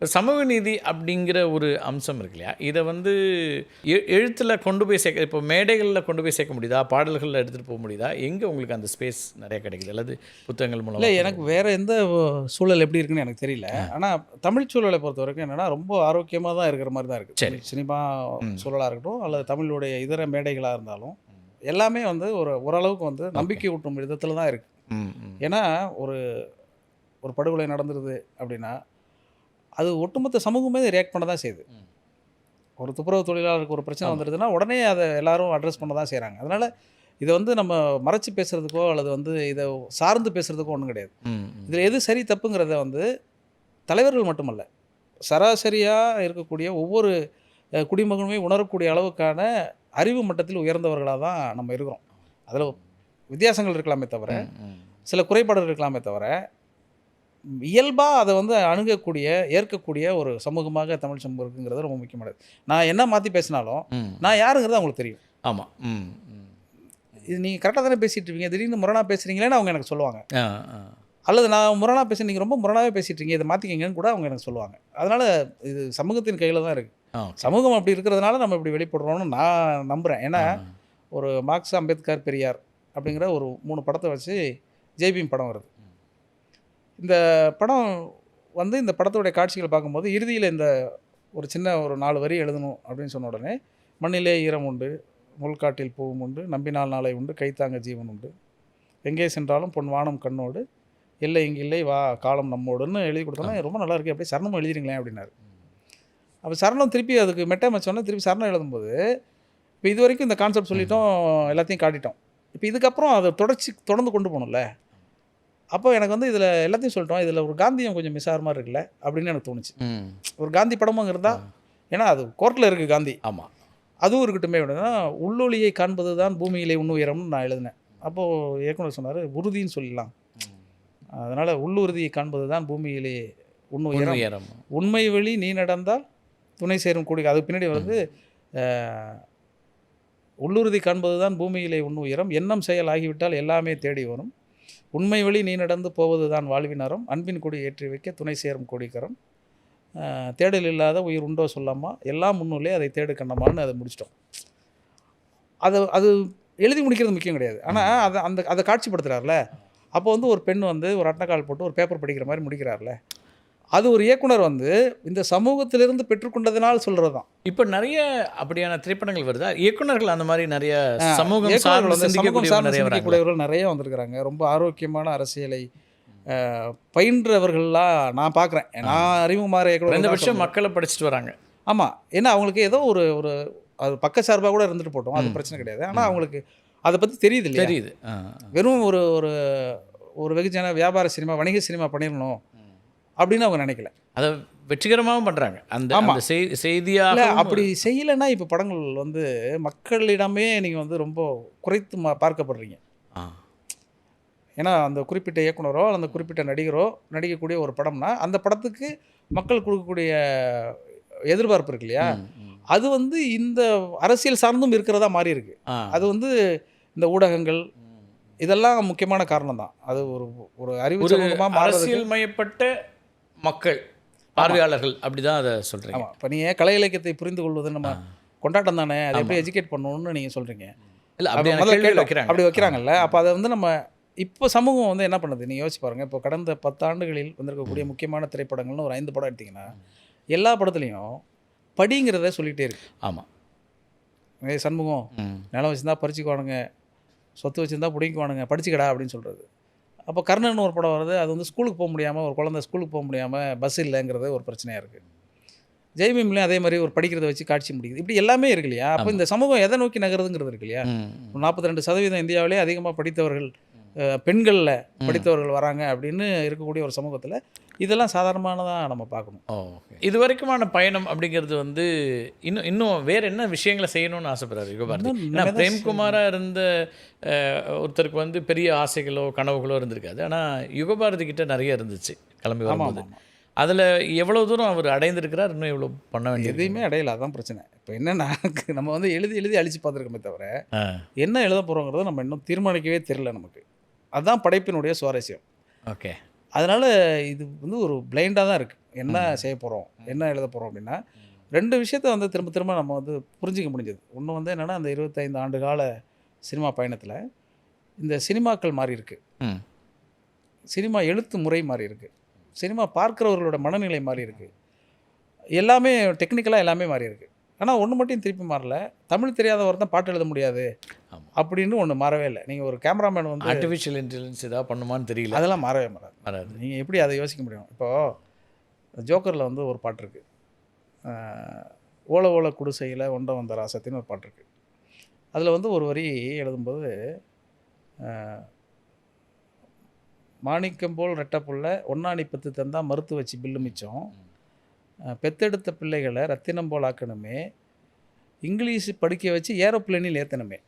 சமூக நீதி அப்படிங்கிற ஒரு அம்சம் இருக்கு இல்லையா, இதை வந்து எழுத்தில் கொண்டு போய் சேர்க்க, இப்போ மேடைகளில் கொண்டு போய் சேர்க்க முடியுதா, பாடல்களில் எடுத்துகிட்டு போக முடியுதா, எங்கே உங்களுக்கு அந்த ஸ்பேஸ் நிறைய கிடைக்குது, அல்லது புத்தகங்கள் மூலம்? இல்லை, எனக்கு வேறு எந்த சூழல் எப்படி இருக்குன்னு எனக்கு தெரியல. ஆனால் தமிழ் சூழலை பொறுத்த வரைக்கும் என்னென்னா ரொம்ப ஆரோக்கியமாக தான் இருக்கிற மாதிரி தான் இருக்குது. சரி. சினிமா சூழலாக இருக்கட்டும் அல்லது தமிழுடைய இதர மேடைகளாக இருந்தாலும் எல்லாமே வந்து ஓரளவுக்கு வந்து நம்பிக்கை ஊட்டும் விதத்தில் தான் இருக்குது. ஏன்னா ஒரு படுகொலை நடந்துருது அப்படின்னா அது ஒட்டுமொத்த சமூகமே ரியாக்ட் பண்ண தான் செய்யுது. ஒரு துப்புரவு தொழிலாளருக்கு ஒரு பிரச்சனை வந்துடுதுன்னா உடனே அதை எல்லாரும் அட்ரஸ் பண்ண தான் செய்கிறாங்க. அதனால் இதை வந்து நம்ம மறைச்சி பேசுகிறதுக்கோ அல்லது வந்து இதை சார்ந்து பேசுகிறதுக்கோ ஒன்றும் கிடையாது. இதில் எது சரி தப்புங்கிறத வந்து தலைவர்கள் மட்டுமல்ல, சராசரியாக இருக்கக்கூடிய ஒவ்வொரு குடிமகனுமே உணரக்கூடிய அளவுக்கான அறிவு மட்டத்தில் உயர்ந்தவர்களாக தான் நம்ம இருக்கிறோம். அதில் வித்தியாசங்கள் இருக்கலாமே தவிர, சில குறைபாடுகள் இருக்கலாமே தவிர, இயல்பாக அதை வந்து அணுகக்கூடிய ஏற்கக்கூடிய ஒரு சமூகமாக தமிழ் சமூகம் இருக்குங்கிறது ரொம்ப முக்கியமானது. நான் என்ன மாற்றி பேசினாலும் நான் யாருங்கிறது அவங்களுக்கு தெரியும். ஆமாம். இது நீங்கள் கரெக்டாக தானே பேசிகிட்டு இருப்பீங்க, திடீர்னு முரணாக பேசுகிறீங்களேன்னு அவங்க எனக்கு சொல்லுவாங்க. அல்லது நான் முரணாக பேச நீங்கள் ரொம்ப முரணாகவே பேசிகிட்டு இருக்கீங்க, இதை மாற்றிக்கிங்கன்னு கூட அவங்க எனக்கு சொல்லுவாங்க. அதனால் இது சமூகத்தின் கையில் தான் இருக்குது. சமூகம் அப்படி இருக்கிறதுனால நம்ம இப்படி வெளிப்படுறோம்னு நான் நம்புகிறேன். ஏன்னா ஒரு மார்க்ஸ், அம்பேத்கர், பெரியார் அப்படிங்கிற ஒரு 3 படத்தை வச்சு ஜெய்பீம் படம் வருது. இந்த படம் வந்து இந்த படத்துடைய காட்சிகளை பார்க்கும்போது இறுதியில் இந்த ஒரு சின்ன ஒரு 4 வரி எழுதணும் அப்படின்னு சொன்ன உடனே, மண்ணிலே ஈரம் உண்டு, முள்காட்டில் பூவும் உண்டு, நம்பினால் நாளை உண்டு, கைத்தாங்க ஜீவன் உண்டு, எங்கே சென்றாலும் பொன் வானம் கண்ணோடு, இல்லை இங்கே இல்லை வா காலம் நம்மோடுன்னு எழுதி கொடுத்தோன்னா ரொம்ப நல்லா இருக்குது, அப்படியே சரணம் எழுதிருங்களேன் அப்படின்னாரு. அப்போ சரணம் திருப்பி அதுக்கு மெட்டமைச்சோன்னா திருப்பி சரணம் எழுதும்போது, இப்போ இது வரைக்கும் இந்த கான்செப்ட் சொல்லிட்டோம், எல்லாத்தையும் காட்டிட்டோம். இப்போ இதுக்கப்புறம் அதை தொடர்ந்து கொண்டு போகணும்ல. அப்போ எனக்கு வந்து இதில் எல்லாத்தையும் சொல்லிட்டோம், இதில் ஒரு காந்தியம் கொஞ்சம் மிஸ் ஆகிற மாதிரி இருக்குல்ல அப்படின்னு எனக்கு தோணுச்சு. ஒரு காந்தி படமும் இருந்தால், ஏன்னா அது கோர்ட்டில் இருக்குது காந்தி. ஆமாம், அதுவும் இருக்கட்டுமே அப்படின்னா, உள்ளொளியை காண்பது தான் பூமியிலே உண்ணுயரம்னு நான் எழுதினேன். அப்போது இயக்குனர் சொன்னார், உறுதின்னு சொல்லலாம். அதனால் உள்ளுறுதியை காண்பது தான் பூமியிலே உண்ணுயரம், உண்மை வழி நீ நடந்தால் துணை சேரும் கூடி. அது பின்னாடி வந்து உள்ளுறுதி காண்பது தான் பூமியிலே உண்ணுயரம், எண்ணம் செயல் ஆகிவிட்டால் எல்லாமே தேடி வரும், உண்மை வழி நீ நடந்து போவது தான் வாழ்வினரம், அன்பின் கொடி ஏற்றி வைக்க துணை சேரும் கொடிக்கரம், தேடல் இல்லாத உயிர் உண்டோ சொல்லாமா, எல்லாம் முன்னுள்ளே அதை தேடு கண்ணமான்னு அதை முடிச்சிட்டோம். அது எழுதி முடிக்கிறது முக்கியம் கிடையாது. ஆனால் அதை காட்சிப்படுத்துகிறார்ல, அப்போ வந்து ஒரு பெண் வந்து ஒரு அட்டைக்கால் போட்டு ஒரு பேப்பர் படிக்கிற மாதிரி முடிக்கிறார்ல, அது ஒரு இயக்குனர் வந்து இந்த சமூகத்திலிருந்து பெற்றுக்கொண்டதுனால் சொல்கிறது தான். இப்போ நிறைய அப்படியான திரைப்படங்கள் வருதா, இயக்குனர்கள் அந்த மாதிரி நிறைய சமூகம் சார்ந்து சிந்திக்கக்கூடியவர்கள் நிறைய வந்திருக்கிறாங்க. ரொம்ப ஆரோக்கியமான அரசியலை பயின்றவர்கள்லாம் நான் பார்க்குறேன். நான் அறிமுகமாற இயக்குனர் 2 வருஷம் மக்களை படிச்சுட்டு வராங்க. ஆமாம், ஏன்னா அவங்களுக்கு ஏதோ ஒரு அது பக்கச்சார்பாக கூட இருந்துட்டு போட்டோம், அது பிரச்சனை கிடையாது. ஆனால் அவங்களுக்கு அதை பற்றி தெரியுது இல்லையா? தெரியுது. வெறும் ஒரு வெகுஜன வியாபார சினிமா, வணிக சினிமா பண்ணிடணும் அப்படின்னு அவங்க நினைக்கல. அதை வெற்றிகரமாகவும் பண்ணுறாங்க. அந்த செய்தியாக அப்படி செய்யலைன்னா இப்போ படங்கள் வந்து மக்களிடமே நீங்கள் வந்து ரொம்ப குறைத்து பார்க்கப்படுறீங்க. ஏன்னா அந்த குறிப்பிட்ட இயக்குனரோ அந்த குறிப்பிட்ட நடிகரோ நடிக்கக்கூடிய ஒரு படம்னா அந்த படத்துக்கு மக்கள் கொடுக்கக்கூடிய எதிர்பார்ப்பு இருக்கு இல்லையா, அது வந்து இந்த அரசியல் சார்ந்தும் இருக்கிறதா மாறி இருக்கு. அது வந்து இந்த ஊடகங்கள் இதெல்லாம் முக்கியமான காரணம் தான். அது ஒரு அறிவு சமூகமாக அரசியல் மயப்பட்ட மக்கள் பார்வையாளர்கள் அப்படிதான் அதை சொல்கிறீங்க. ஆமாம், இப்போ நீங்கள் கலை இலக்கியத்தை புரிந்து கொள்வது நம்ம கொண்டாட்டம் தானே, அதை எப்படி எஜுகேட் பண்ணணும்னு நீங்கள் சொல்கிறீங்க. இல்லை அப்படி வைக்கிறாங்கல்ல. அப்போ அதை வந்து நம்ம இப்போ சமூகம் வந்து என்ன பண்ணுது நீங்கள் யோசிச்சு பாருங்கள். இப்போ கடந்த 10 ஆண்டுகளில் வந்திருக்கக்கூடிய முக்கியமான திரைப்படங்கள்னு ஒரு 5 படம் எடுத்திங்கன்னா எல்லா படத்துலையும் படிங்கிறத சொல்லிகிட்டே இருக்கு. ஆமாம், சண்முகம் நிலம் வச்சுருந்தா பறிச்சுக்குவானுங்க, சொத்து வச்சுருந்தா பிடிக்குவானுங்க, படிச்சுக்கடா அப்படின்னு சொல்கிறது. அப்போ கர்ணன் ஒரு படம் வருது, அது வந்து ஸ்கூலுக்கு போக முடியாமல், ஒரு குழந்தை ஸ்கூலுக்கு போக முடியாமல் பஸ் இல்லைங்கிறது ஒரு பிரச்சனையாக இருக்குது. ஜெய்பீம்லேயும் அதே மாதிரி ஒரு படிக்கிறத வச்சு காட்சி முடிக்குது. இப்படி எல்லாமே இருக்கு இல்லையா. அப்போ இந்த சமூகம் எதை நோக்கி நகருதுங்கிறது இருக்கு இல்லையா. 42% இந்தியாவிலே அதிகமாக படித்தவர்கள், பெண்களில் படித்தவர்கள் வராங்க அப்படின்னு இருக்கக்கூடிய ஒரு சமூகத்தில் இதெல்லாம் சாதாரணமானதாக நம்ம பார்க்கணும். இது வரைக்குமான பயணம் அப்படிங்கிறது வந்து இன்னும் வேறு என்ன விஷயங்களை செய்யணும்னு ஆசைப்படுறாரு யுகபாரதி? பிரேம்குமாராக இருந்த ஒருத்தருக்கு வந்து பெரிய ஆசைகளோ கனவுகளோ இருந்திருக்காது, ஆனால் யுகபாரதி கிட்ட நிறைய இருந்துச்சு கிளம்பி வரும்போது. அதில் எவ்வளோ தூரம் அவர் அடைந்திருக்கிறார், இன்னும் எவ்வளோ பண்ண வேண்டியது? எதையுமே அடையலை, அதுதான் பிரச்சனை. இப்போ என்னென்னா நம்ம வந்து எழுதி அழிச்சு பார்த்துருக்கோமே தவிர என்ன எழுத போகிறோங்கிறத நம்ம இன்னும் தீர்மானிக்கவே தெரியல நமக்கு. அதுதான் படைப்பினுடைய சுவாரஸ்யம். ஓகே, அதனால் இது வந்து ஒரு பிளைண்டாக தான் இருக்குது. என்ன செய்ய போகிறோம், என்ன எழுத போகிறோம் அப்படின்னா 2 விஷயத்த வந்து திரும்ப திரும்ப நம்ம வந்து புரிஞ்சிக்க முடிஞ்சது. ஒன்று வந்து என்னென்னா, அந்த 25 ஆண்டு கால சினிமா பயணத்தில் இந்த சினிமாக்கள் மாறி இருக்கு, ம். சினிமா எழுத்து முறை மாறி இருக்கு, சினிமா பார்க்குறவர்களோட மனநிலை மாறி இருக்கு, எல்லாமே டெக்னிக்கலாக எல்லாமே மாறி இருக்கு. ஆனால் ஒன்று மட்டும் திருப்பி மாறல, தமிழ் தெரியாதவர் தான் பாட்டு எழுத முடியாது ஆமா. அப்படின்னு ஒன்று மாறவே இல்லை. நீங்கள் ஒரு கேமராமேன் வந்து ஆர்டிஃபிஷியல் இன்டெலிஜென்ஸ் ஏதாவது பண்ணுமான்னு தெரியல. அதெல்லாம் மாறவே மாறாது. வராது. நீங்கள் எப்படி அதை யோசிக்க முடியும்? இப்போது ஜோக்கரில் வந்து ஒரு பாட்டு இருக்குது, ஓல ஓல குடிசையில் ஒண்ட வந்த ராசத்தின்னு ஒரு பாட்டு இருக்குது. அதில் வந்து ஒரு வரி எழுதும்போது, மாணிக்கம் போல் ரெட்டை புள்ள ஒன்னாணி பத்து தந்தா மறுத்து வச்சு பில்லு மிச்சம், பெத்தெடுத்த பிள்ளைகளை ரத்தினம் போல் ஆக்கணுமே, இங்கிலீஷ் படிக்க வச்சு ஏரோப்ளேனில் ஏற்றணுமே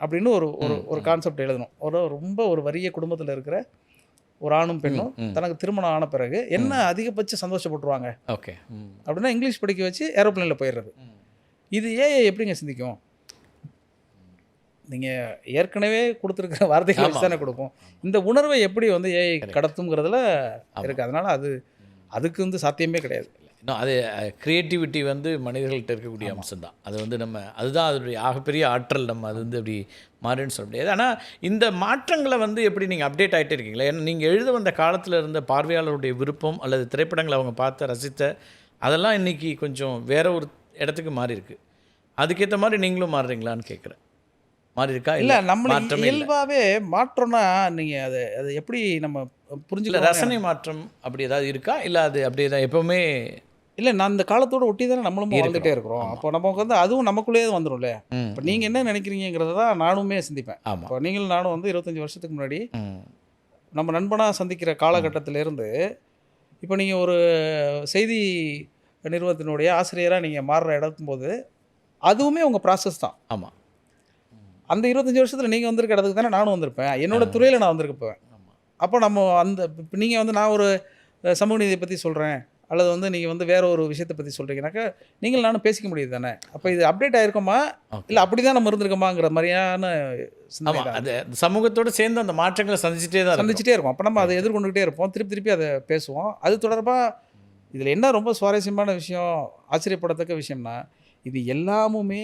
அப்படின்னு ஒரு ஒரு ஒரு கான்செப்ட் எழுதணும். ரொம்ப ஒரு வறிய குடும்பத்தில் இருக்கிற ஒரு ஆணும் பெண்ணும் தனக்கு திருமணம் ஆன பிறகு என்ன அதிகபட்ச சந்தோஷப்பட்டுருவாங்க ஓகே அப்படின்னா இங்கிலீஷ் படிக்க வச்சு ஏரோப்ளேனில் போயிடுறது. இது ஏஐ எப்படிங்க சிந்திக்கும்? நீங்கள் ஏற்கனவே கொடுத்துருக்கிற வார்த்தைகளை வச்சு தானே கொடுக்கும். இந்த உணர்வை எப்படி வந்து ஏஐ கடத்துங்கிறதுல இருக்குது. அதனால் அதுக்கு வந்து சாத்தியமே கிடையாது. இன்னும் அது க்ரியேட்டிவிட்டி வந்து மனிதர்கள்ட்ட இருக்கக்கூடிய அம்சம் தான். அது வந்து நம்ம அதுதான் அதனுடைய ஆகப்பெரிய ஆற்றல். நம்ம அது வந்து அப்படி மாறுன்னு சொல்ல முடியாது. ஆனால் இந்த மாற்றங்களை வந்து எப்படி நீங்கள் அப்டேட் ஆகிட்டே இருக்கீங்களா? ஏன்னா நீங்கள் எழுத வந்த காலத்தில் இருந்த பார்வையாளருடைய விருப்பம் அல்லது திரைப்படங்களை அவங்க பார்த்த ரசித்த அதெல்லாம் இன்றைக்கி கொஞ்சம் வேற ஒரு இடத்துக்கு மாறி இருக்கு. அதுக்கேற்ற மாதிரி நீங்களும் மாறுறீங்களான்னு கேட்குறேன். மாறி இருக்கா? இல்லை, நம்ம இயல்பாகவே மாற்றம்னா நீங்கள் அதை எப்படி நம்ம புரிஞ்சுக்கல? ரசனை மாற்றம் அப்படி ஏதாவது இருக்கா? இல்லை அது அப்படியே தான் எப்போவுமே? இல்லை, நான் அந்த காலத்தோடு ஒட்டி தானே நம்மளும் வாழ்ந்துகிட்டே இருக்கிறோம். அப்போ நமக்கு வந்து அதுவும் நமக்குள்ளேயே வந்துடும் இல்லையா? இப்போ நீங்கள் என்ன நினைக்கிறீங்கிறத தான் நானுமே சிந்திப்பேன். இப்போ நீங்களும் நானும் வந்து 25 வருஷத்துக்கு முன்னாடி நம்ம நண்பனாக சந்திக்கிற காலகட்டத்திலேருந்து இப்போ நீங்கள் ஒரு செய்தி நிறுவனத்தினுடைய ஆசிரியராக நீங்கள் மாறுற இடத்தும்போது அதுவுமே உங்கள் ப்ராசஸ் தான். ஆமாம். அந்த 25 வருஷத்தில் நீங்கள் வந்திருக்க இடத்துக்கு தானே நானும் வந்திருப்பேன். என்னோடய துறையில் நான் வந்திருப்பேன். அப்போ நம்ம அந்த இப்போ நீங்கள் வந்து நான் ஒரு சமூக நீதியை பற்றி சொல்கிறேன் அல்லது வந்து நீங்கள் வந்து வேற ஒரு விஷயத்தை பற்றி சொல்கிறீங்கனாக்கா நீங்கள் நானும் பேசிக்க முடியுது தானே. அப்போ இது அப்டேட் ஆகிருக்கோமா இல்லை அப்படி தான் நம்ம இருந்திருக்கோமாங்கிற மாதிரியான அது சமூகத்தோடு சேர்ந்து அந்த மாற்றங்களை சந்திச்சுட்டே இருக்கும். அப்போ நம்ம அதை எதிர்கொண்டுகிட்டே இருப்போம், திருப்பி அதை பேசுவோம். அது தொடர்பாக இதில் என்ன ரொம்ப சுவாரஸ்யமான விஷயம், ஆச்சரியப்படத்தக்க விஷயம்னா, இது எல்லாமுமே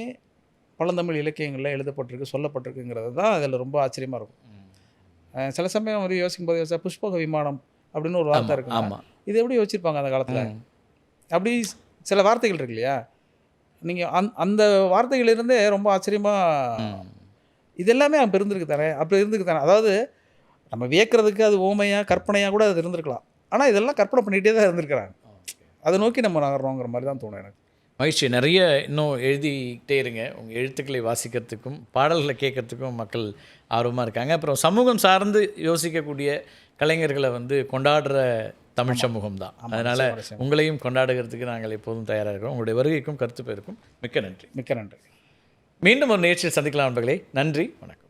பழந்தமிழ் இலக்கியங்களில் எழுதப்பட்டிருக்கு, சொல்லப்பட்டிருக்குங்கிறது தான் அதில் ரொம்ப ஆச்சரியமாக இருக்கும். சில சமயம் ஒரு யோசிக்கும் போது புஷ்பக விமானம் அப்படின்னு ஒரு வார்த்தை இருக்கு. ஆமாம், இது எப்படி யோசிச்சிருப்பாங்க அந்த காலத்தில்? அப்படி சில வார்த்தைகள் இருக்கு இல்லையா? நீங்கள் அந்த வார்த்தைகளிலிருந்தே ரொம்ப ஆச்சரியமாக இது எல்லாமே அப்போ இருந்திருக்கு தானே. அதாவது நம்ம வியக்கிறதுக்கு அது ஓமையாக கற்பனையாக கூட அது இருந்திருக்கலாம். ஆனால் இதெல்லாம் கற்பனை பண்ணிகிட்டே தான் இருந்திருக்கிறாங்க. அதை நோக்கி நம்ம நகர்றோங்கிற மாதிரி தான் தோணும் எனக்கு. மகிழ்ச்சி. நிறைய இன்னும் எழுதிக்கிட்டே இருங்க. உங்கள் எழுத்துக்களை வாசிக்கிறதுக்கும் பாடல்களை கேட்கறதுக்கும் மக்கள் ஆர்வமாக இருக்காங்க. அப்புறம் சமூகம் சார்ந்து யோசிக்கக்கூடிய கலைஞர்களை வந்து கொண்டாடுற தமிழ் சமூகம் தான். அதனால் உங்களையும் கொண்டாடுகிறதுக்கு நாங்கள் எப்போதும் தயாராக இருக்கிறோம். உங்களுடைய வருகைக்கும் கருத்து பெருக்கும் மிக்க நன்றி. மிக்க நன்றி. மீண்டும் ஒரு நிகழ்ச்சியில் சந்திக்கலாம் நண்பர்களே. நன்றி, வணக்கம்.